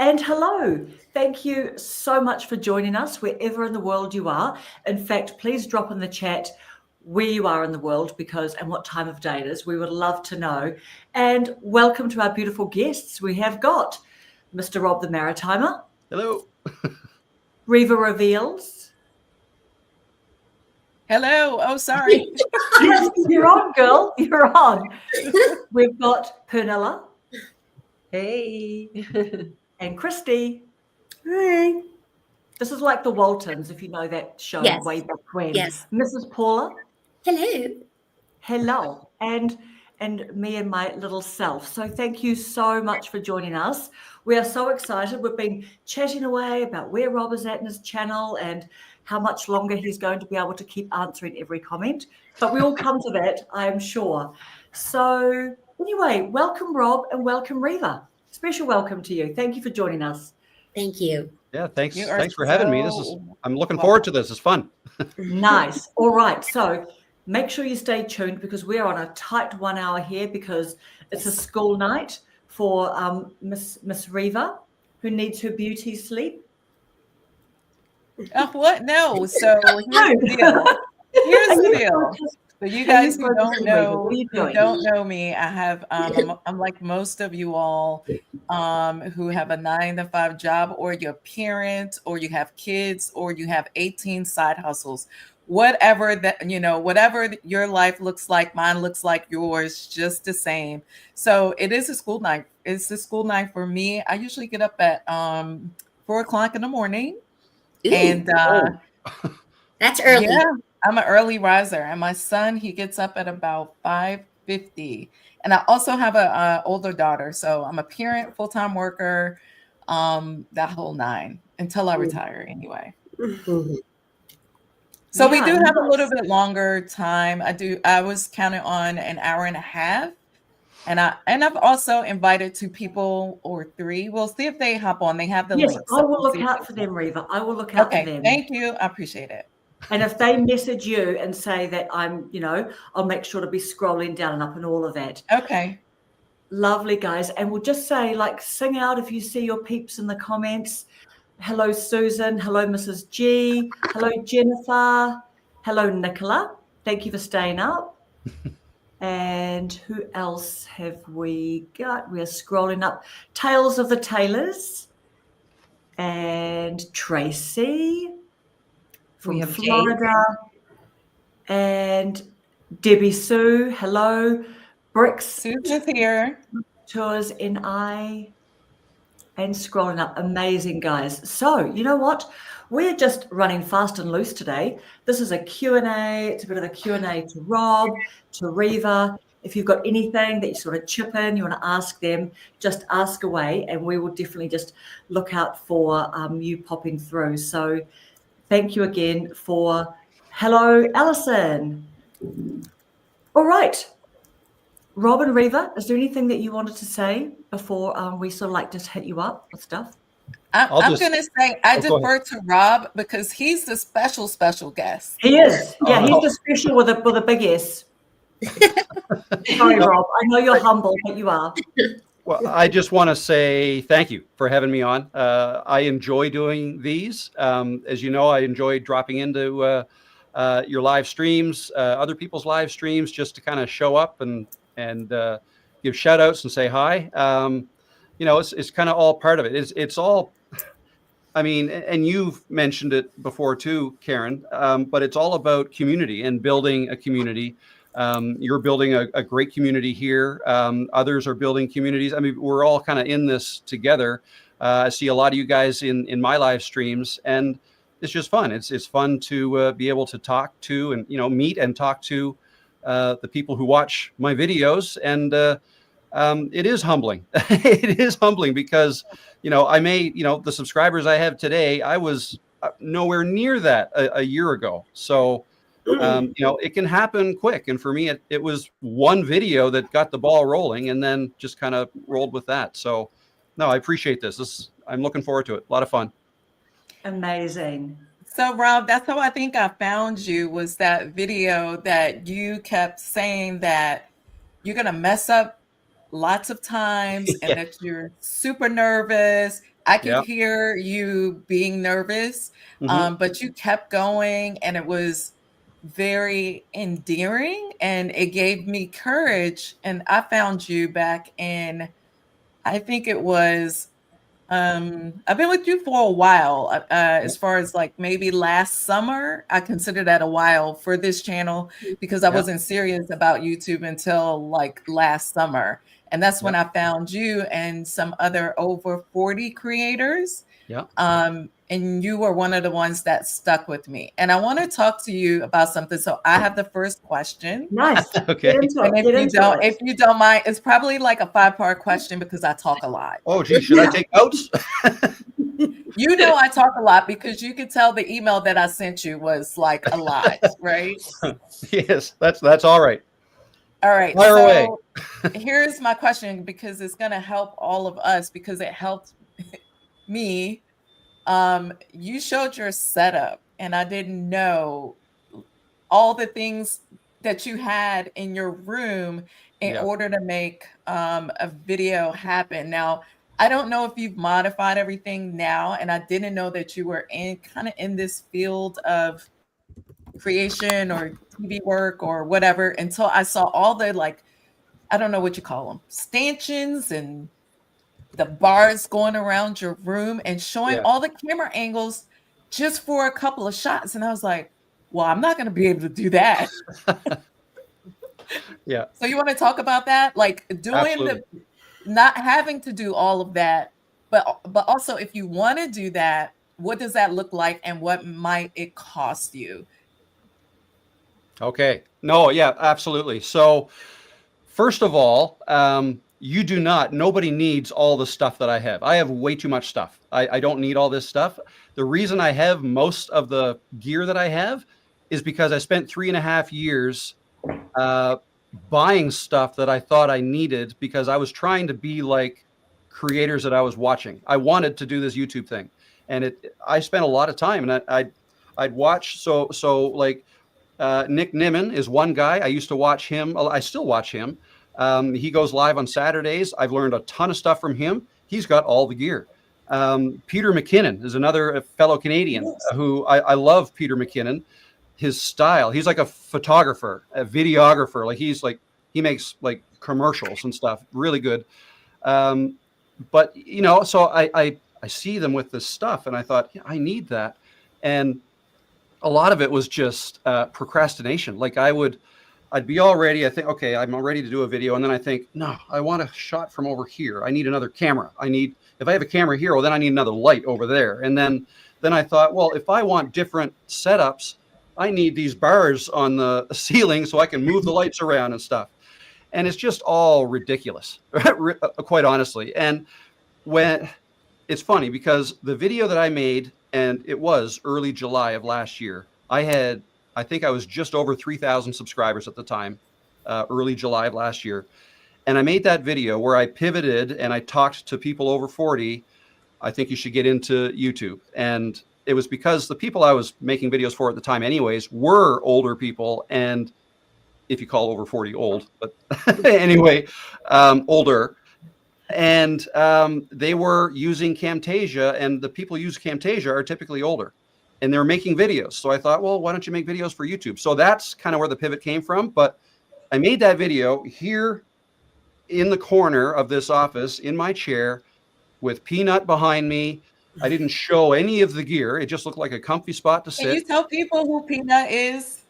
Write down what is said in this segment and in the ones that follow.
And hello. Thank you so much for joining us wherever in the world you are. In fact, please drop in the chat where you are in the world and what time of day it is. We would love to know. And welcome to our beautiful guests. We have got Mr. Rob The Maritimer. Hello. Riva Reveals. Hello. Oh, sorry. Yes, you're on, girl. You're on. We've got Pernilla. Hey. And Christie. Hi. This is like the Waltons, if you know that show Yes. way back when. Yes. Mrs. Paula. Hello. Hello. And me and my little self. So thank you so much for joining us. We are so excited. We've been chatting away about where Rob is at in his channel and how much longer he's going to be able to keep answering every comment. But we will come to that, I am sure. So anyway, welcome Rob and welcome Riva. Special welcome to you. Thank you for joining us. Thank you. Yeah, thanks for having me. I'm looking forward to this. It's fun. Nice. All right. So make sure you stay tuned because we're on a tight 1 hour here because it's a school night for Miss Riva, who needs her beauty sleep. What? No. So here's the deal. Here's the deal. For you guys who don't know me, I have I'm like most of you all who have a 9-to-5 job, or you're parents, or you have kids, or you have 18 side hustles. Whatever that, whatever your life looks like, mine looks like yours, just the same. So it is a school night. It's a school night for me. I usually get up at 4 o'clock in the morning. Ooh. And that's early. Yeah, I'm an early riser, and my son, he gets up at about 5:50. And I also have a older daughter, so I'm a parent, full-time worker, that whole nine until I retire anyway. Mm-hmm. So we do have a little bit longer time. I was counting on an hour and a half. And I've also invited 2 people or 3. We'll see if they hop on. They have the link. I will look out for them, Riva. I will look out for them. Thank you. I appreciate it. And if they message you and say that I'll make sure to be scrolling down and up and all of that. Okay. Lovely, guys. And we'll just say, sing out if you see your peeps in the comments. Hello, Susan. Hello, Mrs. G. Hello, Jennifer. Hello, Nicola. Thank you for staying up. And who else have we got? We are scrolling up. Tales of the Taylors. And Tracy from Florida. And Debbie Sue. Hello. Bricks. Susan's here. Tours in I. And scrolling up. Amazing, guys. So, you know what? We're just running fast and loose today. This is a Q&A. It's a bit of a Q&A to Rob, to Riva. If you've got anything that you sort of chip in, you want to ask them, just ask away, and we will definitely just look out for you popping through. So thank you again for hello, Alison. All right. Rob and Riva, is there anything that you wanted to say before we sort of just hit you up with stuff? I'm going to say I defer to Rob because he's the special guest. He is. Yeah, he's the special with a big S. Sorry, Rob. I know you're humble, but you are. Well, I just want to say thank you for having me on. I enjoy doing these. As you know, I enjoy dropping into your live streams, other people's live streams, just to kind of show up and give shout outs and say hi. It's kind of all part of it. It's all, I mean, and you've mentioned it before too, Karen, but it's all about community and building a community. You're building a great community here. Others are building communities. I mean, we're all kind of in this together. I see a lot of you guys in my live streams, and it's just fun. It's fun to be able to talk to and, meet and talk to the people who watch my videos. And it is humbling. It is humbling because, the subscribers I have today, I was nowhere near that a year ago. So, it can happen quick. And for me, it was one video that got the ball rolling and then just kind of rolled with that. So, no, I appreciate this. I'm looking forward to it. A lot of fun. Amazing. So, Rob, that's how I think I found you, was that video that you kept saying that you're going to mess up lots of times and that you're super nervous, I could hear you being nervous, but you kept going, and it was very endearing, and it gave me courage. And I found you back in, I think it was, I've been with you for a while, as far as like maybe last summer. I consider that a while for this channel because I wasn't serious about YouTube until like last summer. And that's when I found you and some other over 40 creators. And you were one of the ones that stuck with me. And I want to talk to you about something. So I have the first question. Nice. Okay. And if you don't mind, it's probably like a 5-part question because I talk a lot. Oh, geez, should I take notes? You know I talk a lot because you could tell the email that I sent you was like a lot, right? Yes, that's all right. All right. Fire away. Here's my question, because it's going to help all of us, because it helped me. You showed your setup, and I didn't know all the things that you had in your room in order to make a video happen. Now, I don't know if you've modified everything now, and I didn't know that you were in this field of creation or TV work or whatever until I saw all the, like, I don't know what you call them, stanchions and the bars going around your room and showing all the camera angles just for a couple of shots. And I was like, well, I'm not going to be able to do that. So you want to talk about that? Like doing not having to do all of that, but also if you want to do that, what does that look like and what might it cost you? Okay. No, yeah, absolutely. So first of all, nobody needs all the stuff that I have. I have way too much stuff. I don't need all this stuff. The reason I have most of the gear that I have is because I spent 3.5 years buying stuff that I thought I needed because I was trying to be like creators that I was watching. I wanted to do this YouTube thing, and I spent a lot of time, and I'd watch. So like Nick Nimmin is one guy. I used to watch him. I still watch him. He goes live on Saturdays. I've learned a ton of stuff from him. He's got all the gear. Peter McKinnon is another fellow Canadian who I love. Peter McKinnon, his style. He's like a photographer, a videographer. Like he makes like commercials and stuff. Really good. But so I see them with this stuff, and I thought, I need that. And a lot of it was just procrastination. Like I'd be all ready. I think, okay, I'm all ready to do a video. And then I think, no, I want a shot from over here. I need another camera. If I have a camera here, well, then I need another light over there. And then I thought, well, if I want different setups, I need these bars on the ceiling so I can move the lights around and stuff. And it's just all ridiculous, quite honestly. And it's funny because the video that I made, and it was early July of last year, I think I was just over 3,000 subscribers at the time, early July of last year. And I made that video where I pivoted and I talked to people over 40. I think you should get into YouTube. And it was because the people I was making videos for at the time anyways were older people. And if you call over 40 old, but anyway, older. And they were using Camtasia, and the people who use Camtasia are typically older. And they're making videos. So I thought, well, why don't you make videos for YouTube? So that's kind of where the pivot came from. But I made that video here in the corner of this office in my chair with Peanut behind me. I didn't show any of the gear. It just looked like a comfy spot to sit. Can you tell people who Peanut is?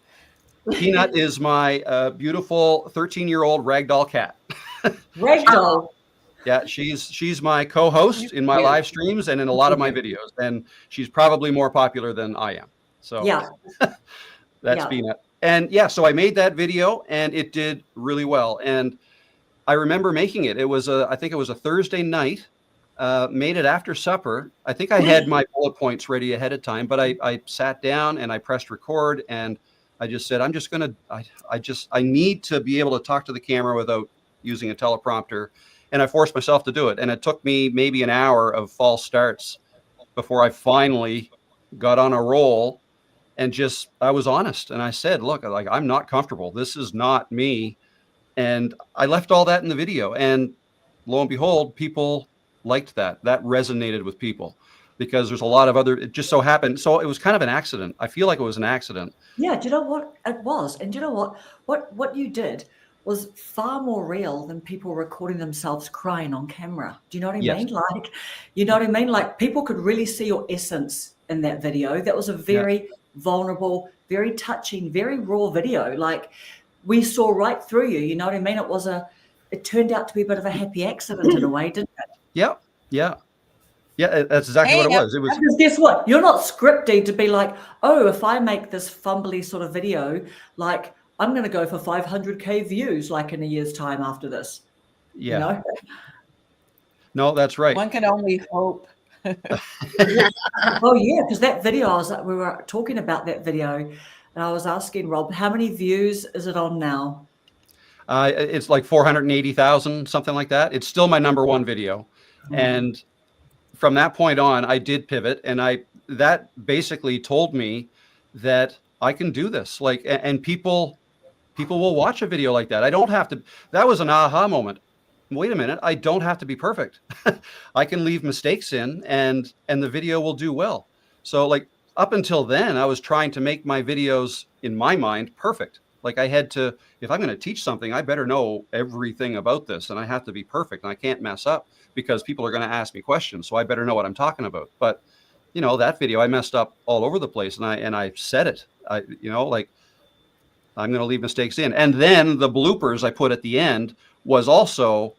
Peanut is my beautiful 13-year-old ragdoll cat. Ragdoll. Yeah, she's my co-host in my live streams and in a lot of my videos, and she's probably more popular than I am. So yeah, that's Peanut. And so I made that video, and it did really well. And I remember making it. I think it was a Thursday night. Made it after supper. I think I had my bullet points ready ahead of time, but I sat down and I pressed record, and I just said, I need to be able to talk to the camera without using a teleprompter. And I forced myself to do it. And it took me maybe an hour of false starts before I finally got on a roll. And I was honest. And I said, look, I'm not comfortable. This is not me. And I left all that in the video. And lo and behold, people liked that. That resonated with people because there's a lot of other, it just so happened. So it was kind of an accident. I feel like it was an accident. Yeah. Do you know what it was? And do you know what you did was far more real than people recording themselves crying on camera. Do you know what I mean? Like, you know what I mean? Like people could really see your essence in that video. That was a very vulnerable, very touching, very raw video. Like we saw right through you. You know what I mean? It turned out to be a bit of a happy accident in a way, didn't it? Yeah. Yeah. Yeah. That's exactly what it was. It was. Because guess what? You're not scripted to be like, oh, if I make this fumbly sort of video, like I'm going to go for 500K views like in a year's time after this. Yeah. You know? No, that's right. One can only hope. Oh yeah, because that video, we were talking about that video, and I was asking Rob, how many views is it on now? It's like 480,000, something like that. It's still my #1 video. And from that point on, I did pivot, and that basically told me that I can do this. Like, and people will watch a video like that. I don't have to. That was an aha moment. Wait a minute, I don't have to be perfect. I can leave mistakes in, and the video will do well. So like up until then, I was trying to make my videos in my mind perfect. Like I had to, if I'm going to teach something, I better know everything about this, and I have to be perfect, and I can't mess up because people are going to ask me questions. So I better know what I'm talking about. But you know, that video, I messed up all over the place, and I said it. Like I'm going to leave mistakes in, and then the bloopers I put at the end was also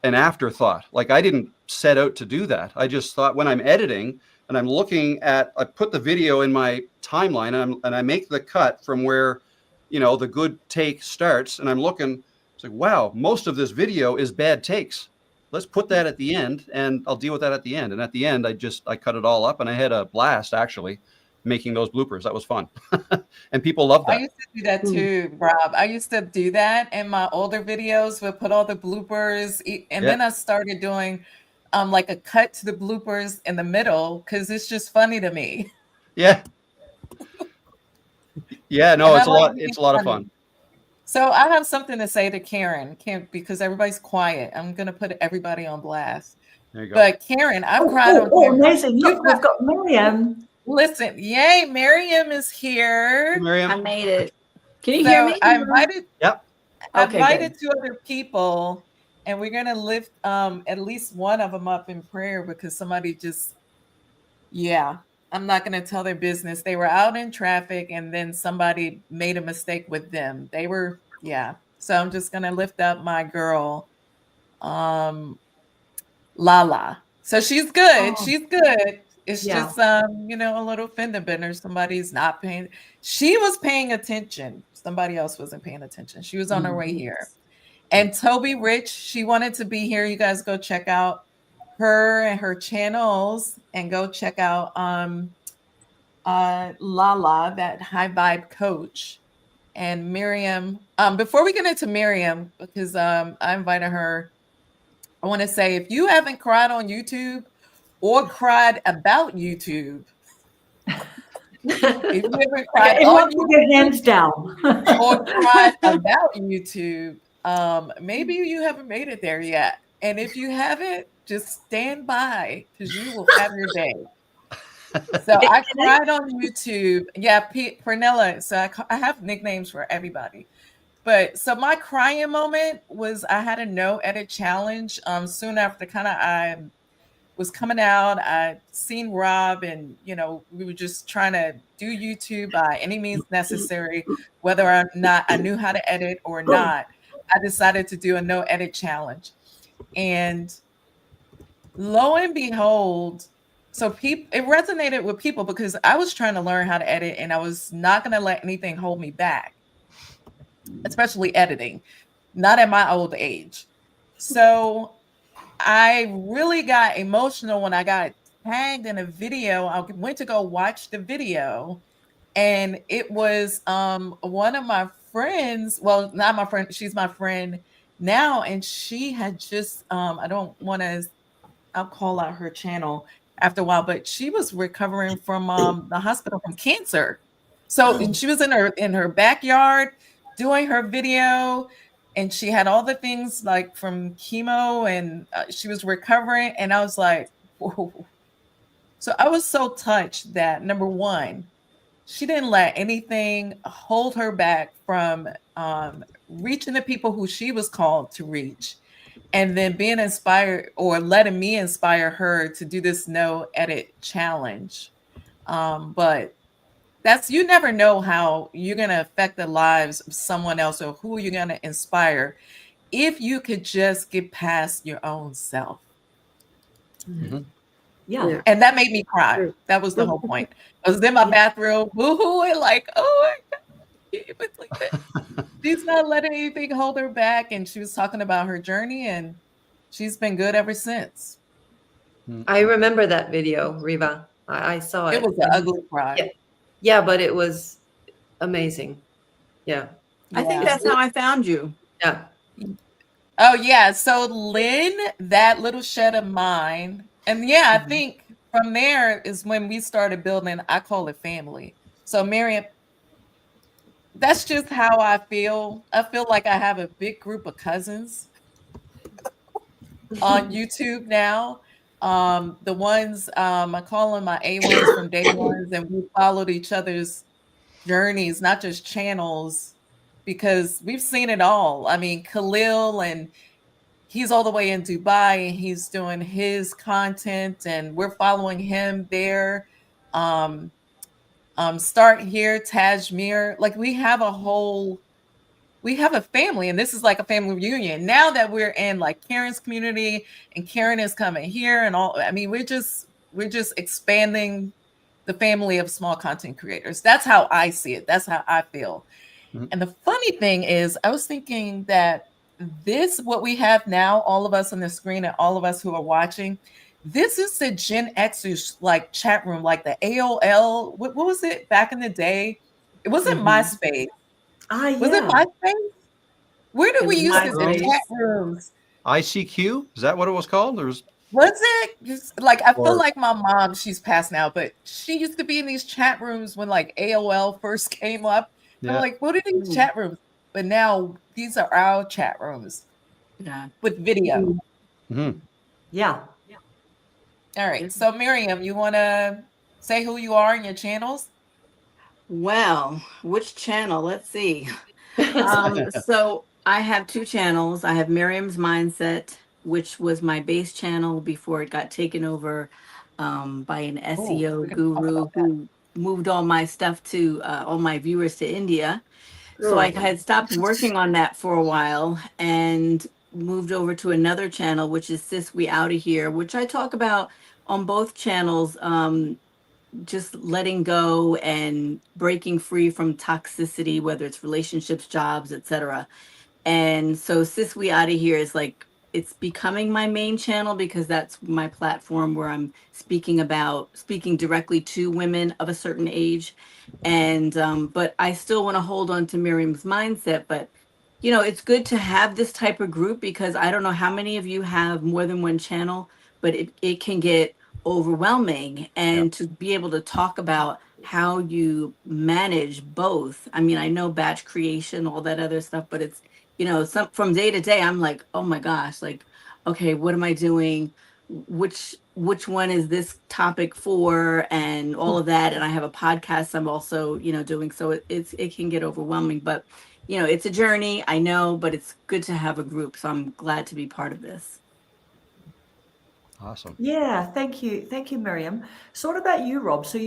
an afterthought. Like I didn't set out to do that. I just thought when I'm editing and I'm looking at, I put the video in my timeline and I make the cut from where, you know, the good take starts, and I'm looking, it's like, wow, most of this video is bad takes. Let's put that at the end and I'll deal with that at the end. And at the end, I cut it all up, and I had a blast actually making those bloopers. That was fun. And people love that. I used to do that too, Rob. I used to do that in my older videos. Would put all the bloopers, and then I started doing like a cut to the bloopers in the middle because it's just funny to me. Yeah. Yeah, no, it's a lot of fun. So I have something to say to Karen, because everybody's quiet. I'm gonna put everybody on blast. There you go. But Karen, I've cried on camera. Amazing. Look, we've got Miriam. Listen, yay, Miriam is here. Miriam. I made it. Can you hear me? I invited, Yep. I Okay, invited 2 other people, and we're gonna lift at least one of them up in prayer because somebody just, I'm not gonna tell their business. They were out in traffic, and then somebody made a mistake with them. They were, So I'm just gonna lift up my girl, Lala. So she's good. Oh. She's good. It's just, a little fender bender. Somebody's not paying. She was paying attention. Somebody else wasn't paying attention. She was on her way here. And Toby Rich, she wanted to be here. You guys go check out her and her channels, and go check out Lala, that high vibe coach, and Miriam. Before we get into Miriam, because I invited her, I want to say, if you haven't cried on YouTube or cried about YouTube, if you haven't cried on YouTube, put your hands down, or cried about YouTube, maybe you haven't made it there yet. And if you haven't, just stand by, because you will have your day. So I cried on YouTube. Yeah, Pernilla. So I have nicknames for everybody. But so my crying moment was, I had a no edit challenge. Soon after I was coming out, I seen Rob, and we were just trying to do YouTube by any means necessary, whether or not I knew how to edit or not. I decided to do a no edit challenge, and lo and behold, so it resonated with people because I was trying to learn how to edit, and I was not going to let anything hold me back, especially editing, not at my old age. So I really got emotional when I got tagged in a video. I went to go watch the video, and it was one of my friends. Well, not my friend. She's my friend now, and she had just I'll call out her channel after a while, but she was recovering from the hospital from cancer. So and she was in her backyard doing her video, and she had all the things like from chemo, and she was recovering. And I was like, whoa. So I was so touched that, number one, she didn't let anything hold her back from reaching the people who she was called to reach, and then being inspired, or letting me inspire her to do this no edit challenge. But you never know how you're going to affect the lives of someone else, or who you're going to inspire, if you could just get past your own self. Mm-hmm. Yeah. And that made me cry. That was the whole point. I was in my bathroom, boo-hooing, like, oh my God. She's not letting anything hold her back. And she was talking about her journey, and she's been good ever since. I remember that video, Riva. I saw it. It was an ugly cry. Yeah, but it was amazing. Yeah. I think that's how I found you. Yeah. Oh, yeah. So Lynn, that little shed of mine. And yeah, I think from there is when we started building, I call it family. So Miriam, that's just how I feel. I feel like I have a big group of cousins on YouTube now. The ones, I call them my A1s from day ones, and we followed each other's journeys, not just channels, because we've seen it all. I mean, Khalil, and he's all the way in Dubai, and he's doing his content, and we're following him there. Start here, Tajmir. Like, we have a family, and this is like a family reunion. Now that we're in like Karen's community, and Karen is coming here, and all, I mean, we're just expanding the family of small content creators. That's how I see it. That's how I feel. Mm-hmm. And the funny thing is, I was thinking that what we have now, all of us on the screen and all of us who are watching, this is the Gen X's like chat room, like the AOL. What was it back in the day? It wasn't MySpace. Yeah. Was it MySpace? Where did we use the chat rooms? ICQ? Is that what it was called? Was it? Like, I feel like my mom, she's passed now, but she used to be in these chat rooms when like AOL first came up. Yeah. I'm like, what are these chat rooms? But now these are our chat rooms. Yeah. With video. Mm-hmm. Yeah. All right. So Miriam, you want to say who you are and your channels? Well, which channel? Let's see. So I have two channels. I have Miriam's Mindset, which was my base channel before it got taken over by an SEO guru who moved all my stuff to all my viewers to India. So I had stopped working on that for a while and moved over to another channel, which is Sis We Outta Here, which I talk about on both channels, just letting go and breaking free from toxicity, whether it's relationships, jobs, etc. And so Sis We Outta Here is like, it's becoming my main channel because that's my platform where I'm speaking directly to women of a certain age. And but I still want to hold on to Miriam's Mindset. But you know, it's good to have this type of group, because I don't know how many of you have more than one channel, but it can get overwhelming. And to be able to talk about how you manage both. I mean, I know batch creation, all that other stuff, but it's, you know, from day to day, I'm like, oh my gosh, like, okay, what am I doing? Which one is this topic for, and all of that. And I have a podcast I'm also, you know, doing. So it can get overwhelming, but you know, it's a journey, I know, but it's good to have a group. So I'm glad to be part of this. Awesome. Yeah, thank you, Miriam. So what about you, Rob? So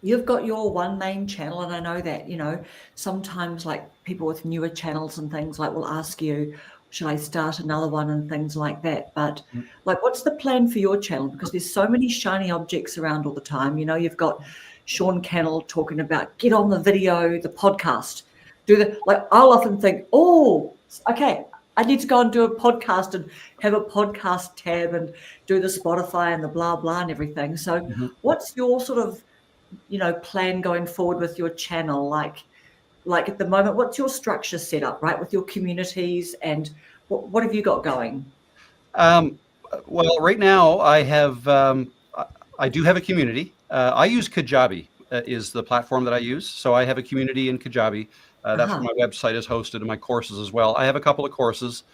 you've got your one main channel, and I know that, you know, sometimes like people with newer channels and things like will ask you, should I start another one and things like that. But like, what's the plan for your channel? Because there's so many shiny objects around all the time. You know, you've got Sean Cannell talking about get on the video, the podcast, I'll often think, oh, okay, I need to go and do a podcast and have a podcast tab and do the Spotify and the blah, blah and everything. So what's your sort of, you know, plan going forward with your channel? Like at the moment, what's your structure set up, right, with your communities, and what have you got going? Well, right now I have, I do have a community. I use Kajabi is the platform that I use. So I have a community in Kajabi. That's where my website is hosted and my courses as well. I have a couple of courses.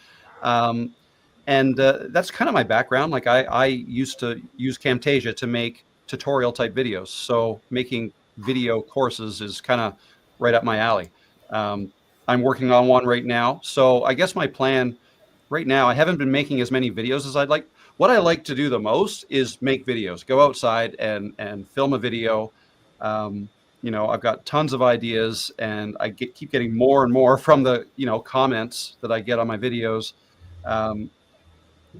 And that's kind of my background. Like I used to use Camtasia to make tutorial type videos. So making video courses is kind of right up my alley. I'm working on one right now. So I guess my plan right now, I haven't been making as many videos as I'd like. What I like to do the most is make videos, go outside and film a video. I've got tons of ideas, and I keep getting more and more from the, comments that I get on my videos.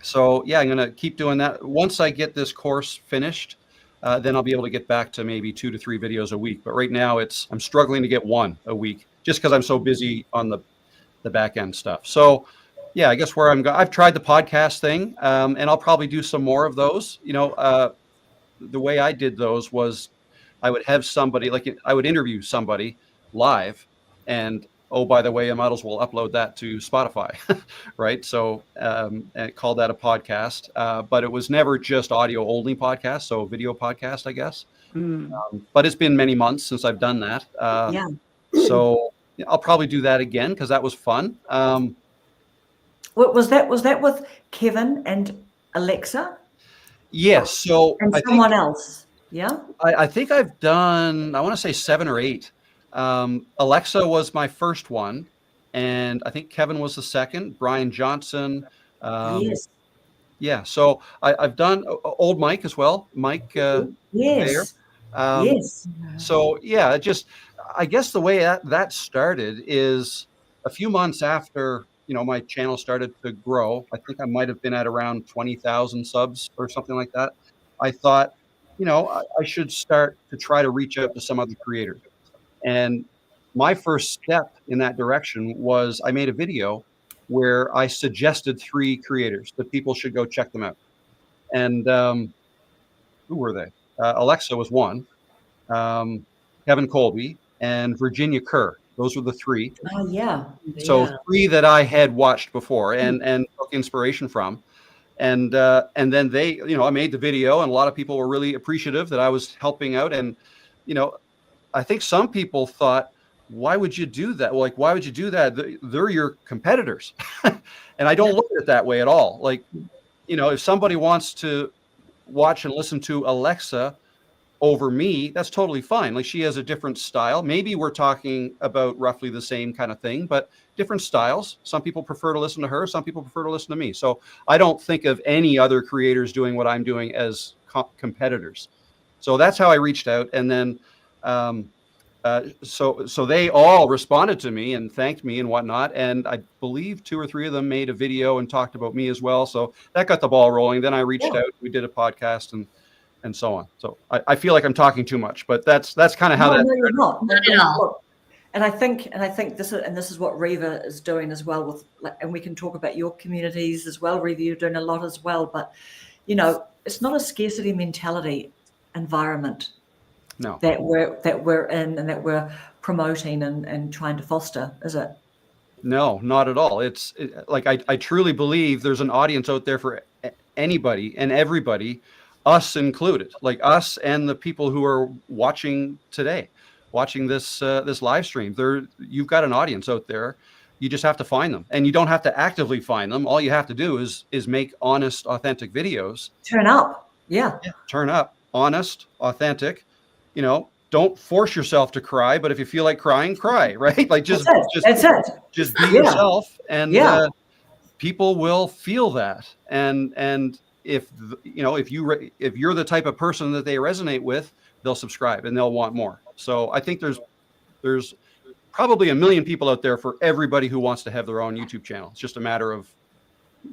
So yeah, I'm going to keep doing that. Once I get this course finished, then I'll be able to get back to maybe 2 to 3 videos a week. But right now I'm struggling to get 1 a week just because I'm so busy on the back end stuff. So yeah, I guess where I've tried the podcast thing, and I'll probably do some more of those. The way I did those was I would have somebody, I would interview somebody live, and oh, by the way, I might as well upload that to Spotify, right? So and call that a podcast, but it was never just audio only podcast, so video podcast, I guess. But it's been many months since I've done that. So I'll probably do that again because that was fun. Was that with Kevin and Alexa? Yes. So and someone else. Yeah. I think I've done, I want to say 7 or 8. Alexa was my first one, and I think Kevin was the second. Brian Johnson. Yes. Yeah. So I've done old Mike as well. Mike. Yes. Yes. So yeah, I guess the way that started is a few months after, my channel started to grow. I think I might have been at around 20,000 subs or something like that. I thought, I should start to try to reach out to some other creators. And my first step in that direction was I made a video where I suggested 3 creators that people should go check them out. And who were they? Alexa was one, Kevin Colby, and Virginia Kerr. Those were the 3. Oh, yeah. So 3 that I had watched before and took inspiration from. And then they, I made the video, and a lot of people were really appreciative that I was helping out. And, I think some people thought, why would you do that? Well, why would you do that? They're your competitors. And I don't look at it that way at all. If somebody wants to watch and listen to Alexa over me, that's totally fine. She has a different style. Maybe we're talking about roughly the same kind of thing, but different styles. Some people prefer to listen to her. Some people prefer to listen to me. So I don't think of any other creators doing what I'm doing as competitors. So that's how I reached out. And then, so they all responded to me and thanked me and whatnot. And I believe 2 or 3 of them made a video and talked about me as well. So that got the ball rolling. Then I reached out, we did a podcast and so on. So I feel like I'm talking too much, but that's kind of how that. No, you're not. Not at all. And I think this is what Riva is doing as well and we can talk about your communities as well. Riva, you're doing a lot as well, but it's not a scarcity mentality environment. No. That we're in and that we're promoting and trying to foster, is it? No, not at all. I truly believe there's an audience out there for anybody and everybody, us included, us and the people who are watching today, watching this live stream. You've got an audience out there. You just have to find them, and you don't have to actively find them. All you have to do is make honest, authentic videos. Turn up. Yeah. Turn up, honest, authentic. Don't force yourself to cry, but if you feel like crying, cry, right? Just be yourself, and people will feel that. And if you're the type of person that they resonate with, they'll subscribe and they'll want more. So I think there's probably 1 million people out there for everybody who wants to have their own YouTube channel. It's just a matter of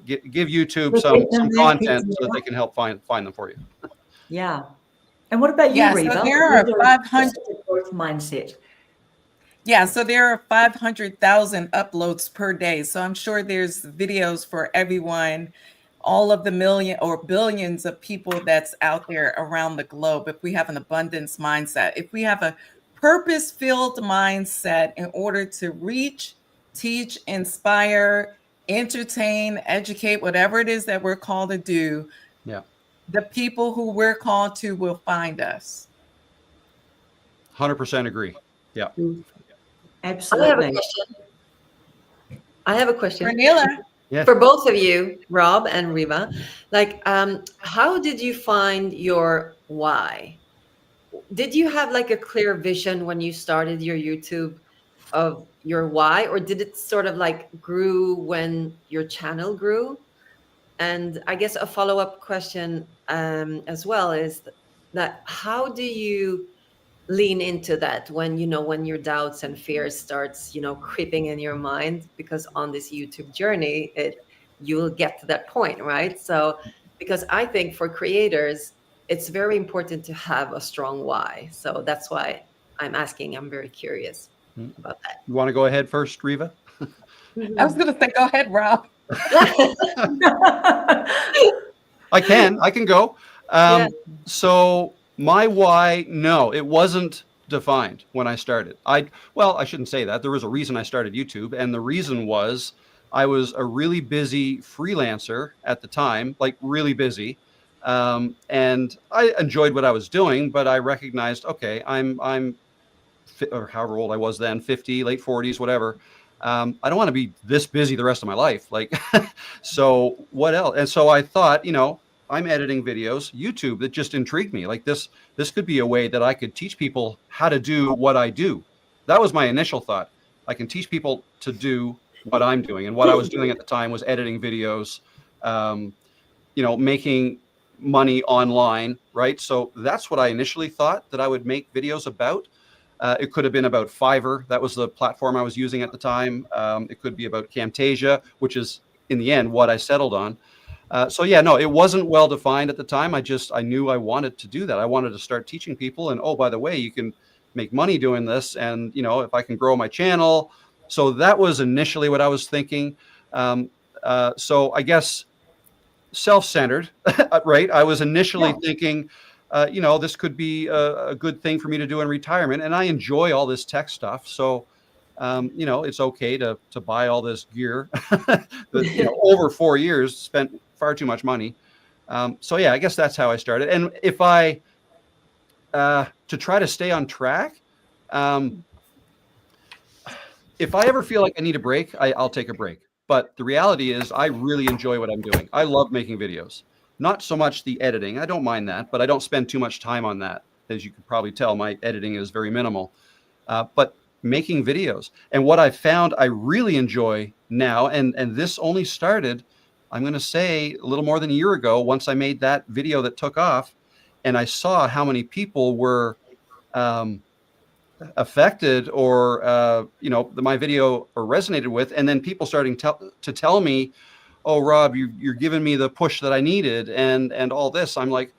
give YouTube some content so that they can help find them for you. Yeah. And what about you, Riva? So there are 500 growth mindset. Yeah, so there are 500,000 uploads per day. So I'm sure there's videos for everyone, all of the million or billions of people that's out there around the globe. If we have an abundance mindset, if we have a purpose-filled mindset in order to reach, teach, inspire, entertain, educate, whatever it is that we're called to do, the people who we're called to will find us. 100% agree. Yeah. Absolutely. I have a question. Pernilla. Yeah. For both of you, Rob and Riva, like, how did you find your why? Did you have like a clear vision when you started your YouTube of your why, or did it sort of like grew when your channel grew? And I guess a follow-up question as well is that how do you lean into that when when your doubts and fears starts creeping in your mind, because on this YouTube journey you'll get to that point, right? So because I think for creators it's very important to have a strong why, so that's why I'm asking. I'm very curious about that. You want to go ahead first, Riva? I was going to say, go ahead, Rob. I can go. Yeah. So my why, no, it wasn't defined when I started. Well, I shouldn't say that. There was a reason I started YouTube, and the reason was I was a really busy freelancer at the time, like really busy. And I enjoyed what I was doing, but I recognized, okay, I'm or however old I was then, 50, late 40s, whatever. I don't want to be this busy the rest of my life. Like, so what else? And so I thought, I'm editing videos, YouTube, that just intrigued me. Like this could be a way that I could teach people how to do what I do. That was my initial thought. I can teach people to do what I'm doing. And what I was doing at the time was editing videos, making money online, right? So that's what I initially thought that I would make videos about. It could have been about Fiverr. That was the platform I was using at the time. It could be about Camtasia, which is in the end what I settled on. So yeah, no, it wasn't well defined at the time. I knew I wanted to do that. I wanted to start teaching people, and oh, by the way, you can make money doing this, and if I can grow my channel. So that was initially what I was thinking. So I guess self-centered, right? I was initially thinking, this could be a good thing for me to do in retirement, and I enjoy all this tech stuff. So, it's okay to buy all this gear. Over 4 years, spent far too much money. So yeah, I guess that's how I started. And if I to try to stay on track, if I ever feel like I need a break, I'll take a break. But the reality is I really enjoy what I'm doing. I love making videos. Not so much the editing. I don't mind that, but I don't spend too much time on that. As you can probably tell, my editing is very minimal. But making videos, and what I found I really enjoy now, and this only started, I'm going to say, a little more than a year ago, once I made that video that took off, and I saw how many people were affected, or my video or resonated with, and then people starting to tell me, oh, Rob, you're giving me the push that I needed, and all this. I'm like,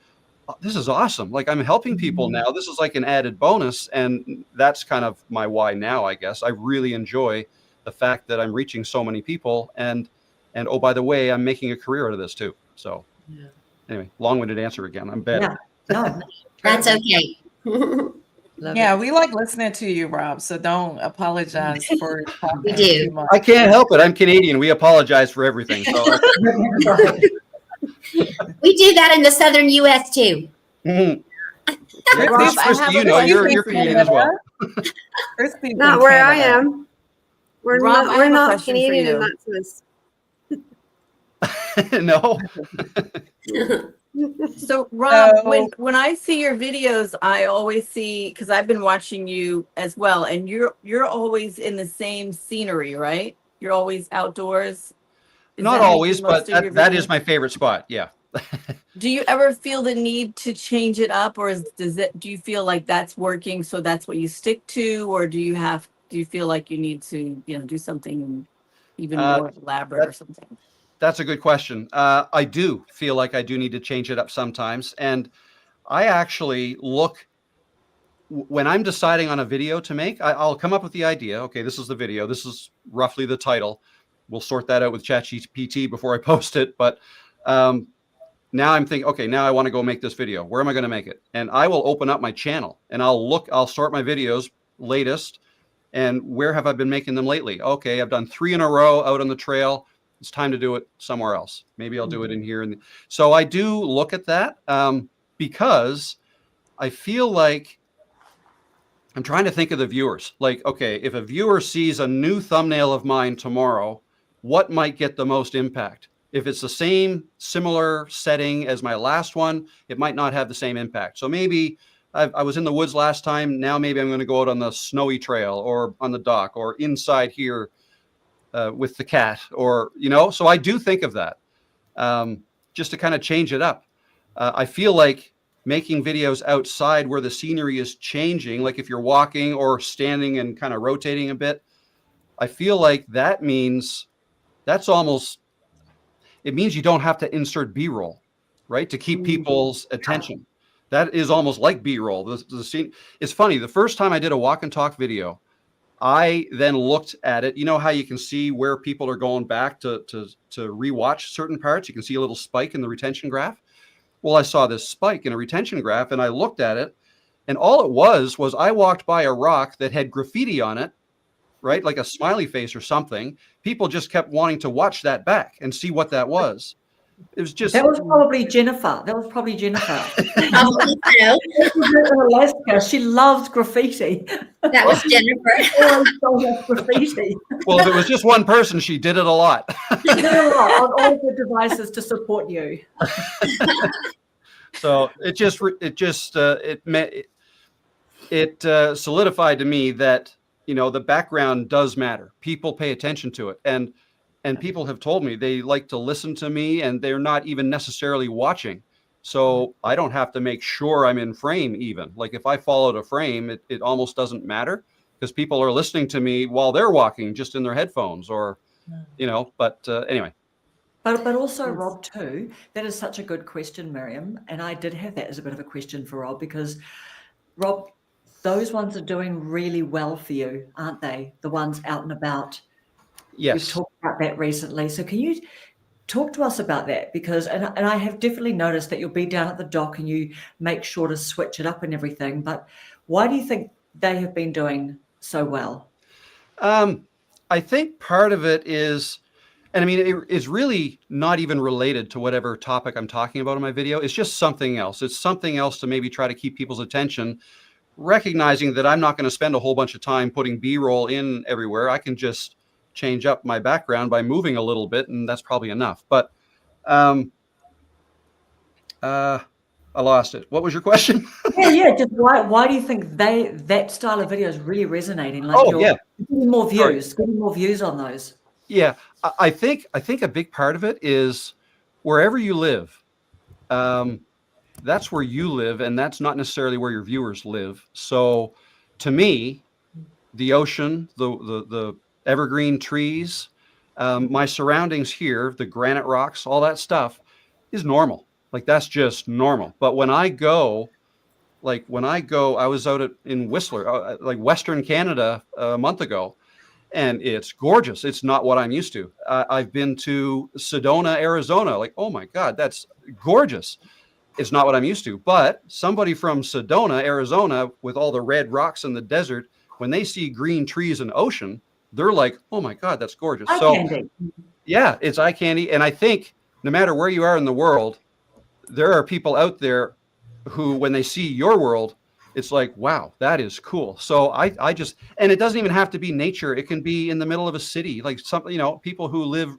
oh, this is awesome. Like, I'm helping people now. This is like an added bonus, and that's kind of my why now, I guess. I really enjoy the fact that I'm reaching so many people, and oh, by the way, I'm making a career out of this too. So anyway, long-winded answer again. I'm bad. Yeah. No, That's okay. Yeah, we like listening to you, Rob. So don't apologize for talking We do. too much. I can't help it. I'm Canadian. We apologize for everything. So We do that in the southern U.S. too. Mhm. Rob, I Christie, have you a know, question you're for Canadian you. as well. Christie's in Not where I Canada. am. We're Rob, I have we're a not question for Canadian you. in that sense. No. So Rob, So- when I see your videos, I always see, because I've been watching you as well, and you're always in the same scenery, right? You're always outdoors. Is Not that how you always, do but most of your that is videos? my favorite spot. Yeah. Do you ever feel the need to change it up, or do you feel like that's working, so that's what you stick to, or do you feel like you need to do something even more elaborate or something? That's a good question. I do feel like I do need to change it up sometimes. And I actually look, when I'm deciding on a video to make, I'll come up with the idea. Okay, this is the video. This is roughly the title. We'll sort that out with ChatGPT before I post it. But now I'm thinking, okay, now I want to go make this video. Where am I going to make it? And I will open up my channel and I'll sort my videos latest. And where have I been making them lately? Okay, I've done 3 in a row out on the trail. It's time to do it somewhere else. Maybe I'll do it in here. And so I do look at that because I feel like I'm trying to think of the viewers. Like, okay, if a viewer sees a new thumbnail of mine tomorrow, what might get the most impact? If it's the same similar setting as my last one, it might not have the same impact. So maybe I was in the woods last time. Now maybe I'm going to go out on the snowy trail or on the dock or inside here with the cat, or, you know, so I do think of that just to kind of change it up. I feel like making videos outside where the scenery is changing, like if you're walking or standing and kind of rotating a bit, I feel like that means that's almost, it means you don't have to insert B-roll, right? To keep people's attention. That is almost like B-roll. The scene, it's funny. The first time I did a walk and talk video, I then looked at it. You know how you can see where people are going back to rewatch certain parts? You can see a little spike in the retention graph. Well, I saw this spike in a retention graph and I looked at it, and all it was I walked by a rock that had graffiti on it, right? Like a smiley face or something. People just kept wanting to watch that back and see what that was. It was just... That was probably Jennifer. That was probably Jennifer. Probably so. Alaska. She loves graffiti. That was Jennifer. Graffiti. Well, if it was just one person, she did it a lot. She did a lot on all the devices to support you. So it solidified to me that, you know, the background does matter. People pay attention to it, and people have told me they like to listen to me, and they're not even necessarily watching. So I don't have to make sure I'm in frame even. Like if I followed a frame, it almost doesn't matter because people are listening to me while they're walking just in their headphones or, you know, but anyway. But also, Rob, too, that is such a good question, Miriam. And I did have that as a bit of a question for Rob because, Rob, those ones are doing really well for you, aren't they? The ones out and about. Yes. We've talked about that recently. So can you talk to us about that? Because, and I have definitely noticed that you'll be down at the dock and you make sure to switch it up and everything. But why do you think they have been doing so well? I think part of it is, and I mean, it is really not even related to whatever topic I'm talking about in my video. It's just something else. It's something else to maybe try to keep people's attention, recognizing that I'm not going to spend a whole bunch of time putting B-roll in everywhere. I can just change up my background by moving a little bit, and that's probably enough. But I lost it. What was your question? Yeah. Just why do you think that style of video is really resonating? Like getting more views, getting more views on those. Yeah, I think a big part of it is wherever you live. That's where you live, and that's not necessarily where your viewers live. So, to me, the ocean, the evergreen trees, my surroundings here, the granite rocks, all that stuff is normal. Like that's just normal. But when I go, I was out in Whistler, like Western Canada a month ago, and it's gorgeous. It's not what I'm used to. I've been to Sedona, Arizona. Like, oh my God, that's gorgeous. It's not what I'm used to. But somebody from Sedona, Arizona, with all the red rocks in the desert, when they see green trees and ocean, they're like, oh my God, that's gorgeous. Eye candy. Yeah, it's eye candy. And I think no matter where you are in the world, there are people out there who, when they see your world, it's like, wow, that is cool. So I just, and it doesn't even have to be nature. It can be in the middle of a city, like something, you know, people who live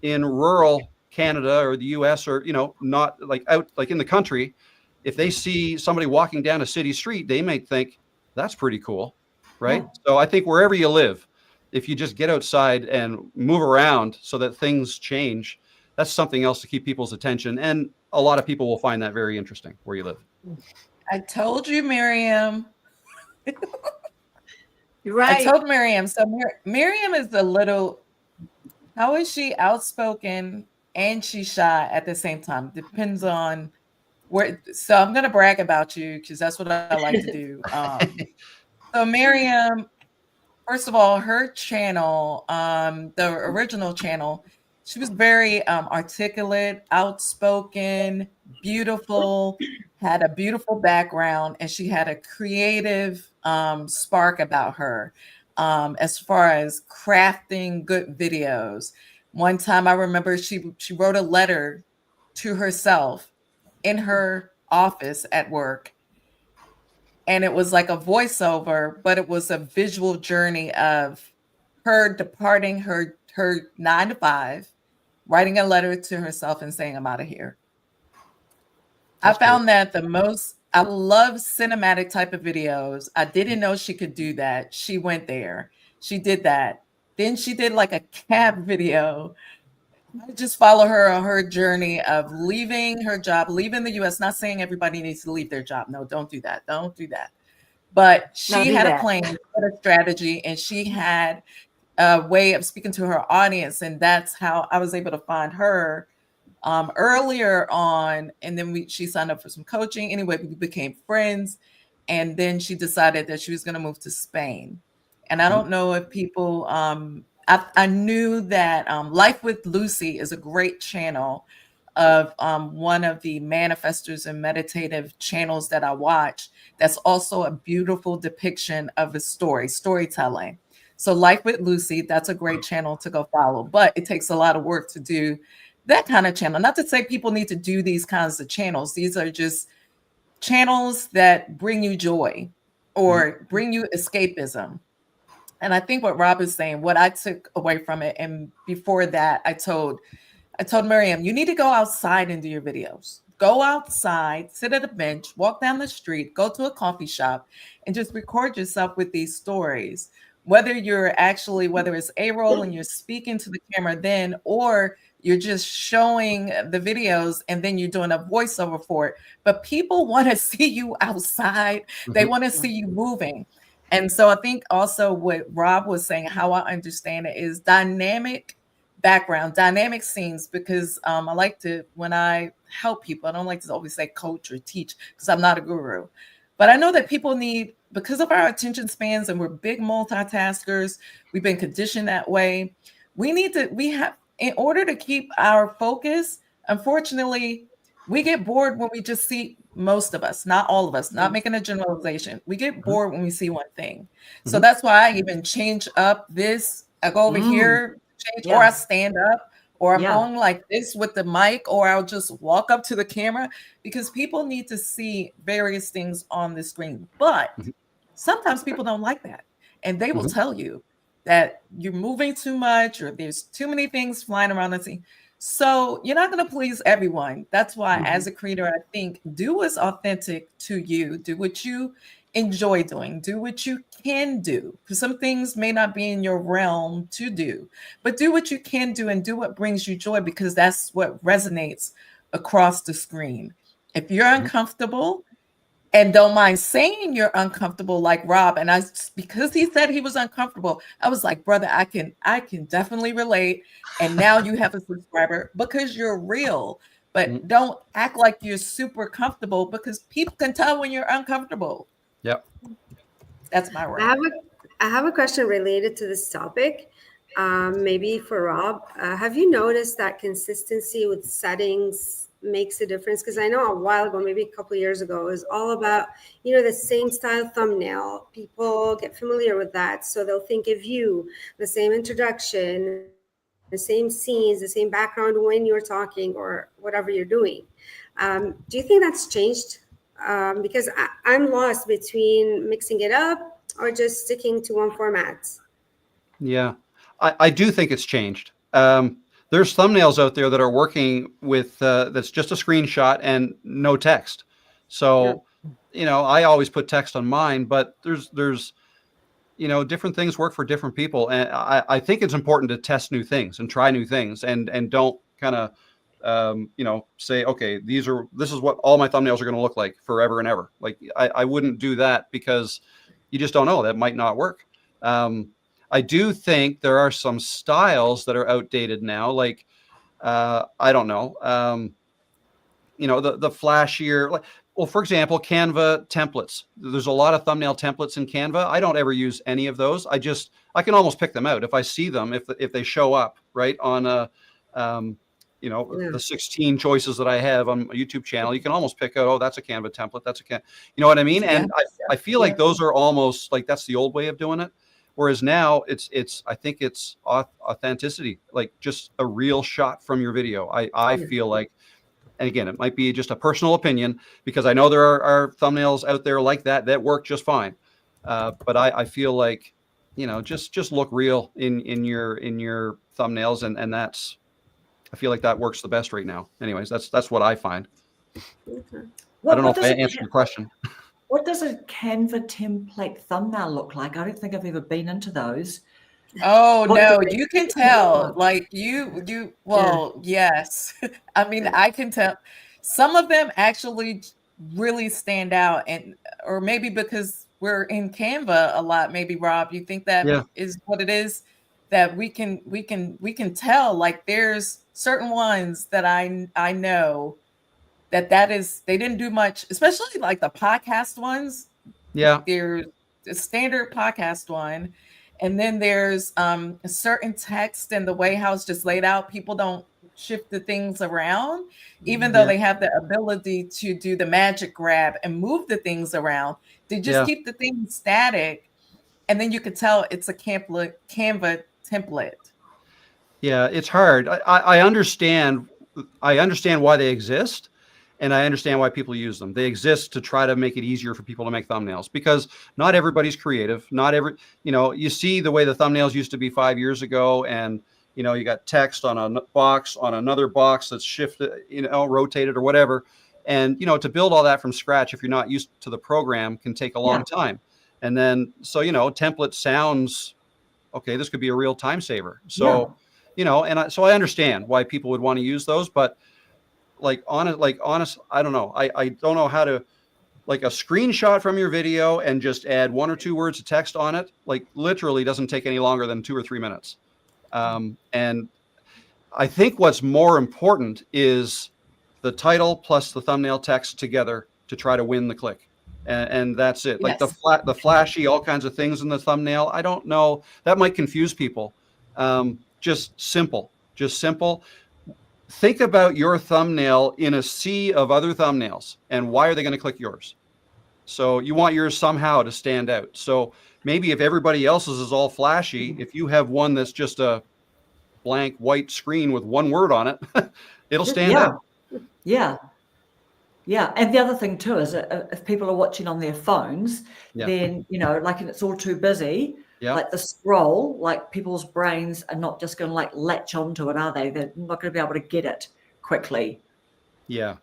in rural Canada or the US or, you know, not like out, like in the country. If they see somebody walking down a city street, they might think that's pretty cool. Right. Yeah. So I think wherever you live, if you just get outside and move around so that things change, that's something else to keep people's attention. And a lot of people will find that very interesting where you live. I told you, Miriam. You're right. I told Miriam. So Miriam is a little, how is she outspoken and she's shy at the same time? Depends on where. So I'm going to brag about you because that's what I like to do. So Miriam, first of all, her channel, the original channel, she was very articulate, outspoken, beautiful, had a beautiful background, and she had a creative spark about her as far as crafting good videos. One time I remember she wrote a letter to herself in her office at work. and it was like a voiceover, but it was a visual journey of her departing her 9 to 5, writing a letter to herself and saying, I'm out of here. That's I found that the most, I love cinematic type of videos. I didn't know she could do that. She went there. She did that. Then she did like a cab video. I just follow her on her journey of leaving her job, leaving the US. Not saying everybody needs to leave their job. No, don't do that. Don't do that. But she had a plan, a strategy, and she had a way of speaking to her audience. And that's how I was able to find her earlier on. And then she signed up for some coaching. Anyway, we became friends. And then she decided that she was going to move to Spain. And I don't know if people, I knew that Life with Lucy is a great channel of one of the manifestors and meditative channels that I watch. That's also a beautiful depiction of a storytelling. So Life with Lucy, that's a great channel to go follow, but it takes a lot of work to do that kind of channel. Not to say people need to do these kinds of channels. These are just channels that bring you joy or bring you escapism. And I think what Rob is saying, what I took away from it, and before that, I told Miriam, you need to go outside and do your videos. Go outside, sit at a bench, walk down the street, go to a coffee shop, and just record yourself with these stories. Whether it's A-roll and you're speaking to the camera then, or you're just showing the videos and then you're doing a voiceover for it. But people want to see you outside. They want to see you moving. And so I think also what Rob was saying, how I understand it, is dynamic background, dynamic scenes, because I like to, when I help people, I don't like to always say coach or teach because I'm not a guru. But I know that people need, because of our attention spans and we're big multitaskers, we've been conditioned that way. In order to keep our focus, unfortunately, we get bored when we just see, most of us, not all of us, not making a generalization. We get bored when we see one thing. So that's why I even change up this. I go over here, or I stand up, or I'm going like this with the mic, or I'll just walk up to the camera, because people need to see various things on the screen. But sometimes people don't like that. And they will tell you that you're moving too much, or there's too many things flying around the scene. So you're not going to please everyone. That's why as a creator, I think do what's authentic to you. Do what you enjoy doing. Do what you can do. Because some things may not be in your realm to do. But do what you can do and do what brings you joy, because that's what resonates across the screen. If you're uncomfortable and don't mind saying you're uncomfortable, like Rob, and because he said he was uncomfortable, I was like, brother, I can definitely relate. And now you have a subscriber because you're real. But don't act like you're super comfortable, because people can tell when you're uncomfortable. Yep. That's my rant. I have a question related to this topic. Maybe for Rob. Have you noticed that consistency with settings makes a difference? Because I know a while ago, maybe a couple of years ago, it was all about, the same style thumbnail. People get familiar with that. So they'll think of you, the same introduction, the same scenes, the same background when you're talking or whatever you're doing. Do you think that's changed? Because I'm lost between mixing it up or just sticking to one format. Yeah, I do think it's changed. There's thumbnails out there that are working with that's just a screenshot and no text. So, I always put text on mine, but there's different things work for different people. And I think it's important to test new things and try new things, and don't kind of, say, okay, this is what all my thumbnails are going to look like forever and ever. Like I wouldn't do that, because you just don't know, that might not work. I do think there are some styles that are outdated now. Like, I don't know, the flashier, well, for example, Canva templates. There's a lot of thumbnail templates in Canva. I don't ever use any of those. I can almost pick them out if I see them, if they show up right on the 16 choices that I have on my YouTube channel. You can almost pick out, oh, that's a Canva template. That's you know what I mean? And I feel like those are almost like, that's the old way of doing it. Whereas now I think it's authenticity, like just a real shot from your video. I feel like and again, it might be just a personal opinion, because I know there are thumbnails out there like that work just fine. But I feel like, just look real in your thumbnails, and I feel like that works the best right now. Anyways, that's what I find. Okay. I don't know if I answered your question. What does a Canva template thumbnail look like? I don't think I've ever been into those. Oh What no, do they you can look tell. like? Like well, yes. I mean, I can tell. Some of them actually really stand out, and or maybe because we're in Canva a lot, maybe Rob, you think that Yeah. is what it is, that we can tell. Like there's certain ones that I know that is, they didn't do much, especially like the podcast ones. Yeah. There's a standard podcast one, and then there's a certain text and the way how it's just laid out. People don't shift the things around, even though Yeah. they have the ability to do the magic grab and move the things around. They just Yeah. keep the things static, and then you can tell it's a Canva template. Yeah, it's hard. I understand. I understand why they exist, and I understand why people use them. They exist to try to make it easier for people to make thumbnails, because not everybody's creative. Not every, you see the way the thumbnails used to be 5 years ago, and you got text on a box on another box that's shifted, rotated or whatever. And to build all that from scratch, if you're not used to the program, can take a long time. And then, so template sounds okay. This could be a real time saver. So, so I understand why people would want to use those, but honest, I don't know. I don't know how to, like, a screenshot from your video and just add 1 or 2 words of text on it. Like, literally doesn't take any longer than 2 or 3 minutes. And I think what's more important is the title plus the thumbnail text together to try to win the click. And that's it. Like the flashy, all kinds of things in the thumbnail. I don't know. That might confuse people. Just simple. Think about your thumbnail in a sea of other thumbnails, and why are they going to click yours? So you want yours somehow to stand out. So maybe if everybody else's is all flashy, if you have one that's just a blank white screen with 1 word on it, it'll stand out. Yeah. And the other thing too is if people are watching on their phones, then, like, and it's all too busy, like the scroll, like people's brains are not just going to latch onto it, are they? They're not going to be able to get it quickly. Yeah.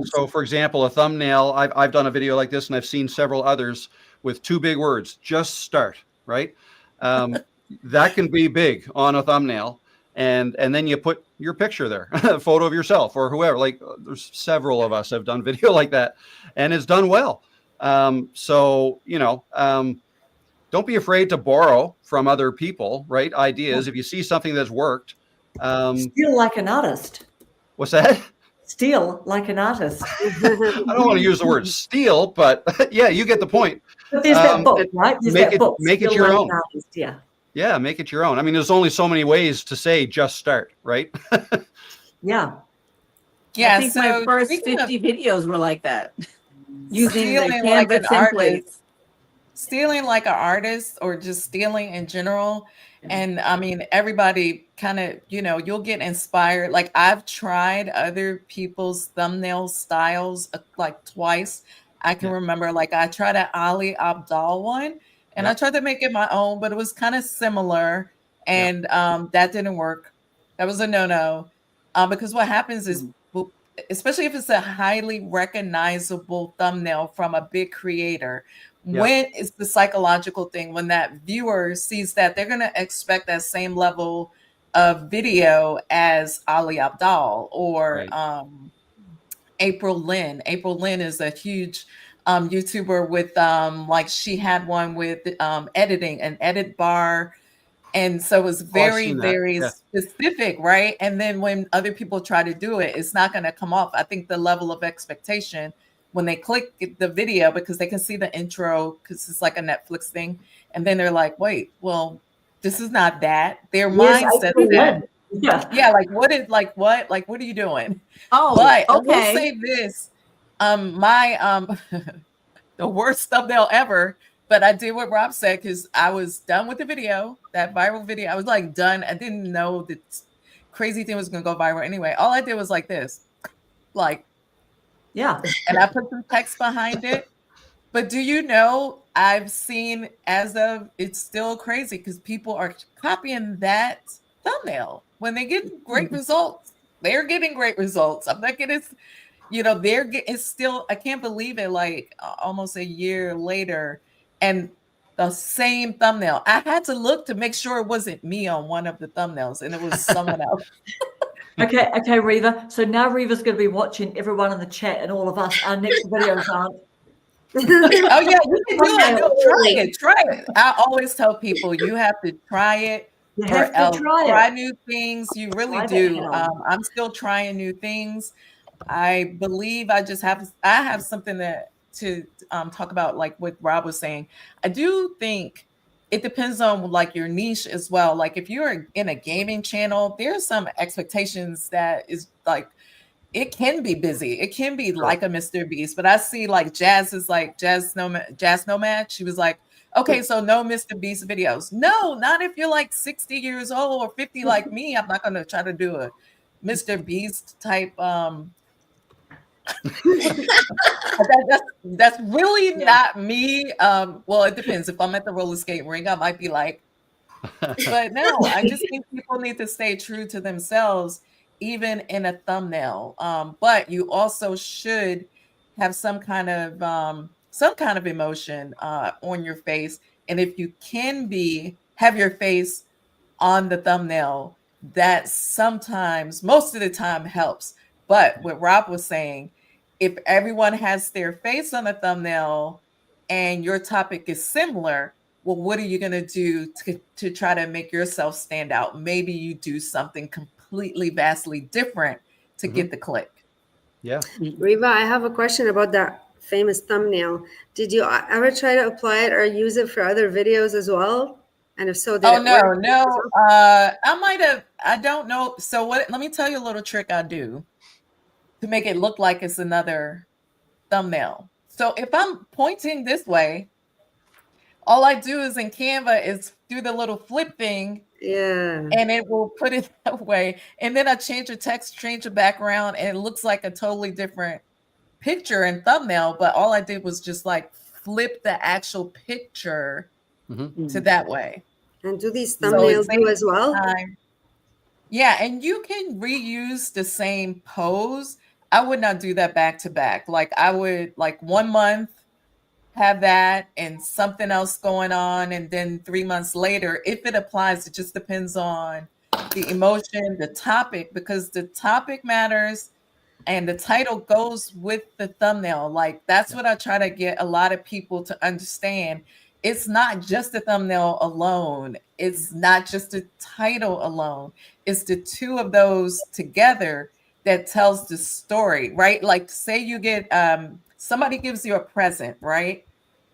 So for example, a thumbnail, I've done a video like this, and I've seen several others with 2 big words, just start, right? That can be big on a thumbnail. And then you put your picture there, a photo of yourself or whoever. Like, there's several of us have done video like that, and it's done well. So, don't be afraid to borrow from other people, right? Ideas. If you see something that's worked. Steal like an artist. What's that? Steal like an artist. I don't want to use the word steal, but yeah, you get the point. But there's that book, right? There's that book. Make it your own. Yeah. Yeah, make it your own. I mean, there's only so many ways to say just start, right? Yeah. I think my first 50 videos were like that. Using the Canva templates. Stealing like an artist, or just stealing in general. And I mean, everybody kind of, you'll get inspired. Like, I've tried other people's thumbnail styles like twice. I can remember, like, I tried an Ali Abdal one, and I tried to make it my own, but it was kind of similar. And that didn't work. That was a no-no. Because what happens is, especially if it's a highly recognizable thumbnail from a big creator, when it's the psychological thing, when that viewer sees that, they're going to expect that same level of video as Ali Abdal or April Lynn. April Lynn is a huge YouTuber with like, she had one with editing, an edit bar. And so it's very, very specific, right? And then when other people try to do it, it's not going to come off. I think the level of expectation when they click the video, because they can see the intro, because it's like a Netflix thing. And then they're like, wait, well, this is not that. Their mindset is that. Yeah, like, what are you doing? Oh, but okay. I will say this, my the worst thumbnail ever. But I did what Rob said, because I was done with the video, that viral video. I was like done. I didn't know that crazy thing was going to go viral anyway. All I did was like this. like? Yeah. And I put some text behind it. But do you know, I've seen as of, it's still crazy because people are copying that thumbnail when they get great results. They're getting great results. I'm not getting, it's still, I can't believe it, like almost a year later, and the same thumbnail. I had to look to make sure it wasn't me on one of the thumbnails, and it was someone else. Okay, Riva. So now Riva's going to be watching everyone in the chat and all of us. Our next videos aren't. Oh yeah, you can do it. No, try it. I always tell people you have to try it. You have to try new things. You really do. I'm still trying new things. I believe I have something to talk about, like what Rob was saying. I do think it depends on like your niche as well. Like if you're in a gaming channel, there's some expectations that is like, it can be busy. It can be like a Mr. Beast, but I see like Jazz Nomad. She was like, okay, so no Mr. Beast videos. No, not if you're like 60 years old or 50 like me. I'm not going to try to do a Mr. Beast type. That's really not me. Well, it depends. If I'm at the roller skate ring, I might be like, but no, I just think people need to stay true to themselves, even in a thumbnail. But you also should have some kind of emotion on your face. And if you can have your face on the thumbnail, that sometimes, most of the time, helps. But what Rob was saying, if everyone has their face on the thumbnail and your topic is similar, well, what are you going to do to try to make yourself stand out? Maybe you do something completely, vastly different to get the click. Yeah. Riva, I have a question about that famous thumbnail. Did you ever try to apply it or use it for other videos as well? And if so, did it work? No. I might have, I don't know. So let me tell you a little trick I do to make it look like it's another thumbnail. So if I'm pointing this way, all I do is in Canva is do the little flip thing. Yeah. And it will put it that way. And then I change the text, change the background, and it looks like a totally different picture and thumbnail. But all I did was just like flip the actual picture to that way. And do these thumbnails do as well? Yeah, and you can reuse the same pose. I would not do that back to back. Like I would, like 1 month, have that and something else going on, and then 3 months later, if it applies, it just depends on the emotion, the topic, because the topic matters and the title goes with the thumbnail. Like that's what I try to get a lot of people to understand. It's not just the thumbnail alone. It's not just the title alone. It's the two of those together that tells the story, right? Like say you get somebody gives you a present, right?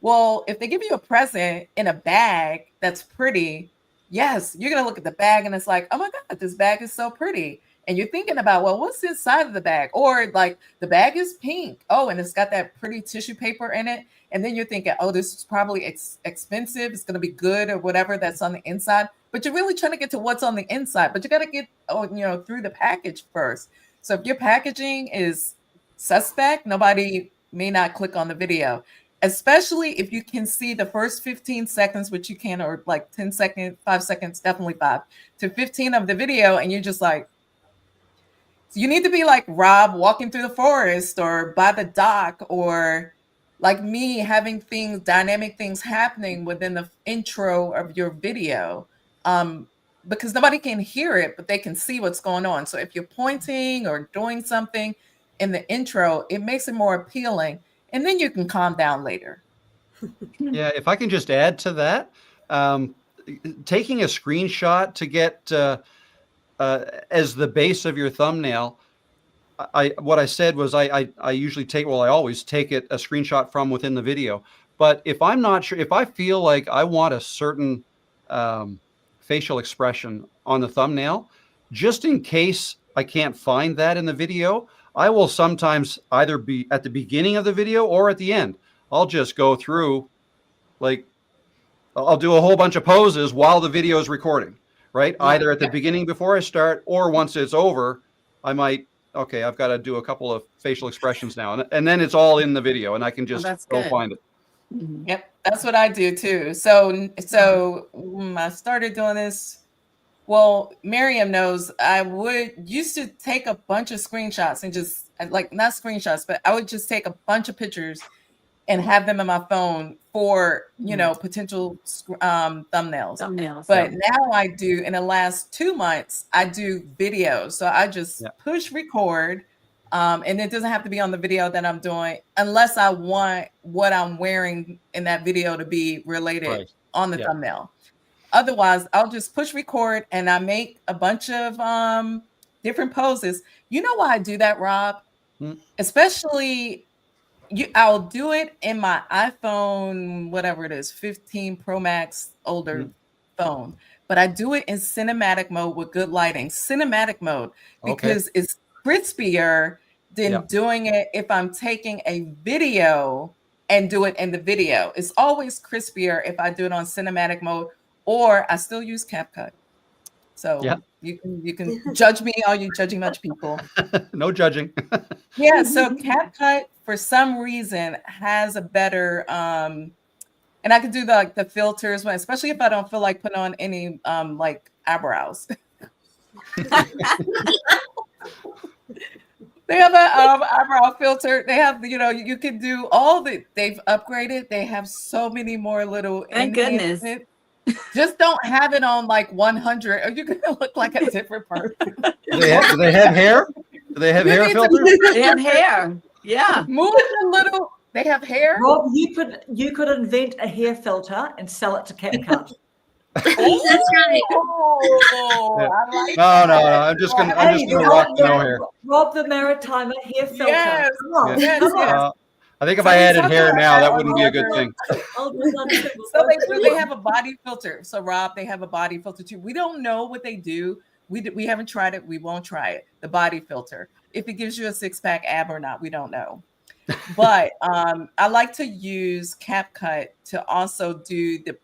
Well, if they give you a present in a bag that's pretty, yes, you're going to look at the bag and it's like, oh my God, this bag is so pretty. And you're thinking about, well, what's inside of the bag? Or like the bag is pink. Oh, and it's got that pretty tissue paper in it. And then you're thinking, oh, this is probably expensive. It's going to be good or whatever that's on the inside. But you're really trying to get to what's on the inside. But you got to get, through the package first. So if your packaging is suspect, nobody may not click on the video. Especially if you can see the first 15 seconds, which you can, or like 10 seconds, 5 seconds, definitely 5 to 15 of the video. And you're just like, you need to be like Rob walking through the forest or by the dock, or like me having dynamic things happening within the intro of your video. Because nobody can hear it, but they can see what's going on. So if you're pointing or doing something in the intro, it makes it more appealing. And then you can calm down later. Yeah, if I can just add to that, taking a screenshot to get as the base of your thumbnail, what I said was I usually I always take a screenshot from within the video. But if I'm not sure, if I feel like I want a certain facial expression on the thumbnail, just in case I can't find that in the video, I will sometimes either be at the beginning of the video or at the end. I'll just go through, like, I'll do a whole bunch of poses while the video is recording, right? Yeah. Either at the beginning before I start, or once it's over, I might okay, I've got to do a couple of facial expressions now, and then it's all in the video, and I can just that's go good. find it. Mhm. Yep, that's what I do too. So I started doing this. Well, Miriam knows I used to take a bunch of screenshots and just like not screenshots, but I would just take a bunch of pictures and have them in my phone for potential thumbnails. But now I do, in the last 2 months, I do videos. So I just push record. And it doesn't have to be on the video that I'm doing unless I want what I'm wearing in that video to be related on the thumbnail. Otherwise, I'll just push record and I make a bunch of different poses. You know why I do that, Rob? Especially I'll do it in my iPhone, whatever it is, 15 Pro Max older phone. But I do it in cinematic mode with good lighting. Cinematic mode, because it's crispier than doing it if I'm taking a video and do it in the video. It's always crispier if I do it on cinematic mode, or I still use CapCut. So you can judge me, all you judging much people. No judging. Yeah, so CapCut for some reason has a better and I could do the filters, especially if I don't feel like putting on any like eyebrows. They have an eyebrow filter. They have, you can do they've upgraded. They have so many more little. Thank goodness. Just don't have it on like 100 or you're going to look like a different person. Do they have hair? Do they have hair filters? They have hair. Yeah. Move it a little. They have hair. Rob, you could invent a hair filter and sell it to CapCut. That's right. I like No, I'm just gonna rock no hair. Rob the Maritimer hair filter. Yes. Come on. Yes, Come on. yes. I think if I added hair now, that wouldn't be a good thing. So they have a body filter. So Rob, they have a body filter too. We don't know what they do. We haven't tried it. We won't try it. The body filter. If it gives you a 6-pack ab or not, we don't know. But I like to use CapCut to also do the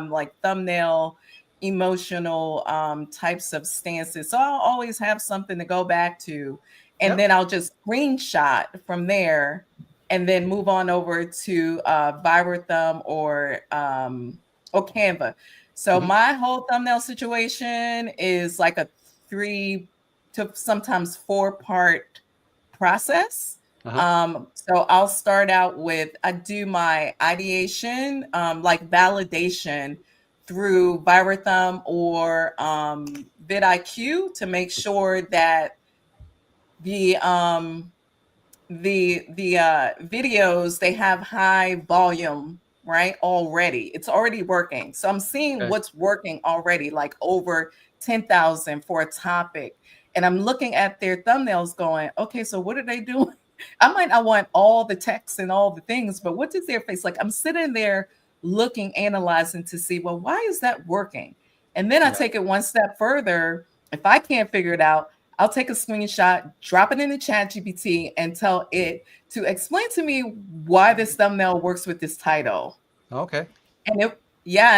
like thumbnail emotional types of stances. So I'll always have something to go back to. And then I'll just screenshot from there and then move on over to Vibrathumb or Canva. So my whole thumbnail situation is like a 3 to sometimes 4-part process. So I'll start out with, I do my ideation, like validation through Vibrathumb or vidIQ to make sure that the videos, they have high volume, right? Already, it's already working. So I'm seeing what's working already, like over 10,000 for a topic. And I'm looking at their thumbnails going, okay, so what are they doing? I might not want all the text and all the things, but what does their face like? I'm sitting there looking, analyzing to see, well, why is that working? And then I take it one step further. If I can't figure it out, I'll take a screenshot, drop it in the ChatGPT and tell it to explain to me why this thumbnail works with this title. Okay. And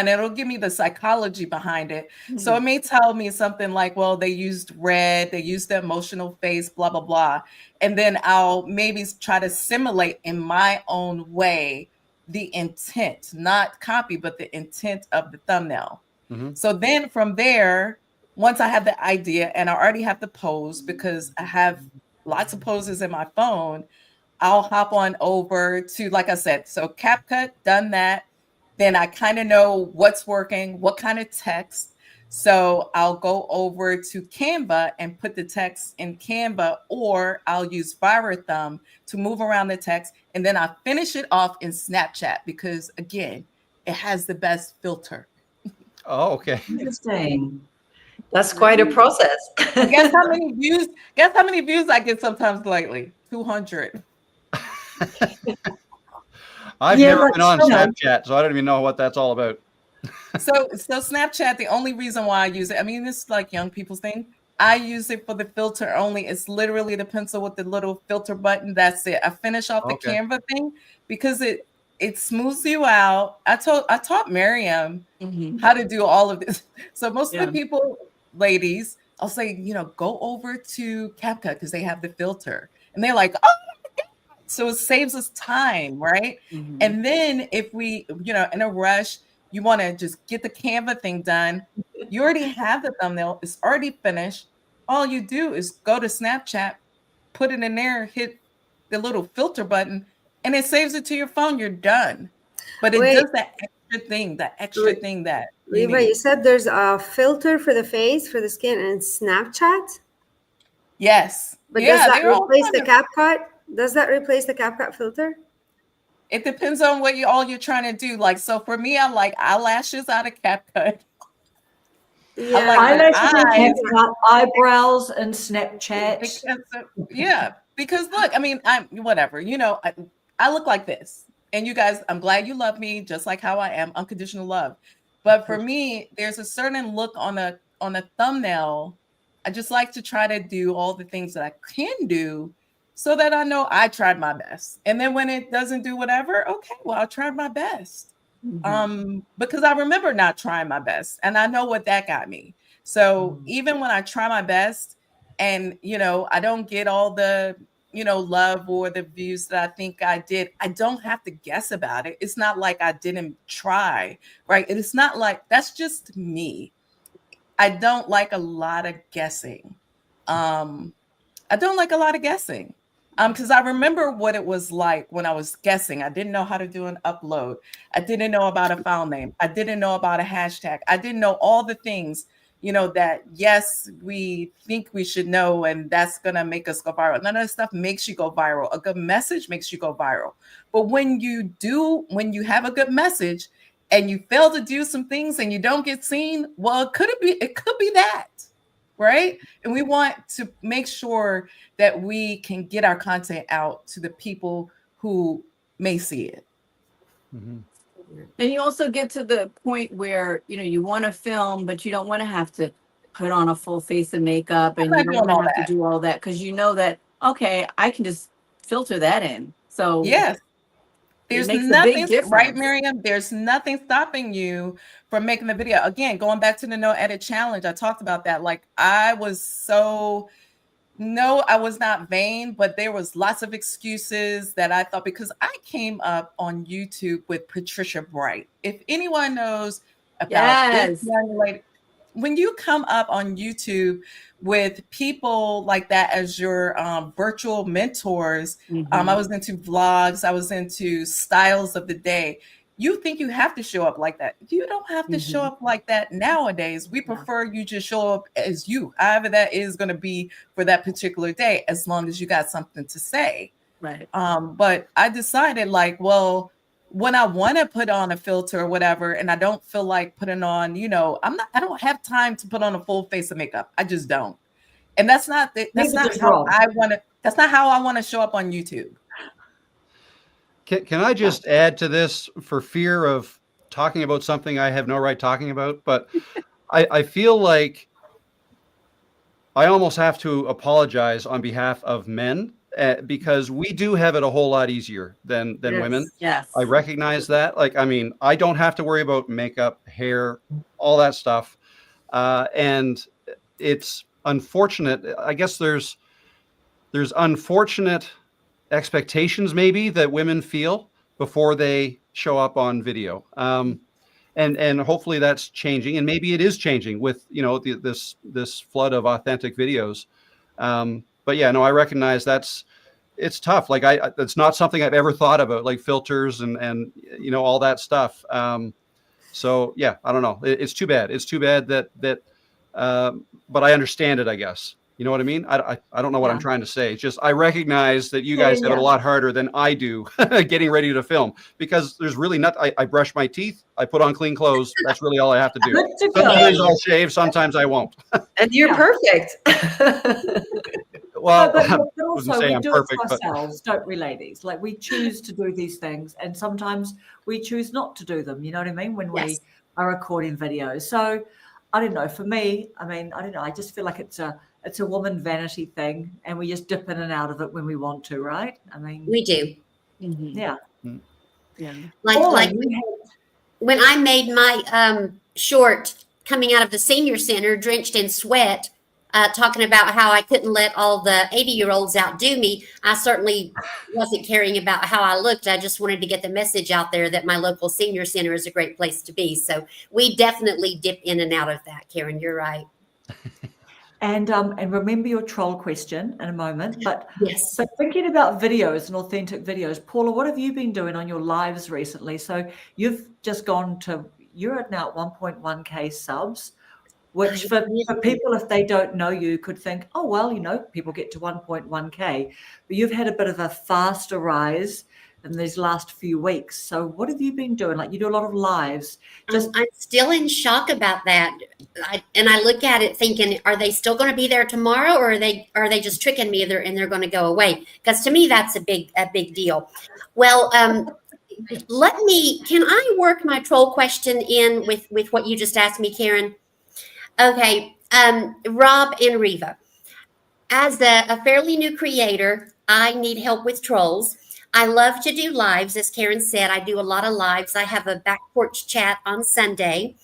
it'll give me the psychology behind it. So it may tell me something like, well, they used red, they used the emotional face, blah, blah, blah. And then I'll maybe try to simulate in my own way the intent, not copy, but the intent of the thumbnail. So then from there, once I have the idea and I already have the pose, because I have lots of poses in my phone, I'll hop on over to, like I said, so CapCut, done that. Then I kind of know what's working, what kind of text. So I'll go over to Canva and put the text in Canva, or I'll use Vibrathumb to move around the text. And then I finish it off in Snapchat because, again, it has the best filter. Oh, okay. Interesting. That's quite a process. Guess how many views? Guess how many views I get sometimes lately? 200. I've never been on Snapchat, so I don't even know what that's all about. So Snapchat, the only reason why I use it, I mean, this is like young people's thing. I use it for the filter only. It's literally the pencil with the little filter button. That's it. I finish off the Canva thing because it smooths you out. I taught Miriam how to do all of this. So most of the people, ladies, I'll say, go over to CapCut because they have the filter. And they're like, oh, so it saves us time, right? Mhm. And then if we, in a rush, you want to just get the Canva thing done. You already have the thumbnail. It's already finished. All you do is go to Snapchat, put it in there, hit the little filter button, and it saves it to your phone. You're done. But it Wait. does that extra thing that you Riva, need. you said there's a filter for the face, for the skin, and Snapchat? Yes. But Yeah, does that they're all replace kind the of- CapCut? Does that replace the CapCut filter? It depends on what you're trying to do. Like, so for me, I like eyelashes out of CapCut. Yeah. I like Eyelashes the and eyes. CapCut, eyebrows and Snapchat. Because look, I mean, I'm whatever, I look like this. And you guys, I'm glad you love me just like how I am, unconditional love. But for me, there's a certain look on a thumbnail. I just like to try to do all the things that I can do so that I know I tried my best. And then when it doesn't do whatever, okay, well, I tried my best. Because I remember not trying my best and I know what that got me. So even when I try my best and, I don't get all the, love or the views that I think I did, I don't have to guess about it. It's not like I didn't try, right? It's not like, that's just me. I don't like a lot of guessing. Because I remember what it was like when I was guessing. I didn't know how to do an upload. I didn't know about a file name. I didn't know about a hashtag. I didn't know all the things, that yes, we think we should know, and that's going to make us go viral. None of that stuff makes you go viral. A good message makes you go viral. But when you have a good message and you fail to do some things and you don't get seen, well, it could be that. Right. And we want to make sure that we can get our content out to the people who may see it. Mm-hmm. And you also get to the point where, you want to film, but you don't want to have to put on a full face of makeup and you don't want to have to do all that because you know that, okay, I can just filter that in. So yes. There's nothing, right, Miriam? There's nothing stopping you from making the video. Again, going back to the no edit challenge, I talked about that. Like I was not vain, but there was lots of excuses that I thought because I came up on YouTube with Patricia Bright. If anyone knows about this young lady, when you come up on YouTube with people like that as your virtual mentors, I was into vlogs, I was into styles of the day. You think you have to show up like that. You don't have to show up like that nowadays. We prefer you just show up as you, however that is going to be for that particular day, as long as you got something to say. Right. But I decided when I want to put on a filter or whatever, and I don't feel like putting on, I don't have time to put on a full face of makeup. I just don't. And that's not how I want to show up on YouTube. Can I just add to this for fear of talking about something I have no right talking about? But I feel like I almost have to apologize on behalf of men because we do have it a whole lot easier than women. Yes. I recognize that. Like, I mean, I don't have to worry about makeup, hair, all that stuff. And it's unfortunate. I guess there's unfortunate expectations maybe that women feel before they show up on video. And hopefully that's changing, and maybe it is changing with this flood of authentic videos. But yeah, no, I recognize it's tough. Like that's not something I've ever thought about, like filters and all that stuff. So yeah, I don't know. It's too bad. It's too bad that but I understand it, I guess. You know what I mean? I don't know what I'm trying to say. It's just I recognize that you guys have it a lot harder than I do getting ready to film, because there's really not. I brush my teeth. I put on clean clothes. That's really all I have to do. Sometimes I'll shave. Sometimes I won't. And you're perfect. Well, but also we do perfect, it for ourselves, don't we, ladies? Like we choose to do these things, and sometimes we choose not to do them. You know what I mean? When we are recording videos. So I don't know. For me, I mean, I don't know. I just feel like it's a woman vanity thing, and we just dip in and out of it when we want to, right? I mean, we do. Yeah. Yeah. Like when I made my short coming out of the senior center drenched in sweat, talking about how I couldn't let all the 80-year-olds outdo me. I certainly wasn't caring about how I looked. I just wanted to get the message out there that my local senior center is a great place to be. So we definitely dip in and out of that, Karen. You're right. And remember your troll question in a moment. But yes, but thinking about videos and authentic videos, Paula, what have you been doing on your lives recently? So you've just gone to, you're at now at 1.1K subs, which for people, if they don't know you, could think, oh, well, you know, people get to 1.1K. But you've had a bit of a faster rise in these last few weeks. So what have you been doing? Like, you do a lot of lives. I'm still in shock about that. I look at it thinking, are they still going to be there tomorrow, or are they just tricking me and they're going to go away? Because to me, that's a big deal. Well, can I work my troll question in with what you just asked me, Karen? Okay, Rob and Riva, as a fairly new creator, I need help with trolls. I love to do lives. As Karen said, I do a lot of lives. I have a back porch chat on Sunday.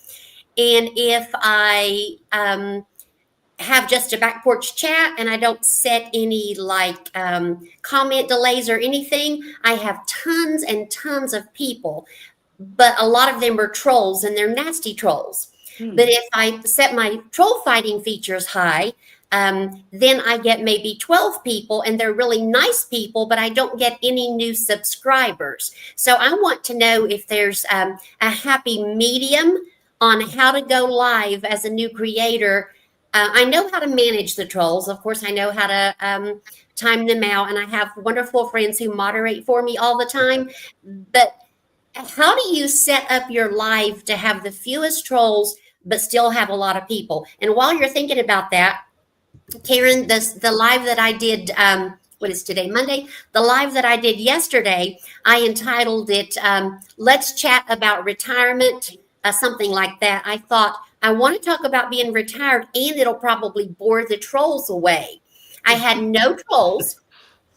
And if I have just a back porch chat and I don't set any like comment delays or anything, I have tons and tons of people. But a lot of them are trolls, and they're nasty trolls. But if I set my troll fighting features high, then I get maybe 12 people, and they're really nice people, but I don't get any new subscribers. So I want to know if there's a happy medium on how to go live as a new creator. I know how to manage the trolls. Of course, I know how to time them out, and I have wonderful friends who moderate for me all the time. But how do you set up your live to have the fewest trolls but still have a lot of people? And while you're thinking about that, Karen, the live that I did, what is today, Monday? The live that I did yesterday, I entitled it, Let's Chat About Retirement, something like that. I thought, I want to talk about being retired, and it'll probably bore the trolls away. I had no trolls.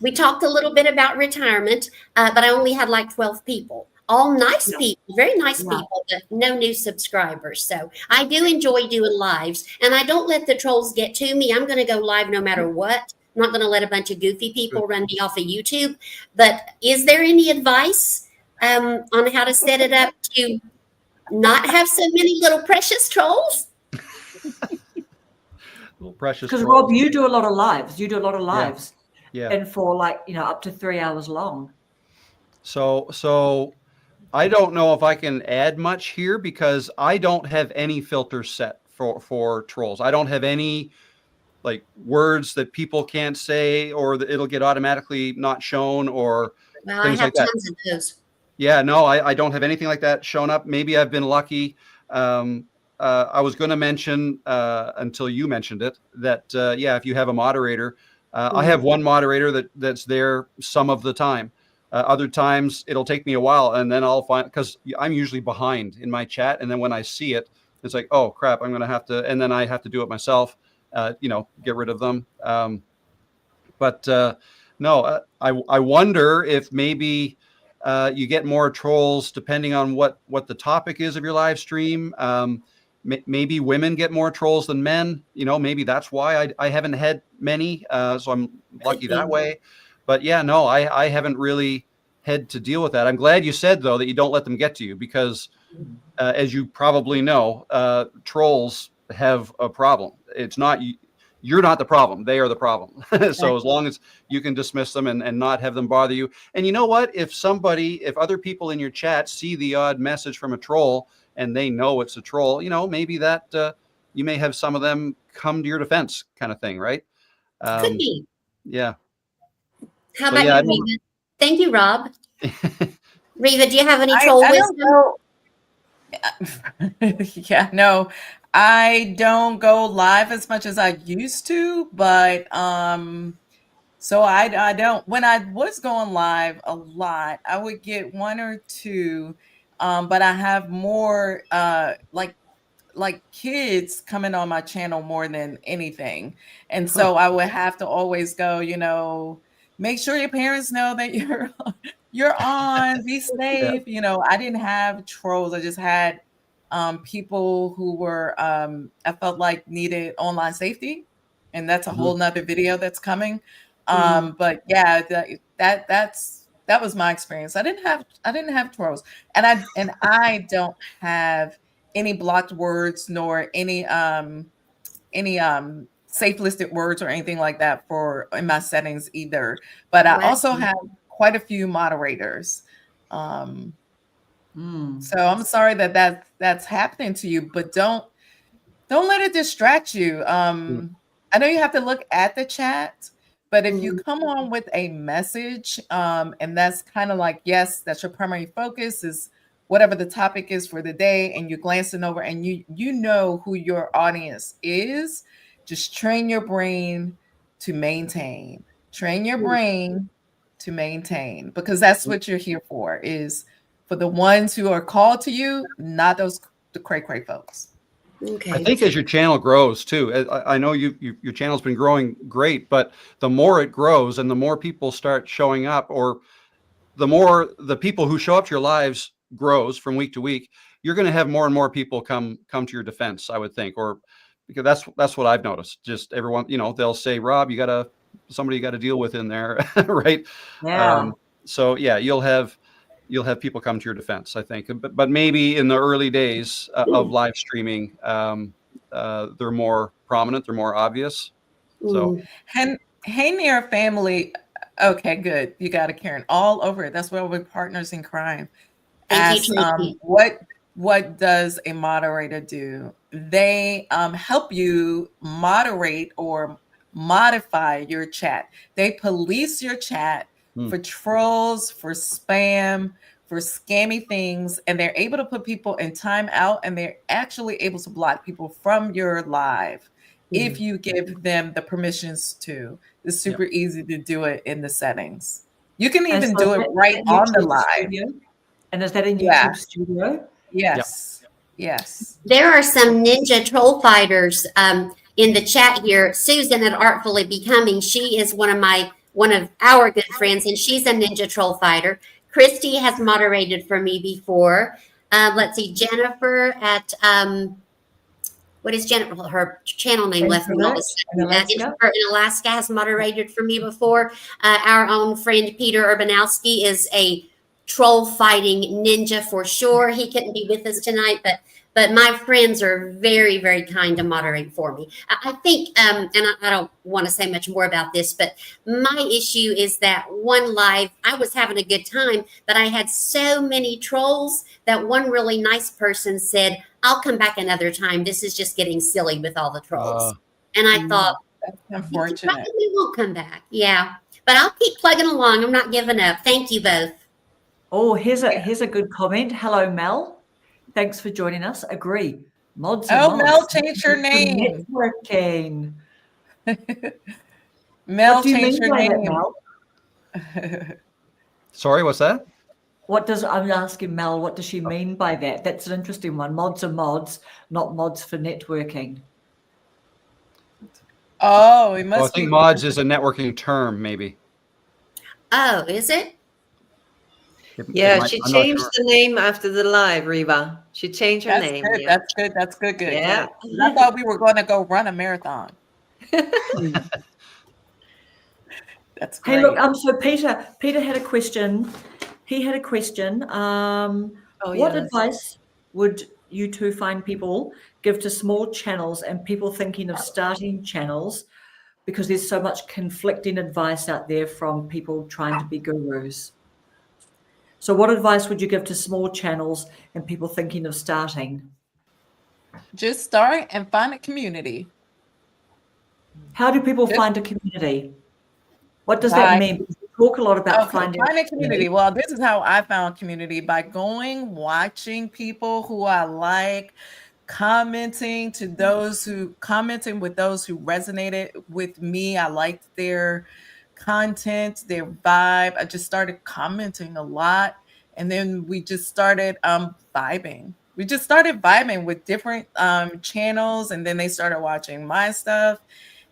We talked a little bit about retirement, but I only had like 12 people. All nice people, very nice people, but no new subscribers. So I do enjoy doing lives, and I don't let the trolls get to me. I'm going to go live no matter what. I'm not going to let a bunch of goofy people run me off of YouTube. But is there any advice on how to set it up to not have so many little precious trolls? Little precious because trolls. Rob, you do a lot of lives. You do a lot of lives. Yeah. And for like, you know, up to 3 hours long. So I don't know if I can add much here, because I don't have any filters set for trolls. I don't have any like words that people can't say, or that it'll get automatically not shown, or things like that. I have tons of those. Yeah, no, I don't have anything like that shown up. Maybe I've been lucky. I was going to mention until you mentioned it that if you have a moderator, I have one moderator that's there some of the time. Other times it'll take me a while, and then I'll find, because I'm usually behind in my chat, and then when I see it, it's like, oh crap, I'm gonna have to, and then I have to do it myself. Get rid of them. No, I wonder if maybe you get more trolls depending on what the topic is of your live stream. Maybe women get more trolls than men. Maybe that's why I haven't had many. So I'm lucky that way. But yeah, no, I haven't really had to deal with that. I'm glad you said, though, that you don't let them get to you, because as you probably know, trolls have a problem. It's not you're not the problem. They are the problem. So as long as you can dismiss them and not have them bother you. And you know what? If other people in your chat see the odd message from a troll and they know it's a troll, maybe that you may have some of them come to your defense, kind of thing, right? Could be. Yeah. How about you, Riva? Thank you, Rob. Riva, do you have any troll wisdom? Yeah, no, I don't go live as much as I used to, but so I don't. When I was going live a lot, I would get one or two, but I have more like kids coming on my channel more than anything, and so I would have to always go, make sure your parents know that you're on, be safe. Yeah. I didn't have trolls. I just had people who were I felt like needed online safety, and that's a whole nother video that's coming. But yeah, that was my experience. I didn't have trolls, and I don't have any blocked words nor any safe listed words or anything like that for in my settings either. But I also have quite a few moderators. So I'm sorry that's happening to you, but don't let it distract you. I know you have to look at the chat, but if you come on with a message, and that's kind of like, yes, that's your primary focus is whatever the topic is for the day, and you're glancing over and you know who your audience is, just train your brain to maintain. Train your brain to maintain, because that's what you're here for, is for the ones who are called to you, not the cray folks. Okay. I think as your channel grows too, I know your channel's been growing great, but the more it grows and the more people start showing up, or the more the people who show up to your lives grows from week to week, you're going to have more and more people come to your defense, I would think, or because that's what I've noticed. Just everyone, they'll say, Rob, somebody you got to deal with in there, right? Yeah. So yeah, you'll have people come to your defense, I think. But maybe in the early days of live streaming, they're more prominent, they're more obvious. So, and hey, near family. Okay, good. You got it, Karen. All over it. That's why we're partners in crime. Thank you, What does a moderator do? They help you moderate or modify your chat. They police your chat for trolls, for spam, for scammy things, and they're able to put people in timeout, and they're actually able to block people from your live if you give them the permissions to. It's super easy to do it in the settings. You can even do it right on the live. Studio? And is that in YouTube Studio? Yes. Yep. Yes. There are some ninja troll fighters in the chat here. Susan at Artfully Becoming, she is one of our good friends, and she's a ninja troll fighter. Christie has moderated for me before. Let's see, Jennifer at what is Jennifer? Her channel name left me. Jennifer in Alaska has moderated for me before. Our own friend Peter Urbanowski is a troll fighting ninja for sure. He couldn't be with us tonight, but my friends are very, very kind to moderate for me. I think, and I don't want to say much more about this, but my issue is that one live, I was having a good time, but I had so many trolls that one really nice person said, I'll come back another time. This is just getting silly with all the trolls. And I thought, that's unfortunate. We won't come back. Yeah, but I'll keep plugging along. I'm not giving up. Thank you both. Oh, here's a good comment. Hello, Mel. Thanks for joining us. Agree. Mods. Mel, change your name. Networking. Mel, change your name. Mel? Sorry, what's that? I'm asking Mel, what does she mean by that? That's an interesting one. Mods are mods, not mods for networking. Oh, it must I think mods is a networking term, maybe. Oh, is it? Yeah, she changed the name after the live, Riva. She changed her name. Good. Yeah. That's good. Yeah. I thought we were going to go run a marathon. That's great. Hey, look, so Peter had a question. He had a question. What advice would you two fine people give to small channels and people thinking of starting channels, because there's so much conflicting advice out there from people trying to be gurus? So what advice would you give to small channels and people thinking of starting? Just start and find a community. How do people find a community? What does that mean? We talk a lot about finding a community. Well, this is how I found community, by watching people who I like, commenting with those who resonated with me. I liked their content, their vibe. I just started commenting a lot, and then we just started vibing. We just started vibing with different channels, and then they started watching my stuff.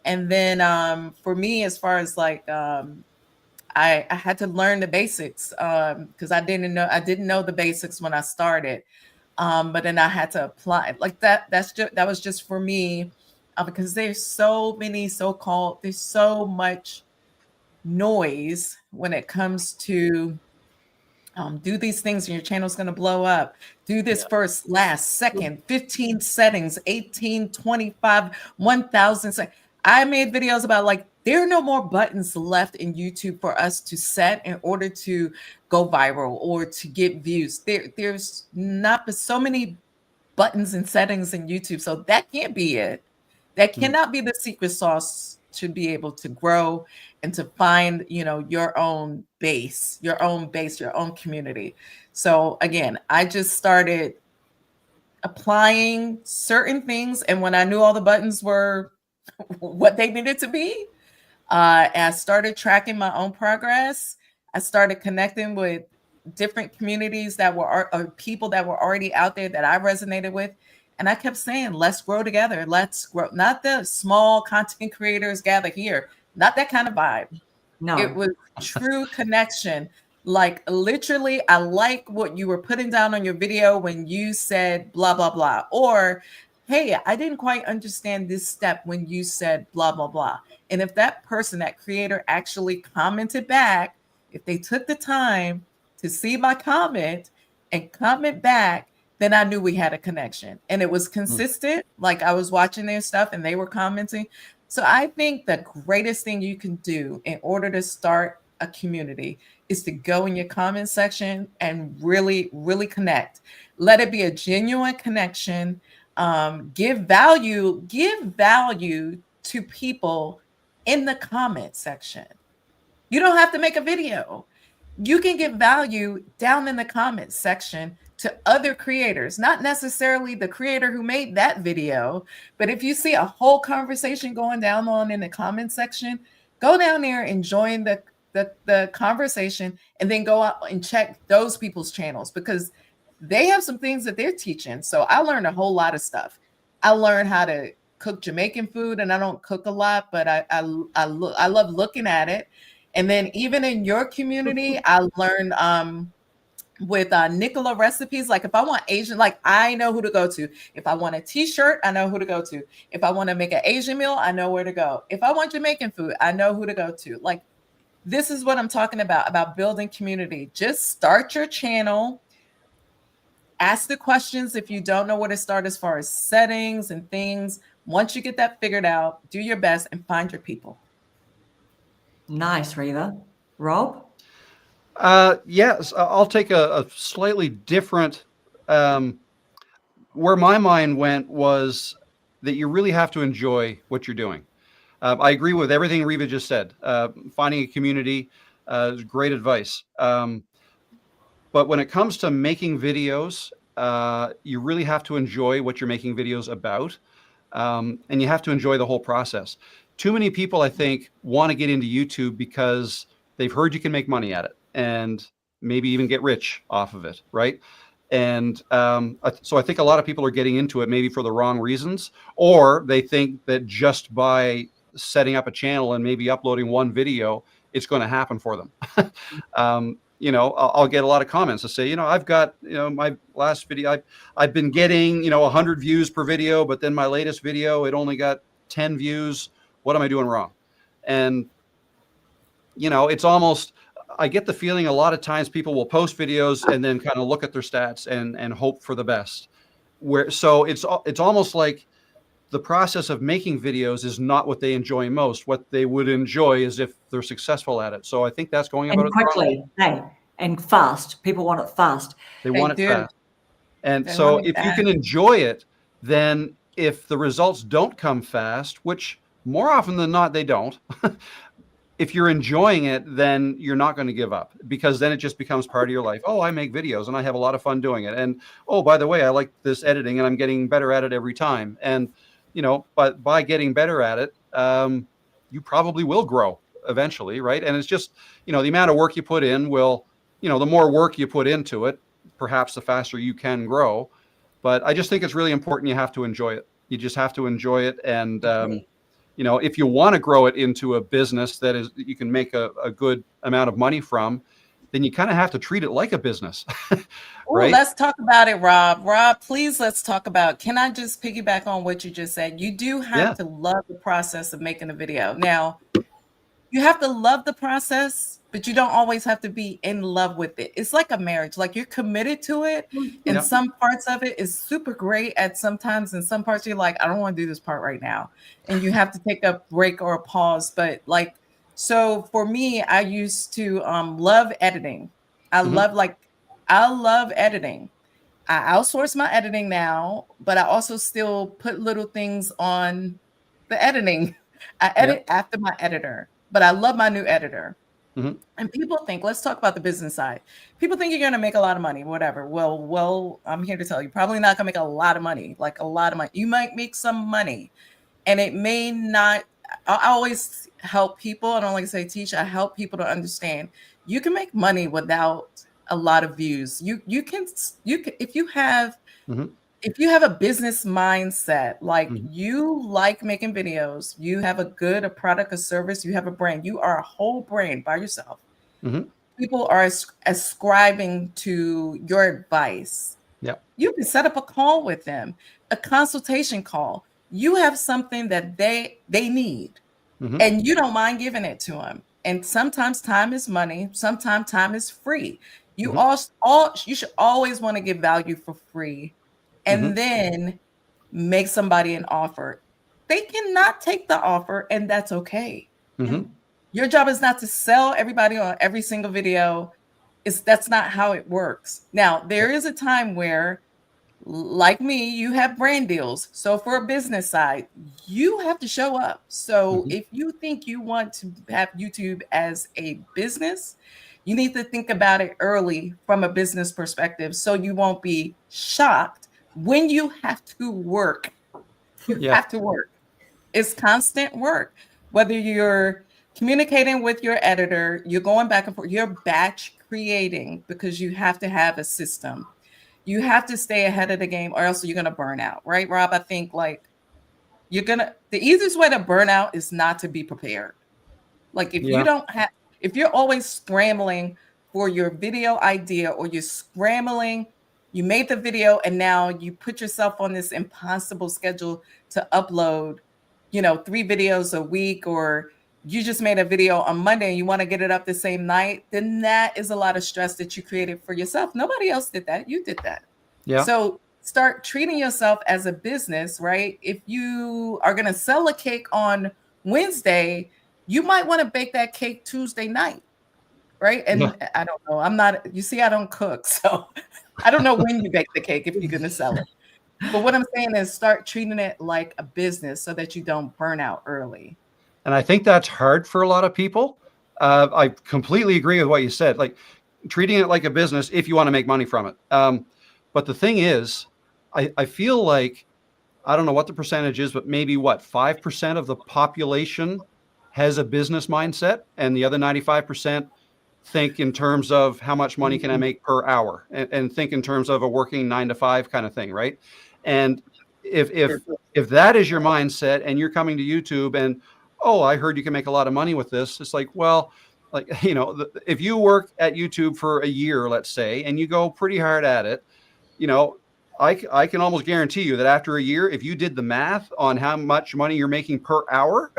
And then for me, as far as like I had to learn the basics because I didn't know the basics when I started. But then I had to apply like that. That was just for me because there's so many there's so much noise when it comes to do these things and your channel's going to blow up. Do this first, last, second, 15 settings, 18, 25, 1,000. I made videos about like, there are no more buttons left in YouTube for us to set in order to go viral or to get views. There's not so many buttons and settings in YouTube. So that can't be it. That cannot be the secret sauce to be able to grow and to find, your own base, your own community. So again, I just started applying certain things. And when I knew all the buttons were what they needed to be, I started tracking my own progress. I started connecting with different communities that were or people that were already out there that I resonated with. And I kept saying, let's grow together. Let's grow. Not the small content creators gather here. Not that kind of vibe. No. It was true connection. Like literally, I like what you were putting down on your video when you said blah, blah, blah. Or, hey, I didn't quite understand this step when you said blah, blah, blah. And if that person, that creator actually commented back, if they took the time to see my comment and comment back, then I knew we had a connection. And it was consistent. Like I was watching their stuff and they were commenting. So I think the greatest thing you can do in order to start a community is to go in your comment section and really, really connect. Let it be a genuine connection. Give value to people in the comment section. You don't have to make a video. You can give value down in the comment section to other creators, not necessarily the creator who made that video, but if you see a whole conversation going down on in the comment section, go down there and join the conversation and then go out and check those people's channels because they have some things that they're teaching. So I learned a whole lot of stuff. I learned how to cook Jamaican food, and I don't cook a lot, but I love looking at it. And then even in your community, I learned with Nicola recipes. Like if I want Asian, like I know who to go to. If I want a t-shirt, I know who to go to. If I want to make an Asian meal, I know where to go. If I want Jamaican food, I know who to go to. Like this is what I'm talking about building community. Just start your channel. Ask the questions if you don't know where to start as far as settings and things. Once you get that figured out, do your best and find your people. Nice, Riva. Rob? Yes, I'll take a slightly different, where my mind went was that you really have to enjoy what you're doing. I agree with everything Riva just said. Finding a community is great advice. But when it comes to making videos, you really have to enjoy what you're making videos about. And you have to enjoy the whole process. Too many people, I think, want to get into YouTube because they've heard you can make money at it and maybe even get rich off of it, right? And so I think a lot of people are getting into it maybe for the wrong reasons, or they think that just by setting up a channel and maybe uploading one video, it's going to happen for them. I'll get a lot of comments that say, I've got, my last video, I've been getting, 100 views per video, but then my latest video, it only got 10 views. What am I doing wrong? And, it's almost, I get the feeling a lot of times people will post videos and then kind of look at their stats and hope for the best. So it's almost like the process of making videos is not what they enjoy most. What they would enjoy is if they're successful at it. So I think that's going about it quickly, and fast. People want it fast. They want it fast. And so if you can enjoy it, then if the results don't come fast, which more often than not, they don't, if you're enjoying it, then you're not going to give up, because then it just becomes part of your life. Oh, I make videos and I have a lot of fun doing it. And, oh, by the way, I like this editing and I'm getting better at it every time. And, but by getting better at it, you probably will grow eventually, right? And it's just, the amount of work you put in will, the more work you put into it, perhaps the faster you can grow. But I just think it's really important. You have to enjoy it. You just have to enjoy it. And, if you want to grow it into a business that you can make a good amount of money from, then you kind of have to treat it like a business. Right? Let's talk about it, Rob. Rob, please, let's talk about, can I just piggyback on what you just said? You do have to love the process of making a video. Now, you have to love the process, but you don't always have to be in love with it. It's like a marriage, like you're committed to it. And some parts of it is super great at sometimes, and some parts you're like, I don't want to do this part right now. And you have to take a break or a pause. But like, so for me, I used to love editing. I love editing. I outsource my editing now, but I also still put little things on the editing. I edit after my editor, but I love my new editor. And people think, let's talk about the business side. People think you're going to make a lot of money, whatever. Well, I'm here to tell you, probably not going to make a lot of money, like a lot of money. You might make some money, and it may not. I always help people. I don't like to say teach. I help people to understand you can make money without a lot of views. You can if you have a business mindset, like you like making videos, you have a product or service, you have a brand, you are a whole brand by yourself. People are ascribing to your advice. You can set up a call with them, a consultation call. You have something that they need, and you don't mind giving it to them. And sometimes time is money. Sometimes time is free. You you should always want to give value for free, and then make somebody an offer. They cannot take the offer, and that's okay. Your job is not to sell everybody on every single video. That's not how it works. Now, there is a time where, like me, you have brand deals. So for a business side, you have to show up. So if you think you want to have YouTube as a business, you need to think about it early from a business perspective, so you won't be shocked when you have to work. You have to work. It's constant work. Whether you're communicating with your editor, you're going back and forth, you're batch creating, because you have to have a system. You have to stay ahead of the game, or else you're going to burn out. Right, Rob? I think like the easiest way to burn out is not to be prepared. Like if you're always scrambling for your video idea, or you're scrambling, you made the video and now you put yourself on this impossible schedule to upload, 3 videos a week, or you just made a video on Monday and you want to get it up the same night, then that is a lot of stress that you created for yourself. Nobody else did that. You did that. So start treating yourself as a business, right? If you are going to sell a cake on Wednesday, you might want to bake that cake Tuesday night, right? And I don't know. I don't cook. So I don't know when you bake the cake if you're going to sell it. But what I'm saying is start treating it like a business so that you don't burn out early. And I think that's hard for a lot of people. I completely agree with what you said, like treating it like a business if you want to make money from it. But the thing is, I feel like, I don't know what the percentage is, but maybe 5% of the population has a business mindset, and the other 95% think in terms of how much money can I make per hour, and think in terms of a working 9 to 5 kind of thing, right? And if that is your mindset, and you're coming to YouTube and, oh, I heard you can make a lot of money with this, it's like, well, like, if you work at YouTube for a year, let's say, and you go pretty hard at it, I can almost guarantee you that after a year, if you did the math on how much money you're making per hour,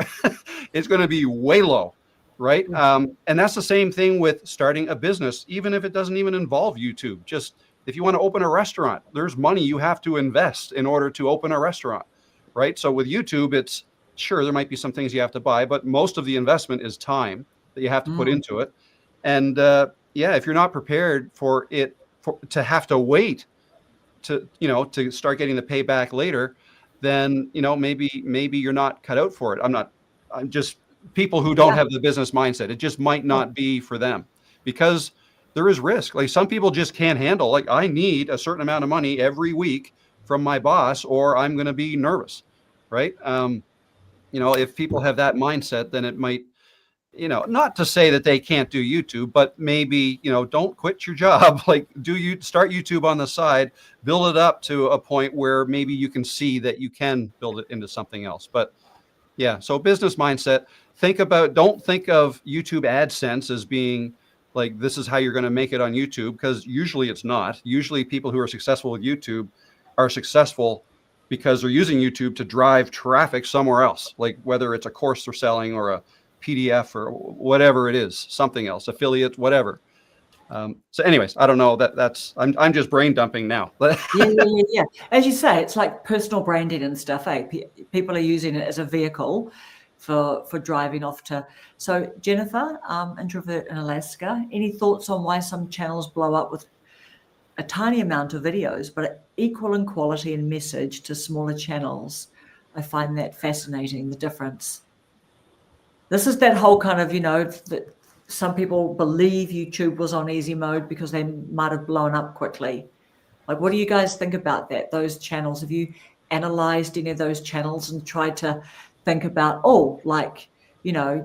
it's going to be way low, right? And that's the same thing with starting a business, even if it doesn't even involve YouTube. Just if you want to open a restaurant, there's money you have to invest in order to open a restaurant, right? So with YouTube, it's sure there might be some things you have to buy, but most of the investment is time that you have to put into it. And if you're not prepared for it to have to wait to start getting the payback later, then maybe you're not cut out for it. I'm just people who don't have the business mindset. It just might not be for them, because there is risk. Like some people just can't handle, like, I need a certain amount of money every week from my boss, or I'm going to be nervous, right? If people have that mindset, then it might, not to say that they can't do YouTube, but maybe, don't quit your job. Like start YouTube on the side, build it up to a point where maybe you can see that you can build it into something else. But yeah, so business mindset, don't think of YouTube AdSense as being like this is how you're going to make it on YouTube, because usually it's not. Usually people who are successful with YouTube are successful because they're using YouTube to drive traffic somewhere else, like whether it's a course they're selling or a PDF or whatever it is, something else, affiliate, whatever. So anyways, I don't know, I'm just brain dumping now. Yeah. As you say, it's like personal branding and stuff. People are using it as a vehicle for driving off to. So Jennifer, introvert in Alaska, any thoughts on why some channels blow up with a tiny amount of videos, but equal in quality and message to smaller channels? I find that fascinating, the difference. This is that whole kind of, that some people believe YouTube was on easy mode because they might have blown up quickly. Like, what do you guys think about that? Those channels, have you analyzed any of those channels and tried to think about, like,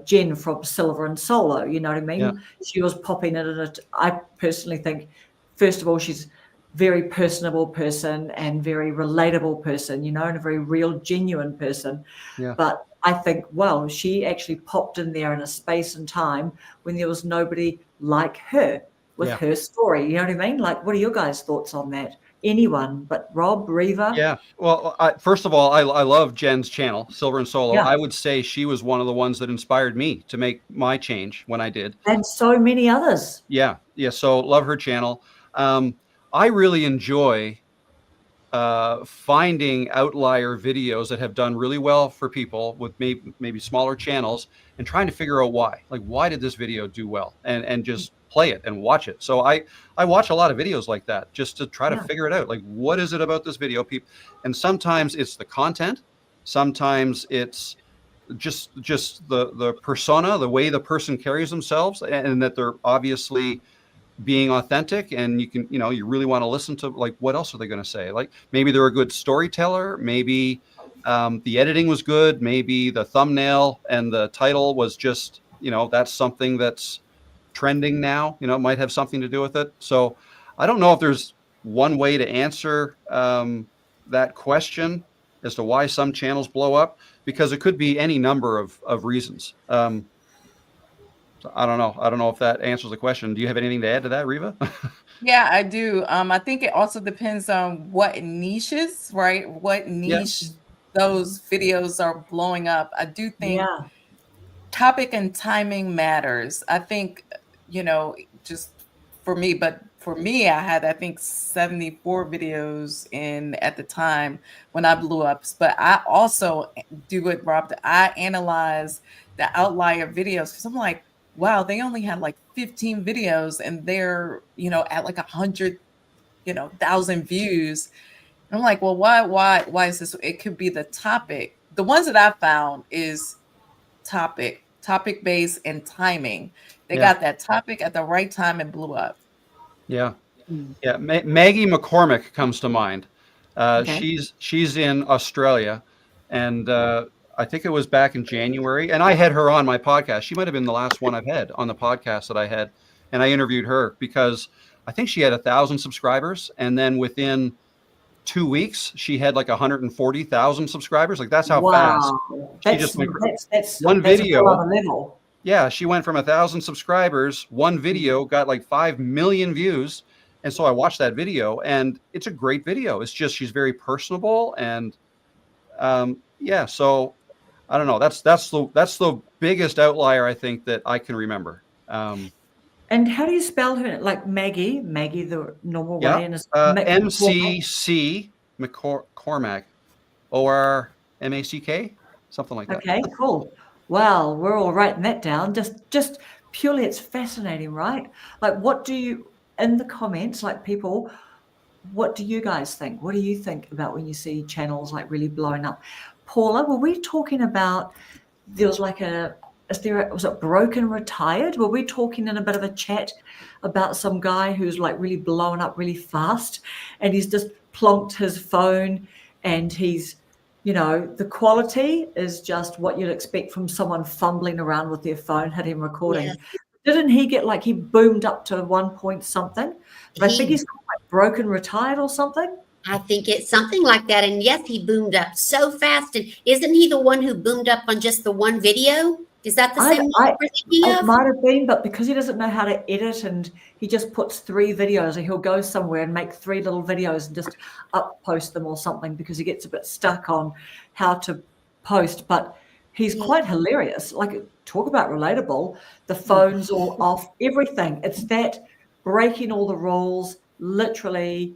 Jen from Silver and Solo, you know what I mean? Yeah. She was popping in it. I personally think, first of all, she's a very personable person and very relatable person, and a very real, genuine person. Yeah. But I think, she actually popped in there in a space and time when there was nobody like her with her story. You know what I mean? Like, what are your guys' thoughts on that? Anyone but Rob, Riva? Yeah. Well, first of all, I love Jen's channel, Silver and Solo. Yeah. I would say she was one of the ones that inspired me to make my change when I did. And so many others. Yeah. So love her channel. I really enjoy finding outlier videos that have done really well for people with maybe smaller channels, and trying to figure out why. Like, why did this video do well? And just play it and watch it. So I watch a lot of videos like that just to try to figure it out. Like, what is it about this video? And sometimes it's the content. Sometimes it's just the persona, the way the person carries themselves, and that they're obviously being authentic, and you really want to listen to, like, what else are they going to say? Like, maybe they're a good storyteller, maybe the editing was good, maybe the thumbnail and the title was just, that's something that's trending now, it might have something to do with it. So I don't know if there's one way to answer that question as to why some channels blow up, because it could be any number of reasons. So I don't know if that answers the question. Do you have anything to add to that, Riva? Yeah, I do. I think it also depends on what niches, right? What niche those videos are blowing up. I do think topic and timing matters. I think, just for me, but for me, I had, I think, 74 videos at the time when I blew up. But I also do it, Rob, that I analyze the outlier videos, because I'm like, wow, they only had like 15 videos and they're, at like 100,000 views. And I'm like, well, why is this? It could be the topic. The ones that I found is topic based and timing. They got that topic at the right time and blew up. Yeah. Yeah. Maggie McCormick comes to mind. She's in Australia, and I think it was back in January, and I had her on my podcast. She might have been the last one I've had on the podcast that I had. And I interviewed her because I think she had 1,000 subscribers. And then within 2 weeks, she had like 140,000 subscribers. Like, that's how fast. She just went one video. Yeah. She went from 1,000 subscribers. One video got like 5 million views. And so I watched that video, and it's a great video. It's just, she's very personable. And so I don't know. That's the biggest outlier, I think, that I can remember. And how do you spell her? Like Maggie, the normal way? And MCC McCormack, ORMACK, something like that. Okay, cool. Well, we're all writing that down. Just purely, it's fascinating, right? Like, what do you, in the comments, like, people, what do you guys think? What do you think about when you see channels like really blowing up? Paula, were we talking about, there was like was it Broken Retired? Were we talking in a bit of a chat about some guy who's like really blowing up really fast, and he's just plonked his phone, and he's, the quality is just what you'd expect from someone fumbling around with their phone, hitting recording. Yes. Didn't he get he boomed up to 1 point something? But I think he's called like Broken Retired or something. I think it's something like that. And yes, he boomed up so fast. And isn't he the one who boomed up on just the one video? Is that the same one we're thinking It of? might have been, but because he doesn't know how to edit and he just puts 3 videos, and he'll go somewhere and make 3 little videos and just up post them or something because he gets a bit stuck on how to post. But he's quite hilarious. Like, talk about relatable. The phone's all off, everything. It's that breaking all the rules, literally,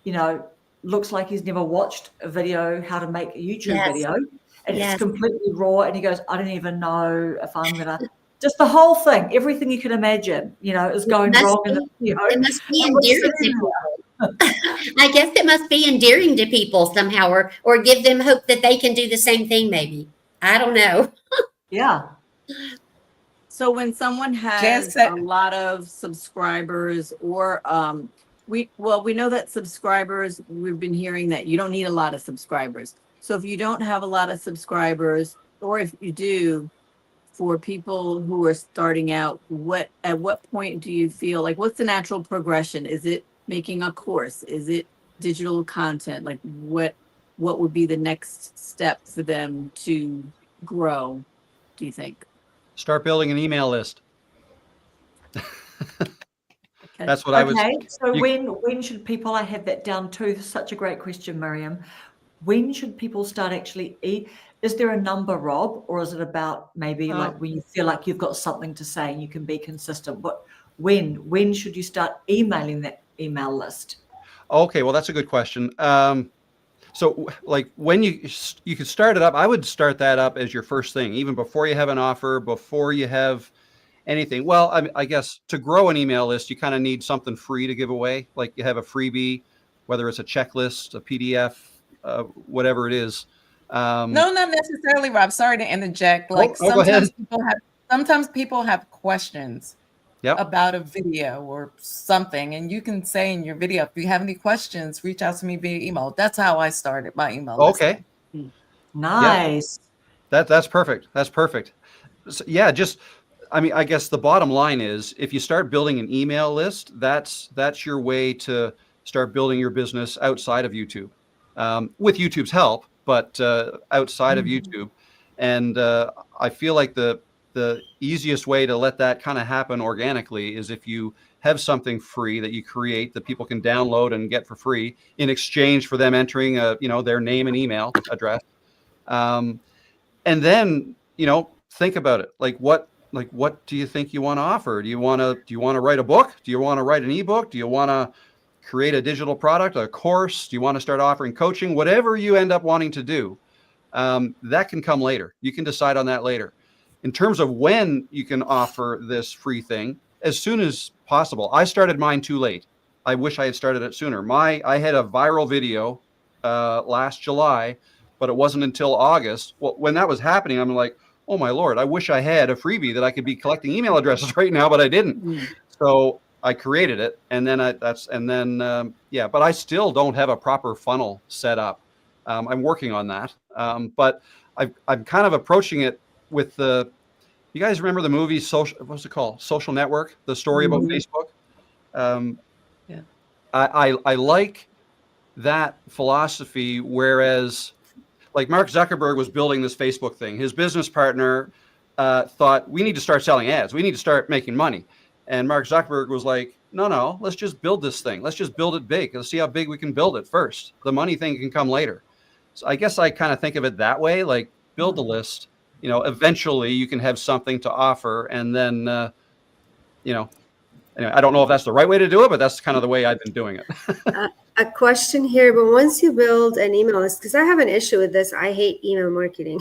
you know, looks like he's never watched a video, how to make a YouTube video. And it's completely raw. And he goes, I don't even know if I'm going to, just the whole thing, everything you can imagine, you know, is going wrong in the video. It must be endearing to people. I guess it must be endearing to people somehow, or give them hope that they can do the same thing, maybe. I don't know. Yeah. So when someone has a lot of subscribers, or we know that subscribers, we've been hearing that you don't need a lot of subscribers. So if you don't have a lot of subscribers, or if you do, for people who are starting out, at what point do you feel like, what's the natural progression? Is it making a course? Is it digital content? Like what would be the next step for them to grow, do you think? Start building an email list. That's what I was. Okay, so when should people, I have that down too, such a great question, Miriam. When should people start actually is there a number, Rob, or is it about maybe like when you feel like you've got something to say and you can be consistent? But when should you start emailing that email list? Okay, well, that's a good question. So like when you could start it up, I would start that up as your first thing, even before you have an offer, before you have anything. Well, I guess to grow an email list, you kind of need something free to give away. Like you have a freebie, whether it's a checklist, a PDF, whatever it is. No, not necessarily, Rob. Sorry to interject. Like sometimes people have questions about a video or something, and you can say in your video, if you have any questions, reach out to me via email. That's how I started my email list. Okay. Nice. Yeah. That's perfect. That's perfect. So, yeah, I guess the bottom line is if you start building an email list, that's your way to start building your business outside of YouTube, with YouTube's help, but outside of YouTube. And I feel like the easiest way to let that kind of happen organically is if you have something free that you create that people can download and get for free in exchange for them entering their name and email address. And then, think about it. Like what do you think you want to offer? Do you want to write a book? Do you want to write an ebook? Do you want to create a digital product, a course? Do you want to start offering coaching? Whatever you end up wanting to do, that can come later. You can decide on that later. In terms of when you can offer this free thing, as soon as possible. I started mine too late. I wish I had started it sooner. I had a viral video last July, but it wasn't until August. Well, when that was happening, I'm like, oh my Lord, I wish I had a freebie that I could be collecting email addresses right now, but I didn't. So I created it, and then but I still don't have a proper funnel set up. I'm working on that, but I'm kind of approaching it with you guys remember the movie what's it called? Social Network, the story about Facebook. I like that philosophy, whereas like Mark Zuckerberg was building this Facebook thing. His business partner thought, we need to start selling ads. We need to start making money. And Mark Zuckerberg was like, no, let's just build this thing. Let's just build it big. Let's see how big we can build it first. The money thing can come later. So I guess I kind of think of it that way, like build a list. Eventually you can have something to offer. And then, anyway, I don't know if that's the right way to do it, but that's kind of the way I've been doing it. A question here, but once you build an email list, because I have an issue with this, I hate email marketing.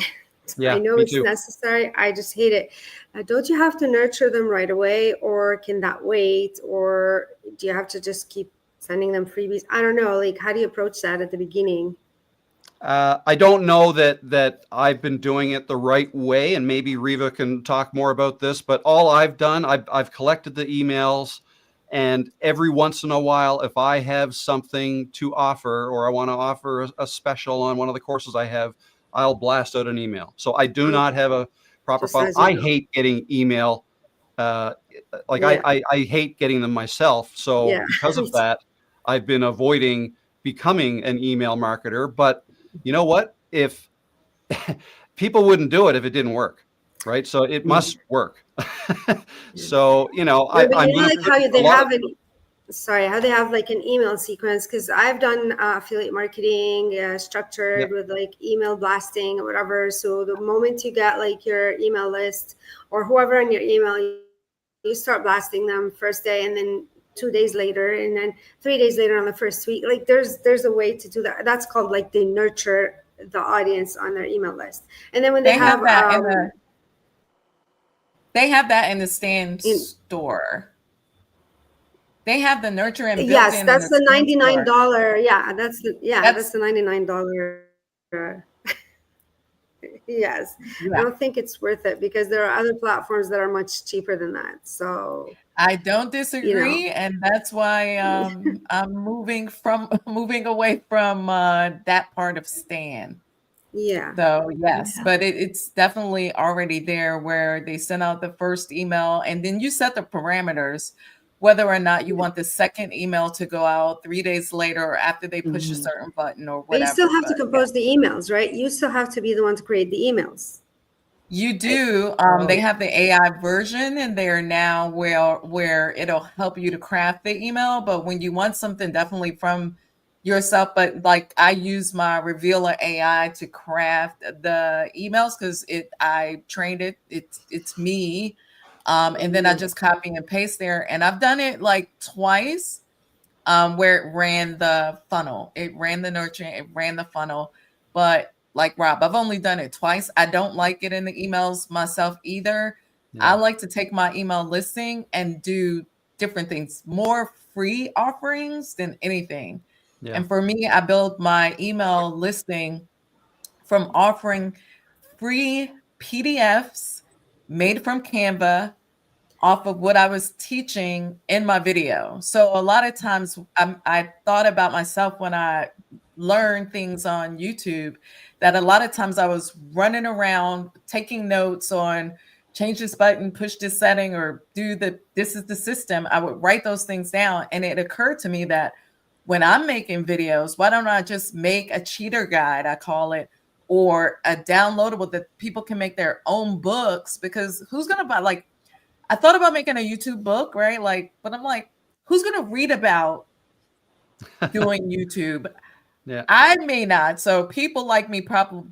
Yeah, I know it's necessary. I just hate it. Don't you have to nurture them right away, or can that wait? Or do you have to just keep sending them freebies? I don't know. Like, how do you approach that at the beginning? I don't know that I've been doing it the right way, and maybe Riva can talk more about this, but all I've done, I've collected the emails, and every once in a while, if I have something to offer, or I want to offer a special on one of the courses I have, I'll blast out an email. So I do not have a proper funnel. I hate getting email. I hate getting them myself. So because of that, I've been avoiding becoming an email marketer. But you know what? If people wouldn't do it if it didn't work. right? So it must work. So, you know, Yeah, but I'm you know, like how they have how they have like an email sequence, because I've done affiliate marketing structured with like email blasting or whatever. So the moment you get like your email list or whoever on your email, you start blasting them first day, and then 2 days later, and then 3 days later on the first week. Like there's a way to do that. That's called like they nurture the audience on their email list. And then when they have that they have that in the Stan store. They have the nurture and built in. That's the $99. Yeah, that's the $99. Yes, I don't think it's worth it because there are other platforms that are much cheaper than that. So I don't disagree, and that's why I'm moving away from that part of Stan. Yeah. So yes, but it's definitely already there where they send out the first email, and then you set the parameters whether or not you want the second email to go out 3 days later or after they push a certain button or whatever. But you still have to compose the emails, right? You still have to be the one to create the emails. You do. They have the AI version in there now where it'll help you to craft the email. But when you want something definitely from yourself, but like I use my Revealer AI to craft the emails because I trained it. It's me. And then I just copy and paste there. And I've done it like twice where it ran the funnel. It ran the nurturing, it ran the funnel. But like Rob, I've only done it twice. I don't like it in the emails myself either. Yeah. I like to take my email listing and do different things, more free offerings than anything. Yeah. And for me, I build my email listing from offering free PDFs made from Canva off of what I was teaching in my video. So a lot of times I thought about myself when I learned things on YouTube, that a lot of times I was running around taking notes on change this button, push this setting, or this is the system. I would write those things down. And it occurred to me that when I'm making videos, why don't I just make a cheater guide, I call it, or a downloadable that people can make their own books? Because who's going to buy, like, I thought about making a YouTube book, right? Like, but I'm like, who's going to read about doing YouTube? Yeah, I may not. So people like me probably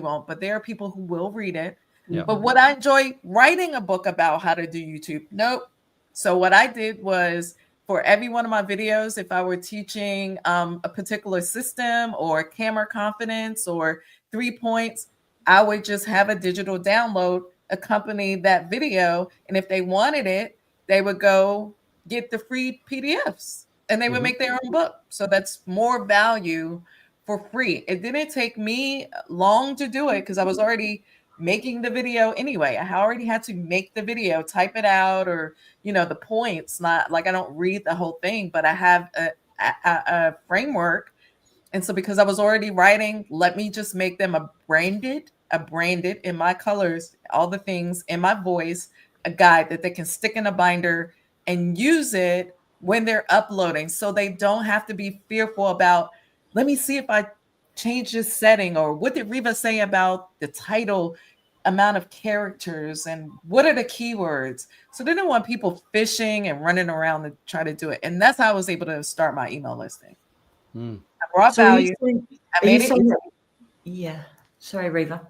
won't, but there are people who will read it. Yeah. But would I enjoy writing a book about how to do YouTube? Nope. So what I did was, for every one of my videos, if I were teaching a particular system or camera confidence or 3 points, I would just have a digital download accompany that video. And if they wanted it, they would go get the free PDFs and they would make their own book. So that's more value for free. It didn't take me long to do it because I was already making the video anyway. I already had to make the video, type it out, or, the points. Not like I don't read the whole thing, but I have a framework. And so because I was already writing, let me just make them a branded in my colors, all the things in my voice, a guide that they can stick in a binder and use it when they're uploading. So they don't have to be fearful about, let me see if I change this setting, or what did Riva say about the title amount of characters and what are the keywords? So they didn't want people fishing and running around to try to do it. And that's how I was able to start my email listing. I brought value. Yeah. Sorry, Riva.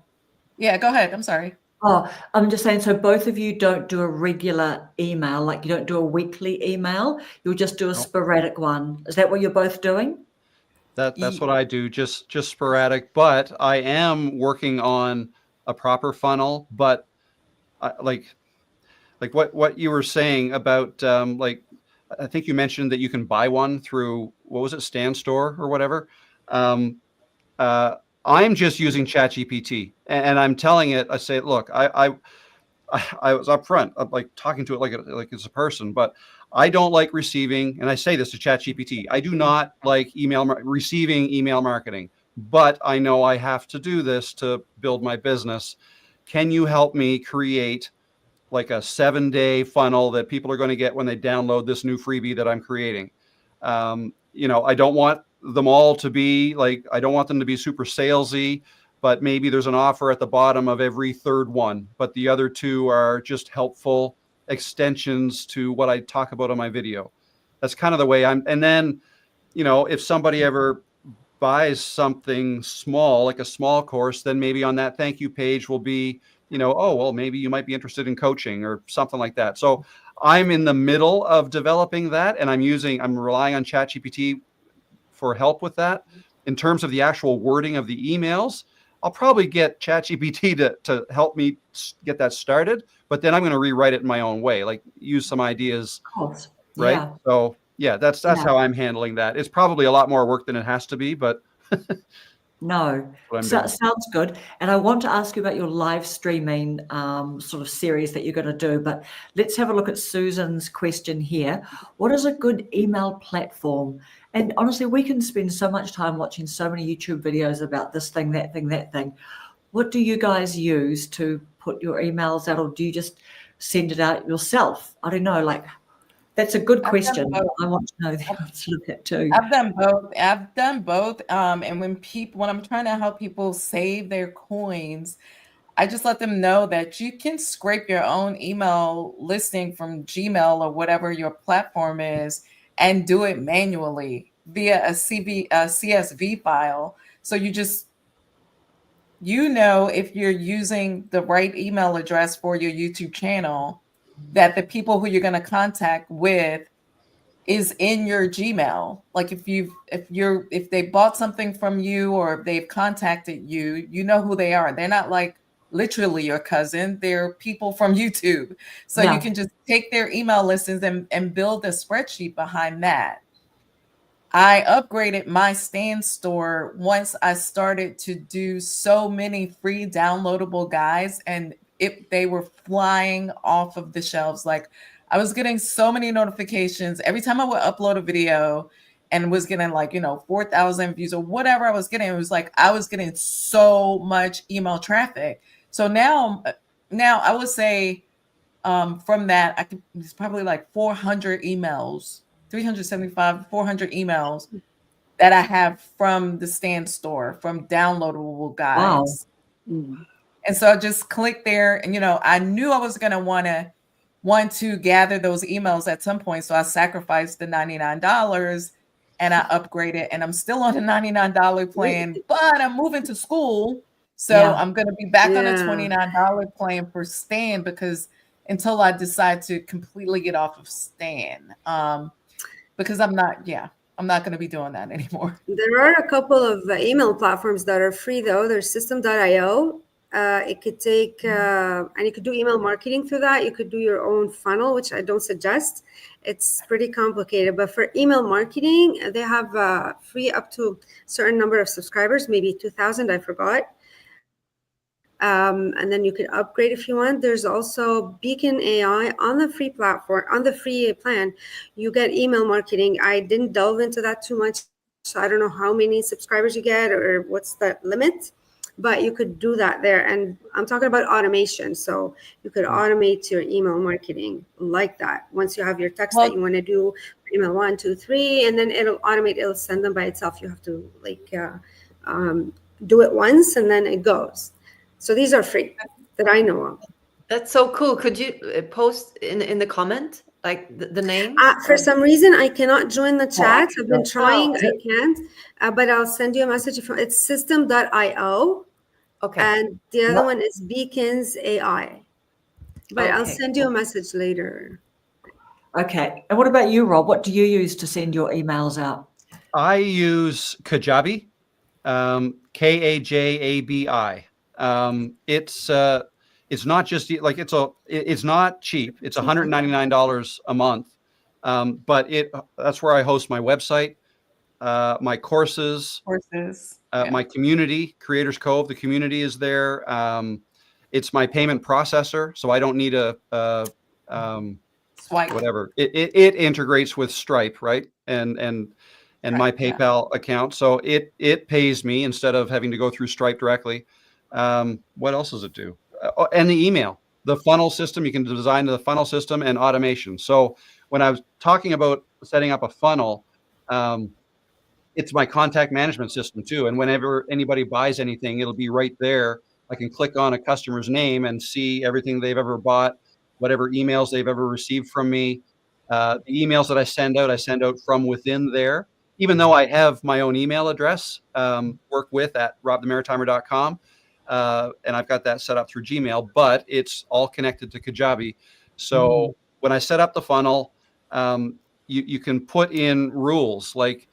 Yeah, go ahead. I'm sorry. Oh, I'm just saying, so both of you don't do a regular email, like you don't do a weekly email, you'll just do a sporadic one. Is that what you're both doing? That's what I do, just sporadic, but I am working on a proper funnel. But like what you were saying about, like, I think you mentioned that you can buy one through, what was it, Stan Store or whatever. I'm just using ChatGPT, and I'm telling it, I say, look, I was upfront, like talking to it like it's a person, but I don't like receiving, and I say this to ChatGPT, I do not like receiving email marketing, but I know I have to do this to build my business. Can you help me create like a 7-day funnel that people are going to get when they download this new freebie that I'm creating? I don't want them all to be like, I don't want them to be super salesy. but maybe there's an offer at the bottom of every third one, but the other two are just helpful extensions to what I talk about on my video. That's kind of the way and then, if somebody ever buys something small, like a small course, then maybe on that thank you page will be, oh, well, maybe you might be interested in coaching or something like that. So I'm in the middle of developing that, and I'm relying on ChatGPT for help with that. In terms of the actual wording of the emails, I'll probably get ChatGPT to help me get that started, but then I'm going to rewrite it in my own way, like use some ideas, right? Yeah. So yeah, that's how I'm handling that. It's probably a lot more work than it has to be, but no, sounds good. And I want to ask you about your live streaming sort of series that you're going to do, but let's have a look at Susan's question here. What is a good email platform? And honestly, we can spend so much time watching so many YouTube videos about this thing, that thing, that thing. What do you guys use to put your emails out, or do you just send it out yourself? I don't know, that's a good question. I want to know the answer to that too. I've done both. And when I'm trying to help people save their coins, I just let them know that you can scrape your own email listing from Gmail or whatever your platform is and do it manually via a CSV file. So if you're using the right email address for your YouTube channel, that the people who you're going to contact with is in your Gmail. Like if they bought something from you or if they've contacted you, you know who they are. They're not like literally your cousin. They're people from YouTube. So you can just take their email listings and build a spreadsheet behind that. I upgraded my Stand store once I started to do so many free downloadable guides, and they were flying off of the shelves. Like I was getting so many notifications every time I would upload a video and was getting 4,000 views or whatever I was getting. It was like I was getting so much email traffic. So now I would say from that, it's probably like 400 emails, 375, 400 emails that I have from the Stand store, from downloadable guides. Wow. And so I just clicked there, and I knew I was going to want to gather those emails at some point. So I sacrificed the $99 and I upgraded, and I'm still on the $99 plan, but I'm moving to school. So I'm going to be back on a $29 plan for Stan, because until I decide to completely get off of Stan, because I'm not going to be doing that anymore. There are a couple of email platforms that are free though. There's system.io. It could take, and you could do email marketing through that. You could do your own funnel, which I don't suggest. It's pretty complicated, but for email marketing, they have free up to a certain number of subscribers, maybe 2,000, I forgot. And then you could upgrade if you want. There's also Beacon AI on the free platform, on the free plan. You get email marketing. I didn't delve into that too much, so I don't know how many subscribers you get or what's the limit, but you could do that there. And I'm talking about automation. So you could automate your email marketing like that. Once you have your text that you want to do, email 1, 2, 3, and then it'll automate. It'll send them by itself. You have to do it once, and then it goes. So these are free that I know of. That's so cool. Could you post in the comment, like the name? For some reason, I cannot join the chat. I've been trying. I can't. But I'll send you a message. It's system.io. Okay. And the other one is Beacons AI. But I'll send you a message later. Okay. And what about you, Rob? What do you use to send your emails out? I use Kajabi, Kajabi. It's not just like it's not cheap. It's $199 a month. But that's where I host my website, my courses, my community, Creators Cove. The community is there. It's my payment processor, so I don't need a Swipe. Whatever. It integrates with Stripe, right? And my PayPal account, so it pays me instead of having to go through Stripe directly. What else does it do? And the email, the funnel system, you can design the funnel system and automation. So when I was talking about setting up a funnel, it's my contact management system too. And whenever anybody buys anything, it'll be right there. I can click on a customer's name and see everything they've ever bought, whatever emails they've ever received from me. The emails that I send out from within there. Even though I have my own email address, work with at robthemaritimer.com, and I've got that set up through Gmail, but it's all connected to Kajabi. So when I set up the funnel, you can put in rules. Like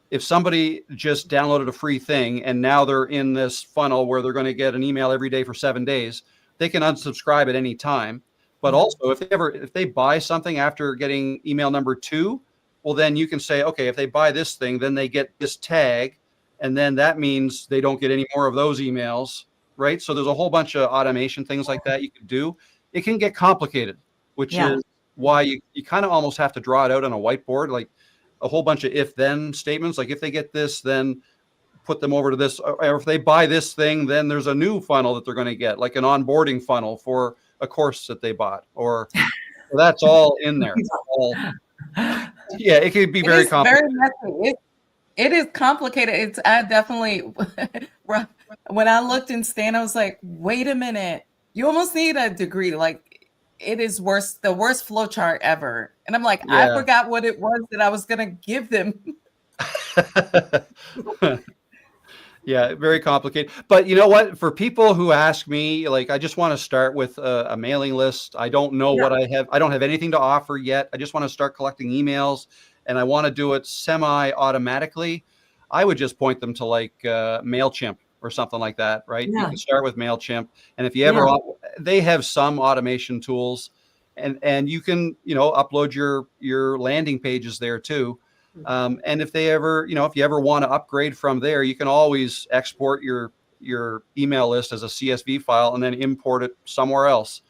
if somebody just downloaded a free thing and now they're in this funnel where they're going to get an email every day for 7 days, they can unsubscribe at any time. But also if they buy something after getting email number 2, well, then you can say, okay, if they buy this thing, then they get this tag. And then that means they don't get any more of those emails, right? So there's a whole bunch of automation things like that you can do. It can get complicated, which is why you kind of almost have to draw it out on a whiteboard, like a whole bunch of if-then statements. Like if they get this, then put them over to this. Or if they buy this thing, then there's a new funnel that they're going to get, like an onboarding funnel for a course that they bought. Or that's all in there. Yeah, it can be very complicated. Very messy. It is complicated. It's I definitely when I looked in Stan, I was like, wait a minute, you almost need a degree. Like it is the worst flow chart ever. And I'm like, I forgot what it was that I was gonna give them. Yeah, very complicated. But you know what? For people who ask me, like, I just want to start with a mailing list. I don't know what I have. I don't have anything to offer yet. I just want to start collecting emails, and I want to do it semi-automatically. I would just point them to like MailChimp or something like that, right? You can start with MailChimp, and if you ever, they have some automation tools, and you can, upload your landing pages there too. And if they ever, if you ever want to upgrade from there, you can always export your email list as a CSV file and then import it somewhere else,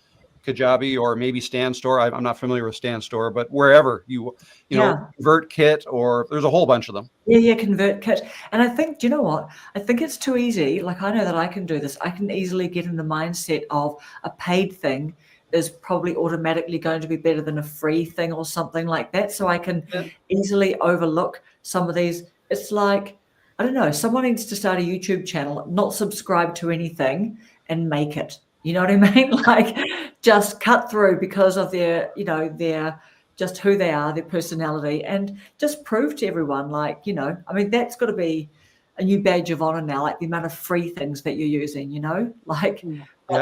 Kajabi or maybe StanStore. I'm not familiar with StanStore, but wherever you know, ConvertKit, or there's a whole bunch of them. Yeah, ConvertKit. And I think, do you know what? I think it's too easy. Like, I know that I can do this. I can easily get in the mindset of a paid thing is probably automatically going to be better than a free thing or something like that. So I can easily overlook some of these. It's like, I don't know, someone needs to start a YouTube channel, not subscribe to anything and make it. You know what I mean? Like just cut through because of their just who they are, their personality, and just prove to everyone, like, I mean, that's got to be a new badge of honor now, like the amount of free things that you're using, like.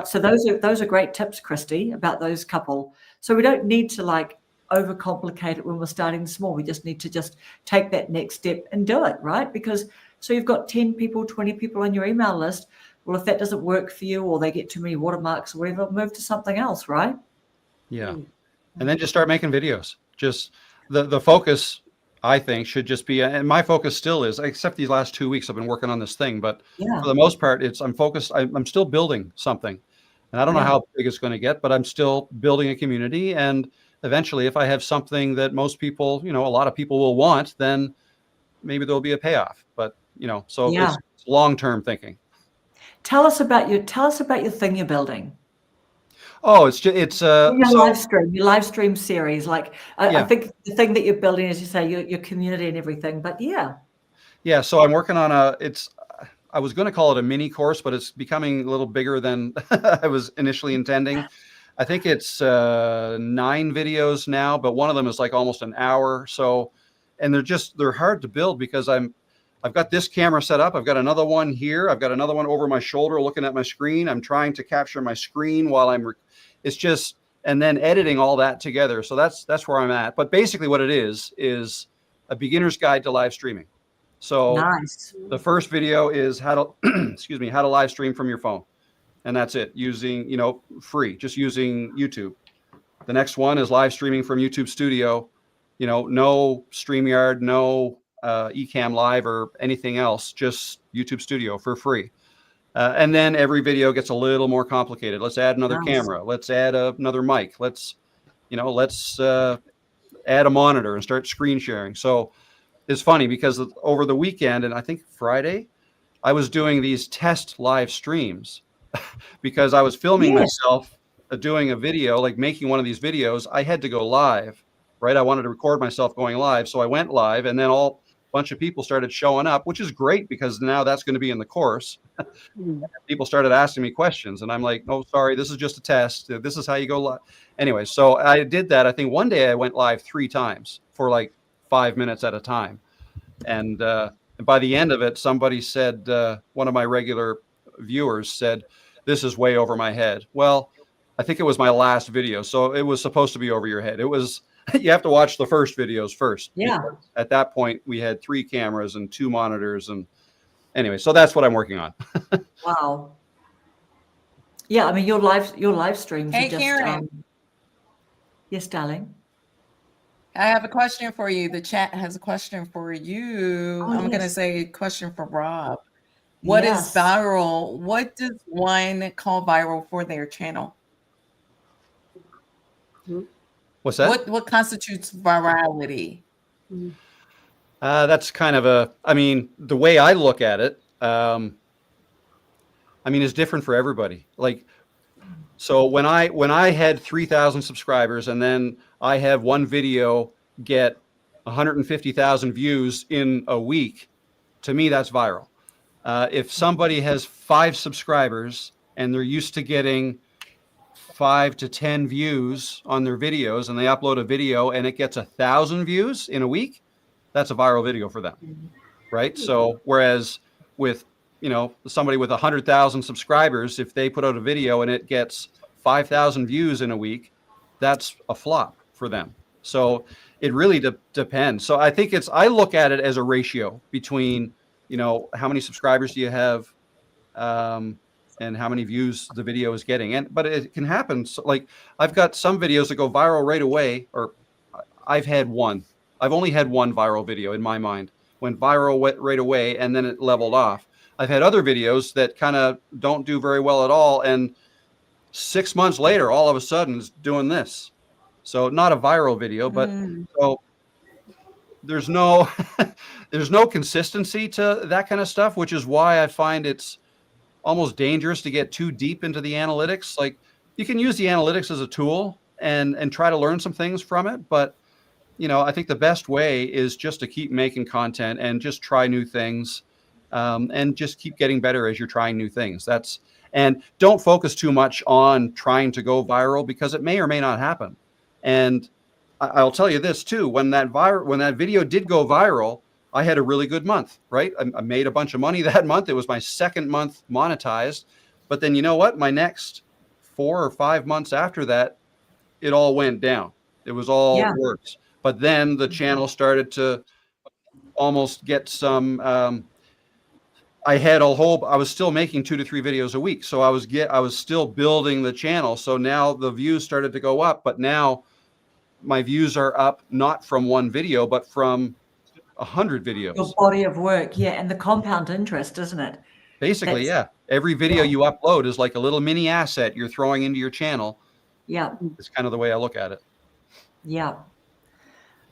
So those are great tips, Christie, about those couple. So we don't need to like overcomplicate it when we're starting small. We just need to just take that next step and do it, right? Because so you've got 10 people, 20 people on your email list. Well, if that doesn't work for you, or they get too many watermarks or whatever, move to something else, right? Yeah. And then just start making videos. Just the focus, I think, should just be, and my focus still is, except these last 2 weeks I've been working on this thing, but for the most part, I'm focused. I'm still building something, and I don't know how big it's going to get, but I'm still building a community. And eventually, if I have something that most people, a lot of people will want, then maybe there'll be a payoff. But so it's long-term thinking. Tell us about your thing you're building. Oh, it's your live stream series. Like I think the thing that you're building, as you say, your community and everything. But yeah. So I'm working on I was going to call it a mini course, but it's becoming a little bigger than I was initially intending. I think it's 9 videos now, but one of them is like almost an hour. So, and they're hard to build because I've got this camera set up. I've got another one here. I've got another one over my shoulder looking at my screen. I'm trying to capture my screen while it's just, and then editing all that together. So that's where I'm at. But basically what it is a beginner's guide to live streaming. So nice. The first video is how to live stream from your phone. And that's it, using, free, just using YouTube. The next one is live streaming from YouTube Studio, no StreamYard, no Ecamm Live or anything else, just YouTube Studio for free. And then every video gets a little more complicated. Let's add another camera. Let's add another mic. Let's add a monitor and start screen sharing. So it's funny because over the weekend, and I think Friday, I was doing these test live streams because I was filming myself doing a video, like making one of these videos. I had to go live, right? I wanted to record myself going live. So I went live, and then all bunch of people started showing up, which is great because now that's going to be in the course. People started asking me questions and I'm like, no, sorry, this is just a test. This is how you go live. Anyway, so I did that. I think one day I went live 3 times for like 5 minutes at a time. And by the end of it, somebody said, one of my regular viewers said, this is way over my head. Well, I think it was my last video. So it was supposed to be over your head. It was, you have to watch the first videos first. Yeah. At that point, we had 3 cameras and 2 monitors. And anyway, so that's what I'm working on. Wow. Yeah, I mean, your live streams Hey, are just, Karen. yes, darling. I have a question for you. The chat has a question for you. Oh, I'm going to yes. say question for Rob. What is Yes. viral? What does one call viral for their channel? What's that? What constitutes virality? That's kind of I mean, the way I look at it, I mean, it's different for everybody. Like, so when I had 3,000 subscribers and then I have one video get 150,000 views in a week, to me, that's viral. If somebody has 5 subscribers and they're used to getting 5 to 10 views on their videos and they upload a video and it gets 1,000 views in a week, that's a viral video for them, right? So whereas with, you know, somebody with 100,000 subscribers, if they put out a video and it gets 5,000 views in a week, that's a flop for them. So it really depends. So I think I look at it as a ratio between, you know, how many subscribers do you have, and how many views the video is getting. But it can happen. So, like, I've got some videos that go viral right away, or I've only had one viral video in my mind, went viral right away, and then it leveled off. I've had other videos that kind of don't do very well at all, and 6 months later, all of a sudden, it's doing this. So not a viral video, but so there's no consistency to that kind of stuff, which is why I find it's almost dangerous to get too deep into the analytics. Like, you can use the analytics as a tool and try to learn some things from it, but you know, I think the best way is just to keep making content and just try new things, and just keep getting better as you're trying new things. And don't focus too much on trying to go viral, because it may or may not happen. And I'll tell you this too, when that video did go viral, I had a really good month, right? I made a bunch of money that month. It was my 2nd month monetized. But then, you know what? My next 4 or 5 months after that, it all went down. It was all worse. But then the channel started to almost get some, I was still making 2 to 3 videos a week. So I was still building the channel. So now the views started to go up, but now my views are up, not from one video, but from 100 videos. Your body of work, yeah, and the compound interest, isn't it? Basically, yeah. Every video you upload is like a little mini asset you're throwing into your channel. Yeah. It's kind of the way I look at it. Yeah.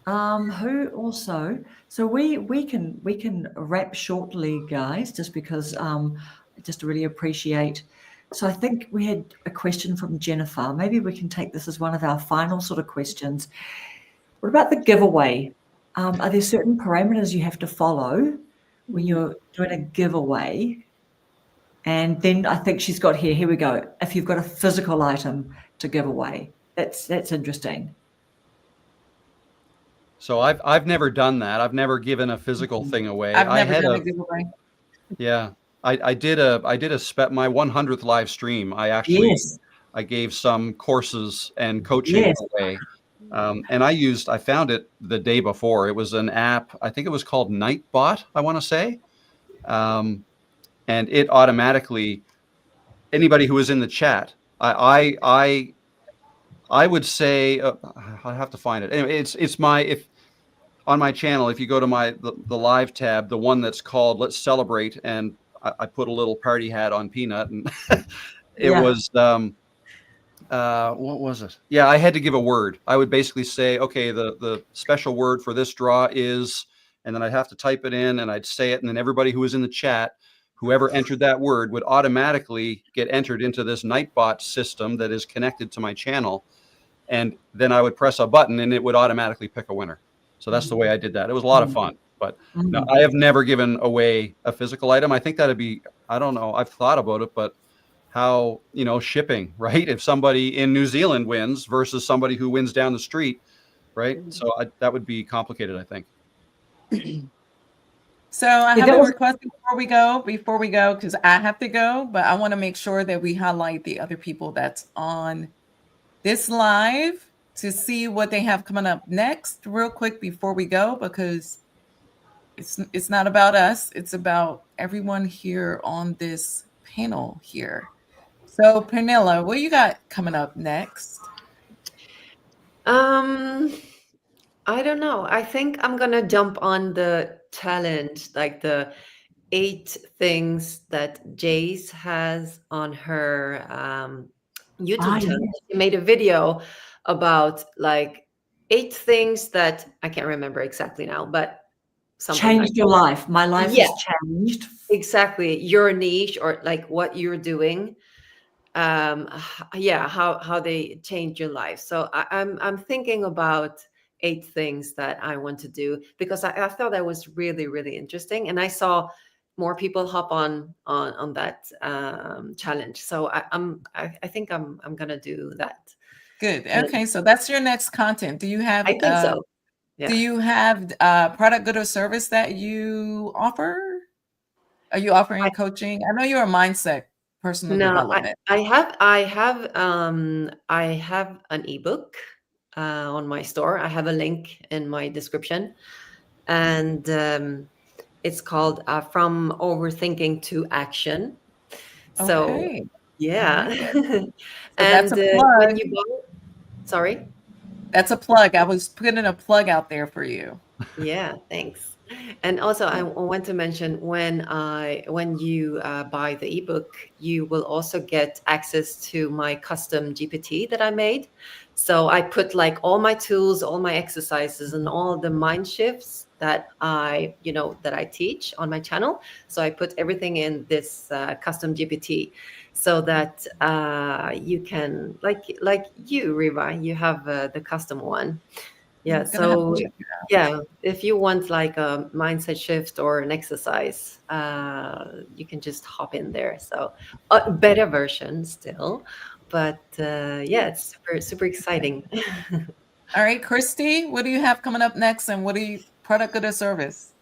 Who also? So we can wrap shortly, guys, just because just really appreciate. So I think we had a question from Jennifer. Maybe we can take this as one of our final sort of questions. What about the giveaway? Are there certain parameters you have to follow when you're doing a giveaway? And then I think she's got here we go. If you've got a physical item to give away, that's interesting. So I've never done that. I've never given a physical thing away. I've never done a giveaway. Yeah. I did my 100th live stream. I gave some courses and coaching away. And I found it the day before. It was an app. I think it was called Nightbot, I want to say. And it automatically, anybody who was in the chat, I would say, I have to find it. Anyway, it's on my channel, if you go to the live tab, the one that's called Let's Celebrate, and I put a little party hat on Peanut, and it was, what was it? Yeah, I had to give a word. I would basically say, okay, the special word for this draw is, and then I'd have to type it in and I'd say it. And then everybody who was in the chat, whoever entered that word, would automatically get entered into this Nightbot system that is connected to my channel. And then I would press a button and it would automatically pick a winner. So that's the way I did that. It was a lot of fun. But no, I have never given away a physical item. I think that'd be, I don't know, I've thought about it, but how, shipping, right? If somebody in New Zealand wins versus somebody who wins down the street, right? So that would be complicated, I think. So I have a request before we go, because I have to go, but I want to make sure that we highlight the other people that's on this live to see what they have coming up next real quick before we go, because it's not about us. It's about everyone here on this panel here. So Pernilla, what you got coming up next? I don't know. I think I'm gonna jump on the challenge, like the 8 things that Jace has on her YouTube channel. yes. She made a video about like 8 things that I can't remember exactly now, but something Changed like your life. My life Yeah. has changed. exactly your niche or like what you're doing. How they change your life. So I'm thinking about 8 things that I want to do, because I thought that was really, really interesting, and I saw more people hop on that challenge. So I think I'm gonna do that. Good. Okay, so that's your next content. Do you have? I think so. Yeah. Do you have product, good, or service that you offer? Are you offering coaching? I know you're a mindset personal development. I have an ebook on my store. I have a link in my description, and it's called From Overthinking to Action. So Okay. yeah. So and that's a plug. when you buy, sorry. That's a plug. I was putting a plug out there for you. Yeah, thanks. And also, I want to mention when you buy the ebook, you will also get access to my custom GPT that I made. So I put like all my tools, all my exercises, and all the mind shifts that I teach on my channel. So I put everything in this custom GPT, so that you can, like you, Riva, you have the custom one. Yeah. So yeah, if you want like a mindset shift or an exercise, you can just hop in there. So a better version still, but it's super, super exciting. All right, Christy, what do you have coming up next, and what do you product, good, or service?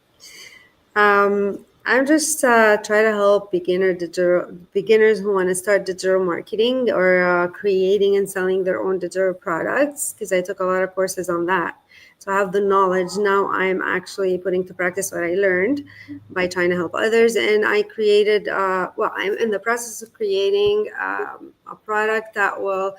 I'm just trying to help beginners who want to start digital marketing or creating and selling their own digital products, because I took a lot of courses on that. So I have the knowledge. Now I'm actually putting to practice what I learned by trying to help others. And I created, I'm in the process of creating a product that will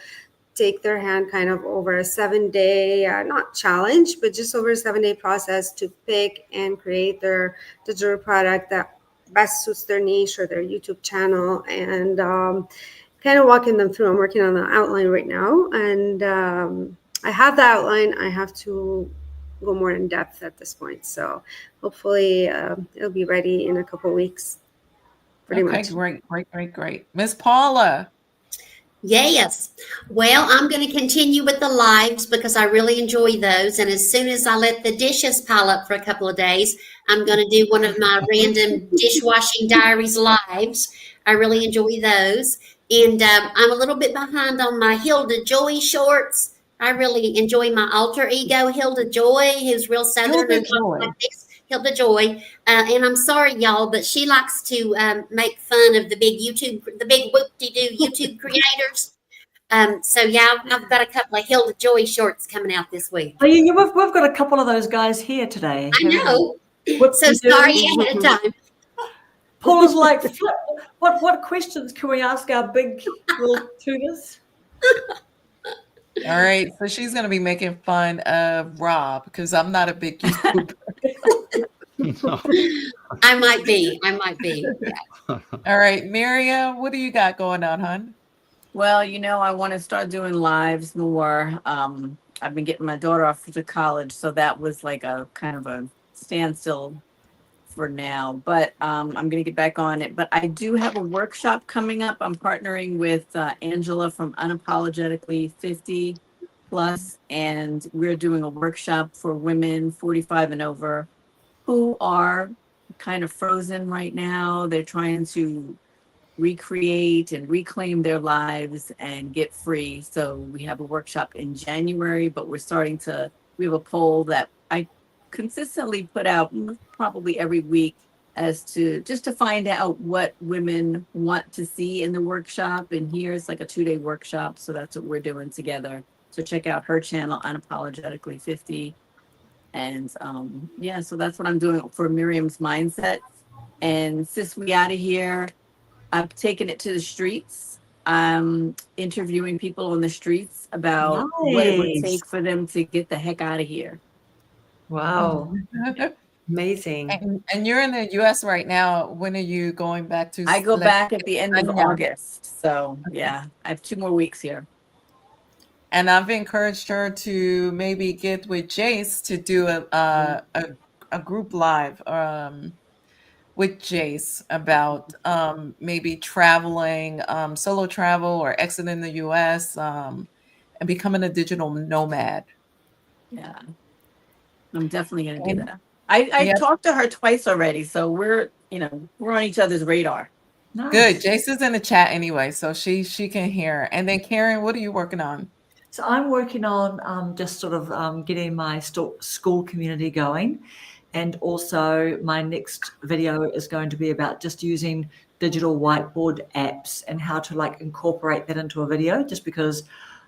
take their hand kind of over a 7-day, not challenge, but just over a 7-day process to pick and create their digital product that best suits their niche or their YouTube channel, and kind of walking them through. I'm working on the outline right now, and I have the outline. I have to go more in depth at this point. So hopefully it'll be ready in a couple of weeks. Pretty much. Great. Miss Paula. Yes. Well, I'm going to continue with the lives because I really enjoy those. And as soon as I let the dishes pile up for a couple of days, I'm going to do one of my random dishwashing diaries lives. I really enjoy those. And I'm a little bit behind on my Hilda Joy shorts. I really enjoy my alter ego, Hilda Joy, who's real Southern and talks like this. Hilda Joy, and I'm sorry, y'all, but she likes to make fun of the big whoop-de-doo YouTube creators. So yeah, I've got a couple of Hilda Joy shorts coming out this week. Oh, we've got a couple of those guys here today. I know. So sorry ahead of time. Paula's like, what questions can we ask our big little tuners? All right, so she's going to be making fun of Rob because I'm not a big YouTuber. I might be. Yeah. All right, Miriam, what do you got going on, hon? Well, I want to start doing lives more. I've been getting my daughter off to college, so that was like a kind of a standstill for now. But I'm going to get back on it. But I do have a workshop coming up. I'm partnering with Angela from Unapologetically 50 Plus, and we're doing a workshop for women 45 and over. who are kind of frozen right now. They're trying to recreate and reclaim their lives and get free. So we have a workshop in January, but we have a poll that I consistently put out probably every week as to just to find out what women want to see in the workshop. And here's like a 2-day workshop. So that's what we're doing together. So check out her channel, Unapologetically 50. And yeah, so that's what I'm doing for Miriam's Mindset. And since we out of here, I've taken it to the streets. I'm interviewing people on the streets about what it would take for them to get the heck out of here. Wow. Amazing. And you're in the US right now. When are you going back to? I go back at the end of August. So yeah, I have 2 more weeks here. And I've encouraged her to maybe get with Jace to do a group live with Jace about maybe traveling, solo travel or exiting the US and becoming a digital nomad. Yeah, I'm definitely going to do that. I talked to her twice already, so we're on each other's radar. Nice. Good. Jace is in the chat anyway, so she can hear. And then Karen, what are you working on? So I'm working on just sort of getting my school community going. And also my next video is going to be about just using digital whiteboard apps and how to like incorporate that into a video, just because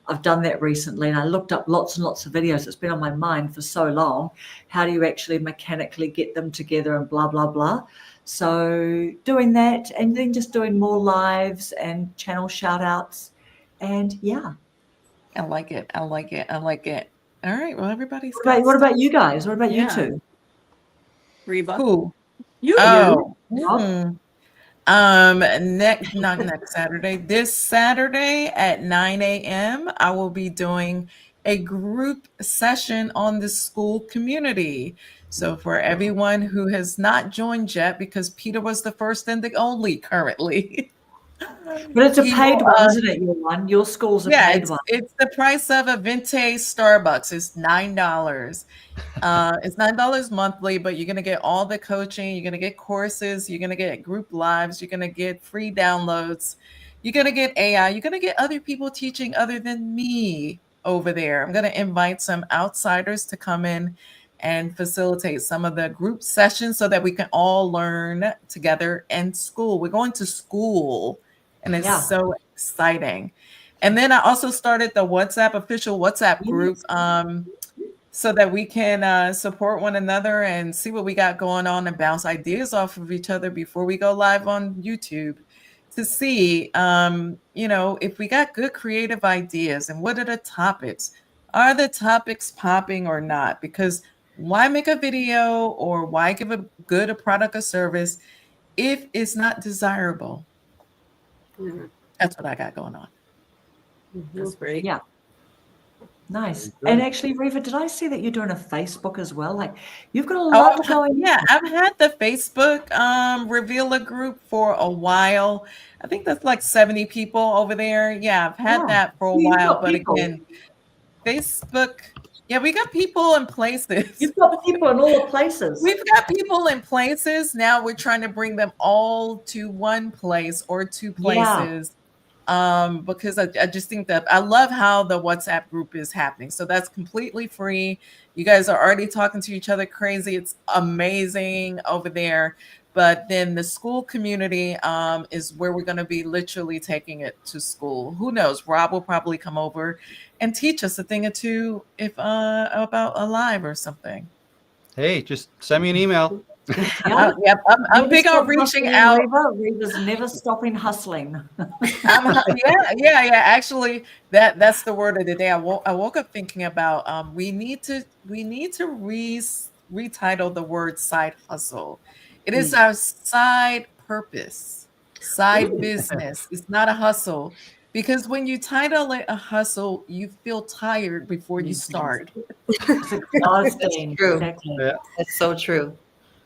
I've done that recently and I looked up lots and lots of videos. It's been on my mind for so long. How do you actually mechanically get them together and blah, blah, blah. So doing that and then just doing more lives and channel shout outs. And yeah. I like it. I like it. I like it. All right. Well, everybody's what about you guys? What about you two? Riva. Who? You. Oh. Not next Saturday. This Saturday at 9 a.m. I will be doing a group session on the school community. So for everyone who has not joined yet, because Peter was the first and the only currently. But it's a paid one, isn't it? Your school's a paid one. It's the price of a vintage Starbucks. It's $9. It's $9 monthly, but you're going to get all the coaching. You're going to get courses. You're going to get group lives. You're going to get free downloads. You're going to get AI. You're going to get other people teaching other than me over there. I'm going to invite some outsiders to come in and facilitate some of the group sessions so that we can all learn together in school. We're going to school, and it's so exciting. And then I also started the official WhatsApp group so that we can support one another and see what we got going on and bounce ideas off of each other before we go live on YouTube to see, if we got good creative ideas and what are the topics. Are the topics popping or not? Because why make a video or why give a product or service if it's not desirable? Mm-hmm. That's what I got going on. Mm-hmm. That's great. Yeah. Nice. And actually, Riva, did I see that you're doing a Facebook as well? Like you've got a lot going. Yeah, I've had the Facebook revealer group for a while. I think that's like 70 people over there. Yeah, I've had that for a while. But again, Facebook, we got people in places. You've got people in all the places. We've got people in places. Now we're trying to bring them all to one place or two places. Because I just think that I love how the WhatsApp group is happening. So that's completely free. You guys are already talking to each other crazy. It's amazing over there. But then the school community is where we're going to be literally taking it to school. Who knows? Rob will probably come over and teach us a thing or two about a live or something. Hey, just send me an email. I'm big on reaching out. Riva's never stopping hustling. Actually, that's the word of the day. I woke up thinking about we need to retitle the word side hustle. It is our side purpose, side business. It's not a hustle. Because when you title it a hustle, you feel tired before you start. It's exhausting. True. Exactly. Yeah. That's so true.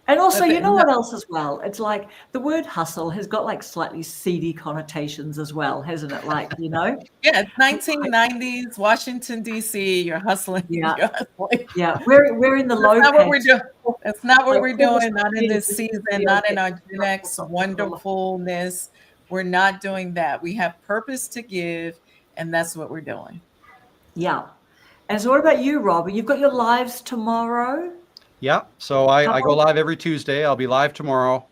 And also, you know what else as well? It's like the word hustle has got like slightly seedy connotations as well, hasn't it? Like, you know? Yeah, it's 1990s, Washington, D.C. You're hustling. Yeah. You're hustling. Yeah. We're in the low That's not what we're doing. That's not what like, we're doing. Not in this season, not in our GenX wonderfulness. We're not doing that. We have purpose to give, and that's what we're doing. Yeah. And so what about you, Rob? You've got your lives tomorrow? Yeah. So I go live every Tuesday. I'll be live tomorrow,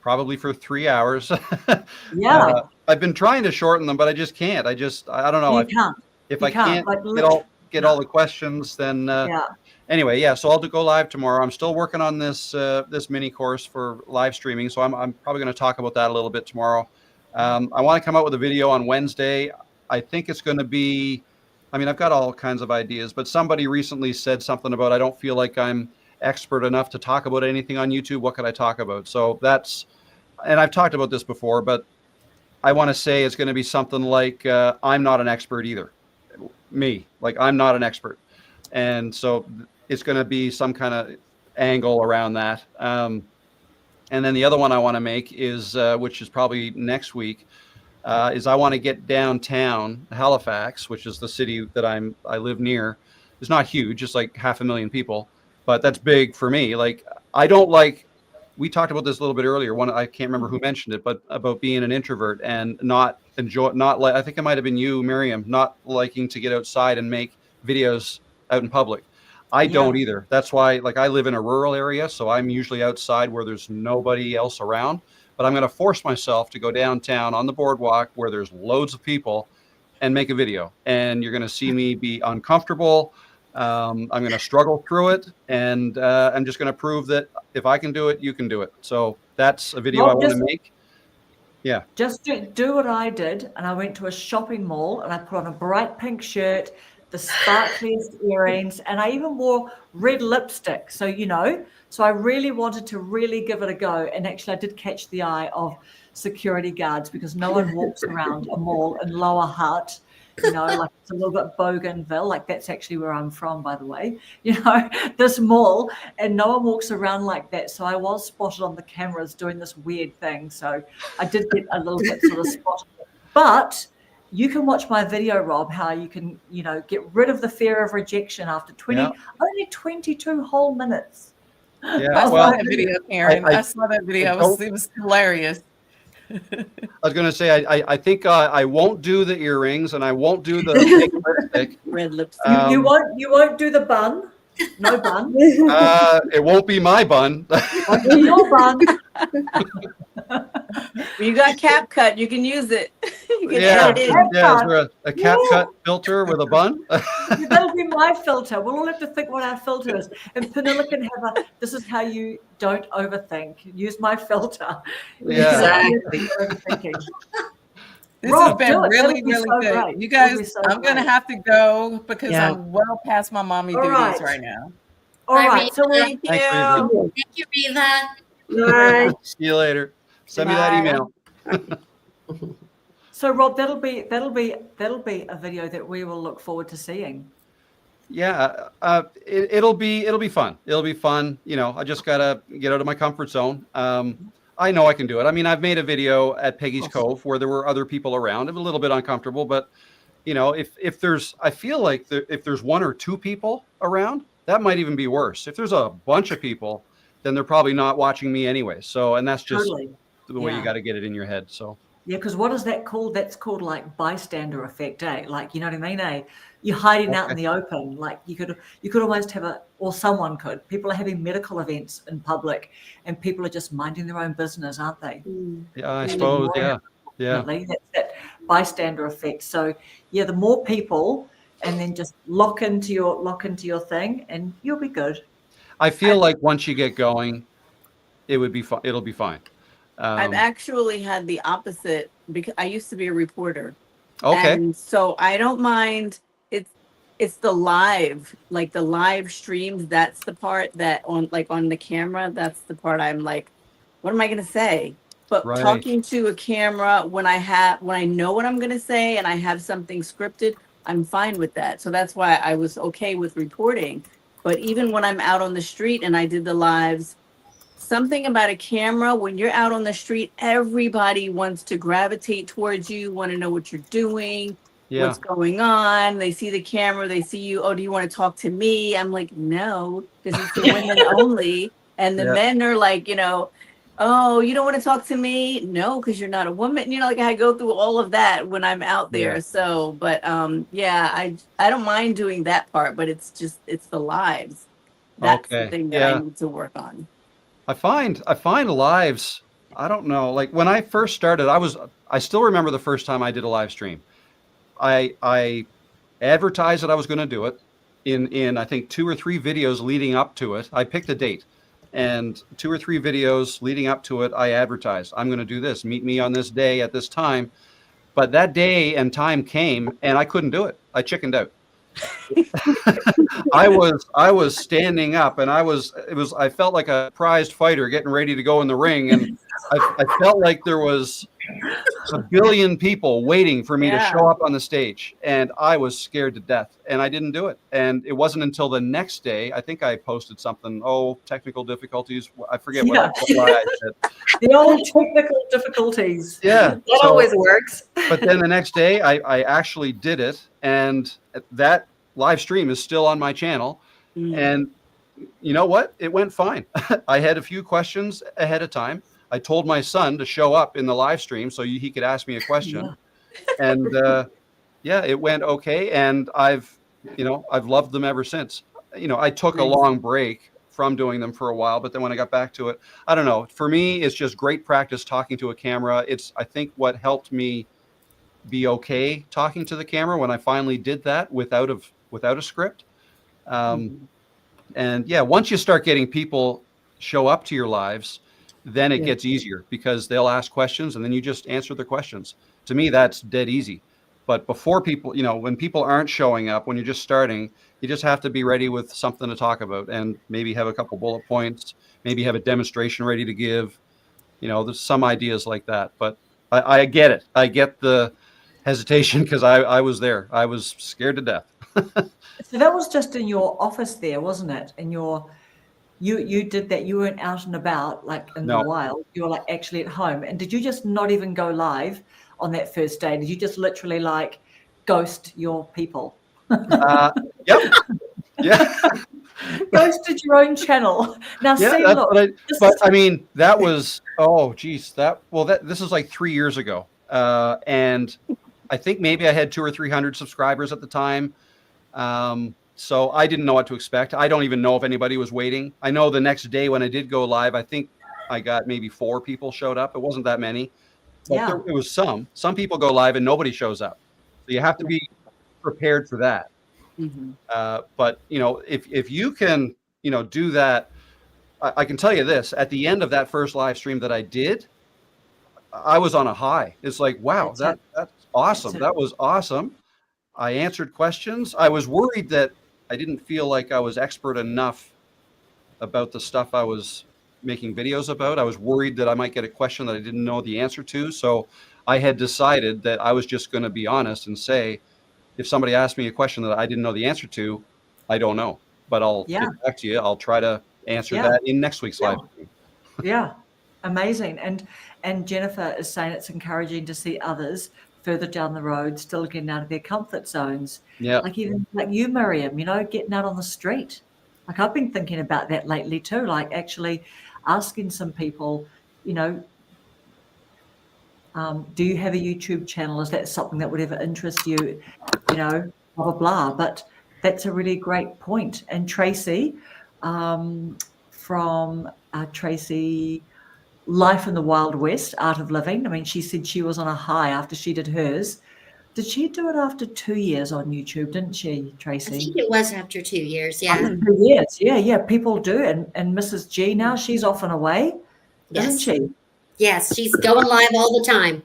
probably for 3 hours. Yeah. I've been trying to shorten them, but I just can't. I don't know. You can't. If You I can't get all the questions, then anyway, yeah. So I'll go live tomorrow. I'm still working on this this mini course for live streaming, so I'm probably going to talk about that a little bit tomorrow. I want to come out with a video on Wednesday. I think it's going to be, I mean, I've got all kinds of ideas, but somebody recently said something about, I don't feel like I'm expert enough to talk about anything on YouTube. What could I talk about? So that's, and I've talked about this before, but I want to say it's going to be something like, I'm not an expert either. Like I'm not an expert. And so it's going to be some kind of angle around that. And then the other one I want to make is, which is probably next week, is I want to get downtown Halifax, which is the city that I live near. It's not huge, it's like 500,000 people, but that's big for me. Like I don't like, we talked about this a little bit earlier. I can't remember who mentioned it, but about being an introvert and not like, I think it might've been you, Miriam, not liking to get outside and make videos out in public. I don't either. That's why, like, I live in a rural area, so I'm usually outside where there's nobody else around. But I'm going to force myself to go downtown on the boardwalk where there's loads of people and make a video. And you're going to see me be uncomfortable. I'm going to struggle through it. And I'm just going to prove that if I can do it, you can do it. So that's a video I want to make. Yeah. Just do what I did. And I went to a shopping mall and I put on a bright pink shirt, the sparkliest earrings, and I even wore red lipstick. So, you know, so I really wanted to really give it a go. And actually I did catch the eye of security guards because no one walks around a mall in Lower Hutt, you know, like it's a little bit Bougainville, like that's actually where I'm from, by the way, you know, this mall, and no one walks around like that. So I was spotted on the cameras doing this weird thing. So I did get a little bit sort of spotted, but you can watch my video, Rob, how you can, you know, get rid of the fear of rejection after only 22 whole minutes. Yeah, I saw that video, Karen. I saw that video. It was hilarious. I was going to say, I think I won't do the earrings and I won't do the pink lipstick. Red lipstick. You won't do the bun. No bun. It won't be my bun. Won't be your bun. You got CapCut, you can use it. You can edit it. Yeah, is there a CapCut filter with a bun? That'll be my filter. We'll all have to think what our filter is. And Penilla can have this is how you don't overthink. Use my filter. Yeah. Exactly. This has been really, really good. Great. You guys, I'm going to have to go because I'm well past my mommy duties right now. All right. So thank you. Thank you, Riva. Bye. See you later. Send me that email. So Rob, that'll be a video that we will look forward to seeing. Yeah, it'll be fun. It'll be fun. You know, I just gotta get out of my comfort zone. I know I can do it. I mean, I've made a video at Peggy's Cove where there were other people around. I'm a little bit uncomfortable, but you know, if there's, I feel like if there's one or two people around, that might even be worse. If there's a bunch of people, then they're probably not watching me anyway. So, and that's just the way you got to get it in your head. So. Yeah, because what is that called? That's called like bystander effect, eh? Like, you know what I mean, eh? You're hiding out in the open. Like you could almost have or someone could. People are having medical events in public, and people are just minding their own business, aren't they? Yeah, I suppose. Yeah. That's that bystander effect. So yeah, the more people, and then just lock into your thing, and you'll be good. I feel like once you get going, it would be fun. It'll be fine. I've actually had the opposite because I used to be a reporter. Okay. And so I don't mind. It's the live, like the live streams. That's the part that on the camera, that's the part I'm like, what am I going to say? But talking to a camera when I know what I'm going to say and I have something scripted, I'm fine with that. So that's why I was okay with reporting. But even when I'm out on the street and I did the lives, something about a camera. When you're out on the street, everybody wants to gravitate towards you, want to know what you're doing, what's going on. They see the camera, they see you. Oh, do you want to talk to me? I'm like, no, because it's the women only. And the men are like, you know, oh, you don't want to talk to me? No, because you're not a woman. You know, like I go through all of that when I'm out there. So, but yeah, I don't mind doing that part, but it's the lives. That's the thing that I need to work on. I find lives, I don't know, like when I first started, I still remember the first time I did a live stream. I advertised that I was going to do it in I think 2 or 3 videos leading up to it. I picked a date, and 2 or 3 videos leading up to it, I advertised, I'm going to do this, meet me on this day at this time. But that day and time came and I couldn't do it. I chickened out. I was standing up, and I felt like a prized fighter getting ready to go in the ring, and I felt like there was a billion people waiting for me to show up on the stage, and I was scared to death, and I didn't do it. And it wasn't until the next day, I think I posted something, technical difficulties, I forget what I said. The old technical difficulties. Yeah, that always works. But then the next day I actually did it, and that live stream is still on my channel. And you know what? It went fine. I had a few questions ahead of time. I told my son to show up in the live stream so he could ask me a question. And it went okay. And I've loved them ever since. I took a long break from doing them for a while, but then when I got back to it, I don't know. For me, it's just great practice talking to a camera. It's, I think, what helped me be okay talking to the camera when I finally did that without a script. And yeah, once you start getting people show up to your lives, then it gets easier because they'll ask questions and then you just answer their questions. To me, that's dead easy. But before people, when people aren't showing up, when you're just starting, you just have to be ready with something to talk about and maybe have a couple bullet points, maybe have a demonstration ready to give. There's some ideas like that. But I get it. I get the hesitation because I was there. I was scared to death. So that was just in your office there, wasn't it? In your, you did that. You weren't out and about like in the wild. You were like actually at home. And did you just not even go live on that first day? Did you just literally like ghost your people? Yep. Yeah. Ghosted your own channel. Now, see, look. I mean, that was, this is like 3 years ago. And I think maybe I had 200 or 300 subscribers at the time. So I didn't know what to expect. I don't even know if anybody was waiting. I know the next day when I did go live, I think I got maybe 4 people showed up. It wasn't that many. But it was some. Some people go live and nobody shows up. So you have to be prepared for that. But if you can, do that, I can tell you this, at the end of that first live stream that I did, I was on a high. It's like, wow, that's awesome. That was awesome. I answered questions. I was worried that I didn't feel like I was expert enough about the stuff I was making videos about. I was worried that I might get a question that I didn't know the answer to. So I had decided that I was just going to be honest and say, if somebody asked me a question that I didn't know the answer to, I don't know, but I'll get back to you. I'll try to answer that in next week's live stream. Yeah, amazing. And Jennifer is saying it's encouraging to see others further down the road still getting out of their comfort zones. Yeah, like even like you, Miriam, getting out on the street. Like I've been thinking about that lately too, like actually asking some people, do you have a YouTube channel? Is that something that would ever interest you? Blah, blah, blah. But that's a really great point. And Tracy, from Tracy, Life in the Wild West, Art of Living. I mean, she said she was on a high after she did hers. Did she do it after 2 years on YouTube, didn't she, Tracy? I think it was after 2 years, yeah. After 2 years, yeah, people do. And Mrs. G now, she's off and away, isn't she? Yes, she's going live all the time.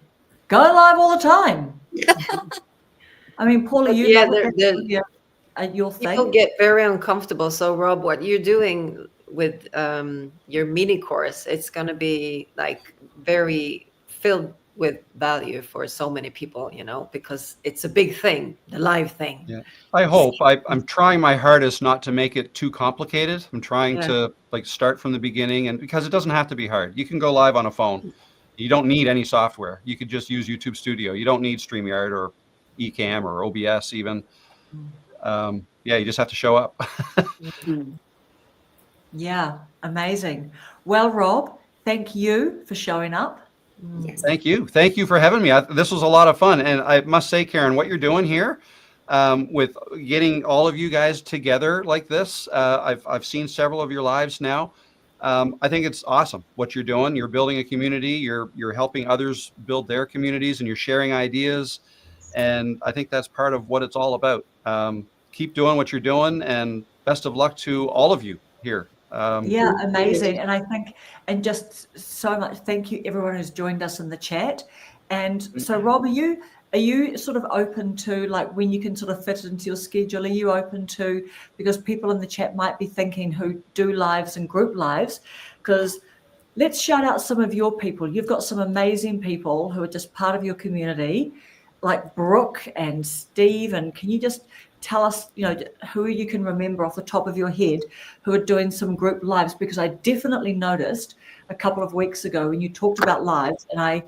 Going live all the time. I mean, Paula, you your thing. People get very uncomfortable. So, Rob, what you're doing with your mini course, it's going to be like very filled with value for so many people, you know, because it's a big thing, the live thing. Yeah, I hope. I'm trying my hardest not to make it too complicated. I'm trying to like start from the beginning, and because it doesn't have to be hard. You can go live on a phone. You don't need any software. You could just use YouTube Studio. You don't need StreamYard or Ecamm or OBS even. Yeah, you just have to show up. Yeah, amazing. Well, Rob, thank you for showing up. Yes. Thank you. Thank you for having me. This was a lot of fun. And I must say, Karen, what you're doing here with getting all of you guys together like this, I've seen several of your lives now. I think it's awesome what you're doing. You're building a community. You're helping others build their communities, and you're sharing ideas. And I think that's part of what it's all about. Keep doing what you're doing, and best of luck to all of you here. Yeah, amazing. And I think, and just so much, thank you everyone who's joined us in the chat. And so, Rob, are you sort of open to, like, when you can sort of fit it into your schedule, are you open to, because people in the chat might be thinking who do lives and group lives, because let's shout out some of your people. You've got some amazing people who are just part of your community, like Brooke and Steve. And can you just tell us, you know, who you can remember off the top of your head who are doing some group lives? Because I definitely noticed a couple of weeks ago when you talked about lives, and I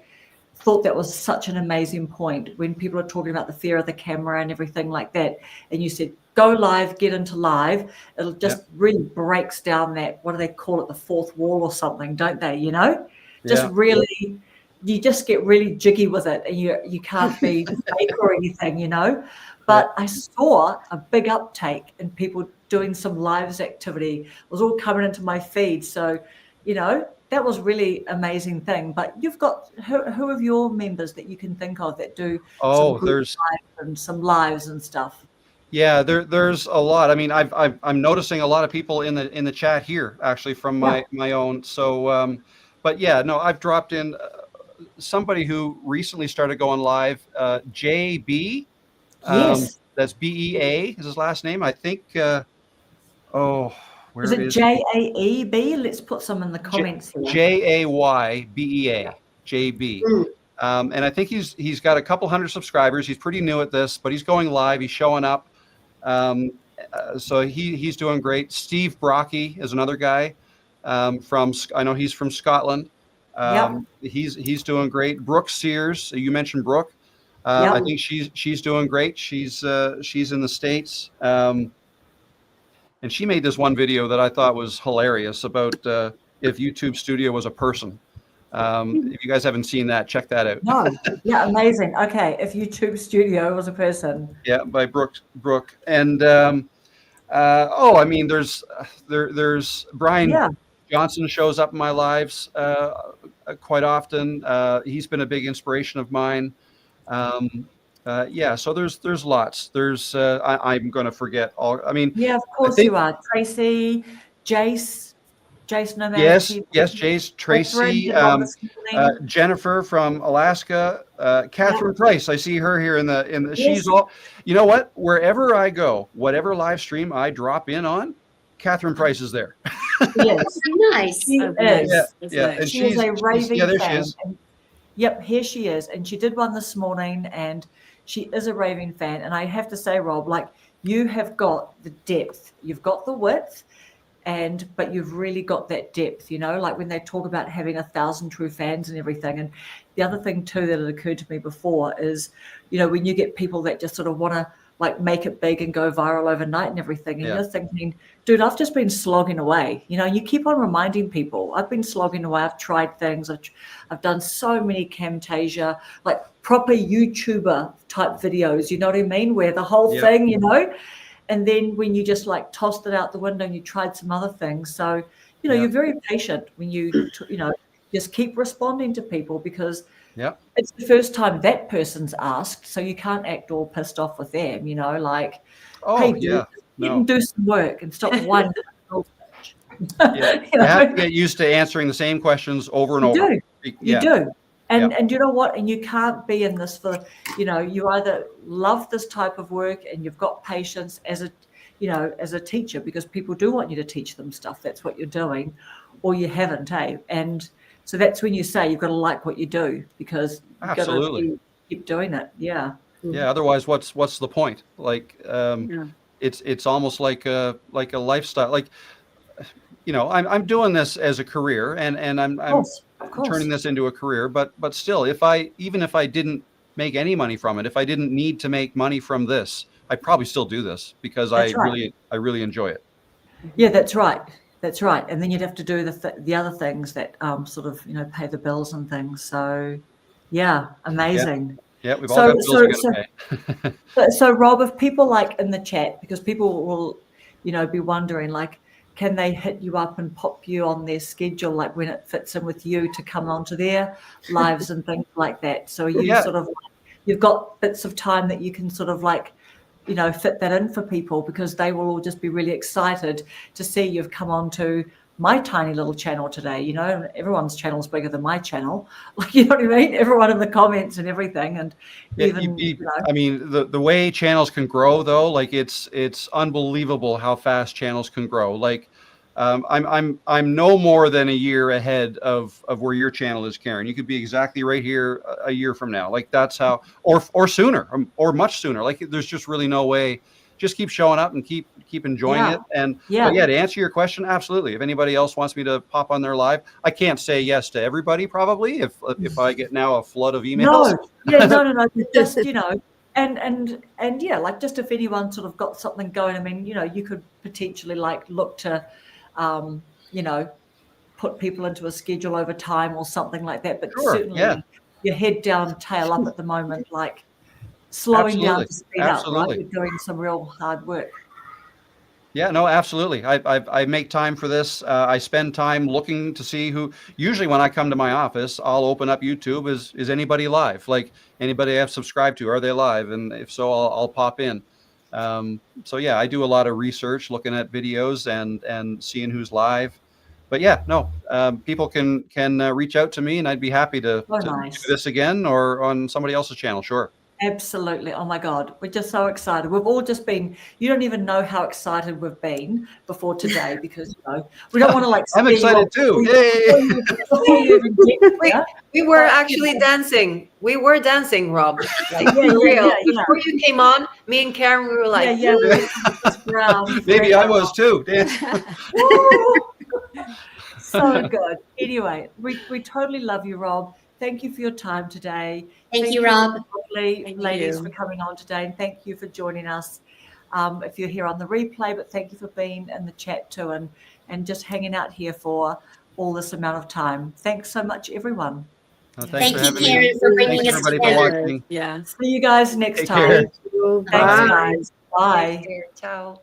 thought that was such an amazing point when people are talking about the fear of the camera and everything like that. And you said, go live, get into live. It'll just really breaks down that, what do they call it, the fourth wall or something, don't they? You know, just really, you just get really jiggy with it, and you can't be fake or anything, you know. But I saw a big uptake in people doing some lives activity. It was all coming into my feed. So, you know, that was really amazing thing. But you've got, who of your members that you can think of that do some group lives and some lives and stuff? Yeah, there's a lot. I mean, I'm noticing a lot of people in the chat here, actually, from my own. So, but yeah, no, I've dropped in somebody who recently started going live, JB. Yes. That's BEA is his last name. I think, where is it JAEB? Let's put some in the comments here. JAYBEA, JB. And I think he's got a couple hundred subscribers. He's pretty new at this, but he's going live. He's showing up. So he's doing great. Steve Brocky is another guy I know he's from Scotland. He's doing great. Brooke Sears, you mentioned Brooke. I think she's doing great. She's in the States. And she made this one video that I thought was hilarious about if YouTube Studio was a person. If you guys haven't seen that, check that out. No, yeah, amazing. Okay, if YouTube Studio was a person. Yeah, by Brooke. And I mean, there's Brian Johnson shows up in my lives quite often. He's been a big inspiration of mine. So there's lots. There's I'm going to forget all. I mean, yeah, of course you are. Tracy, Jace, no yes, Jace, Tracy, Jennifer from Alaska, Catherine Price. I see her here in the. She's all. You know what? Wherever I go, whatever live stream I drop in on, Catherine Price is there. Yes, nice. She is. Yeah, and she's a raving there fan. She is. Yep, here she is, and she did one this morning, and she is a raving fan. And I have to say, Rob, like, you have got the depth, you've got the width, but you've really got that depth, you know, like when they talk about having 1,000 true fans and everything. And the other thing too that had occurred to me before is, you know, when you get people that just sort of want to like make it big and go viral overnight and everything, and you're thinking, dude, I've just been slogging away. You know, you keep on reminding people, I've been slogging away. I've tried things. I've done so many Camtasia, like proper YouTuber type videos, you know what I mean? Where the whole thing, you know, and then when you just like tossed it out the window and you tried some other things. So, you know, you're very patient when you know, just keep responding to people, because it's the first time that person's asked. So you can't act all pissed off with them, you know, like, hey, dude, you can do some work and stop one. You have to get used to answering the same questions over and over. You do. And you know what? And you can't be in this for, you know, you either love this type of work and you've got patience as a teacher, because people do want you to teach them stuff. That's what you're doing, or you haven't, And So that's when you say you've got to like what you do, because you've Absolutely. got to keep doing it. Yeah. Yeah. Otherwise, what's the point? Like, it's almost like a lifestyle. Like, I'm doing this as a career, and I'm turning this into a career. But still, even if I didn't make any money from it, if I didn't need to make money from this, I'd probably still do this because I really enjoy it. Yeah, that's right. That's right. And then you'd have to do the other things that sort of, pay the bills and things. So, yeah, amazing. Yeah, we've all got bills to pay. So, Rob, if people like in the chat, because people will, be wondering, like, can they hit you up and pop you on their schedule, like when it fits in with you to come onto their lives and things like that? So you sort of, you've got bits of time that you can sort of like, fit that in for people, because they will all just be really excited to see you've come on to my tiny little channel today. Everyone's channel is bigger than my channel. Like, you know what I mean? Everyone in the comments and everything. And even, I mean, the way channels can grow, though, like it's unbelievable how fast channels can grow. Like, I'm no more than a year ahead of where your channel is, Karen. You could be exactly right here a year from now. Like, that's how, or sooner, or much sooner. Like, there's just really no way. Just keep showing up and keep enjoying it. And but to answer your question, absolutely. If anybody else wants me to pop on their live, I can't say yes to everybody probably if I get now a flood of emails. No. Just and yeah, like, just if anyone sort of got something going, I mean, you could potentially like look to put people into a schedule over time or something like that. But certainly your head down, tail up at the moment, like slowing down to speed up, right? You're doing some real hard work. Yeah, no, absolutely. I make time for this. I spend time looking to see who. Usually, when I come to my office, I'll open up YouTube. Is anybody live? Like, anybody I've subscribed to, are they live? And if so, I'll pop in. So yeah, I do a lot of research, looking at videos and seeing who's live. But yeah, no, people can reach out to me, and I'd be happy to do this again or on somebody else's channel. Sure. Absolutely. Oh my God. We're just so excited. We've all just been, you don't even know how excited we've been before today, because, we don't want to like. I'm excited too. We were actually dancing. We were dancing, Rob. Like, real. Before you came on, me and Karen, we were like, maybe I was too. So good. Anyway, we totally love you, Rob. Thank you for your time today. Thank you, Rob. Ladies, for coming on today, and thank you for joining us. If you're here on the replay, but thank you for being in the chat too, and just hanging out here for all this amount of time. Thanks so much, everyone. Thank you, Karen, for bringing us together. See you guys next time. Thanks, guys. Bye. Ciao.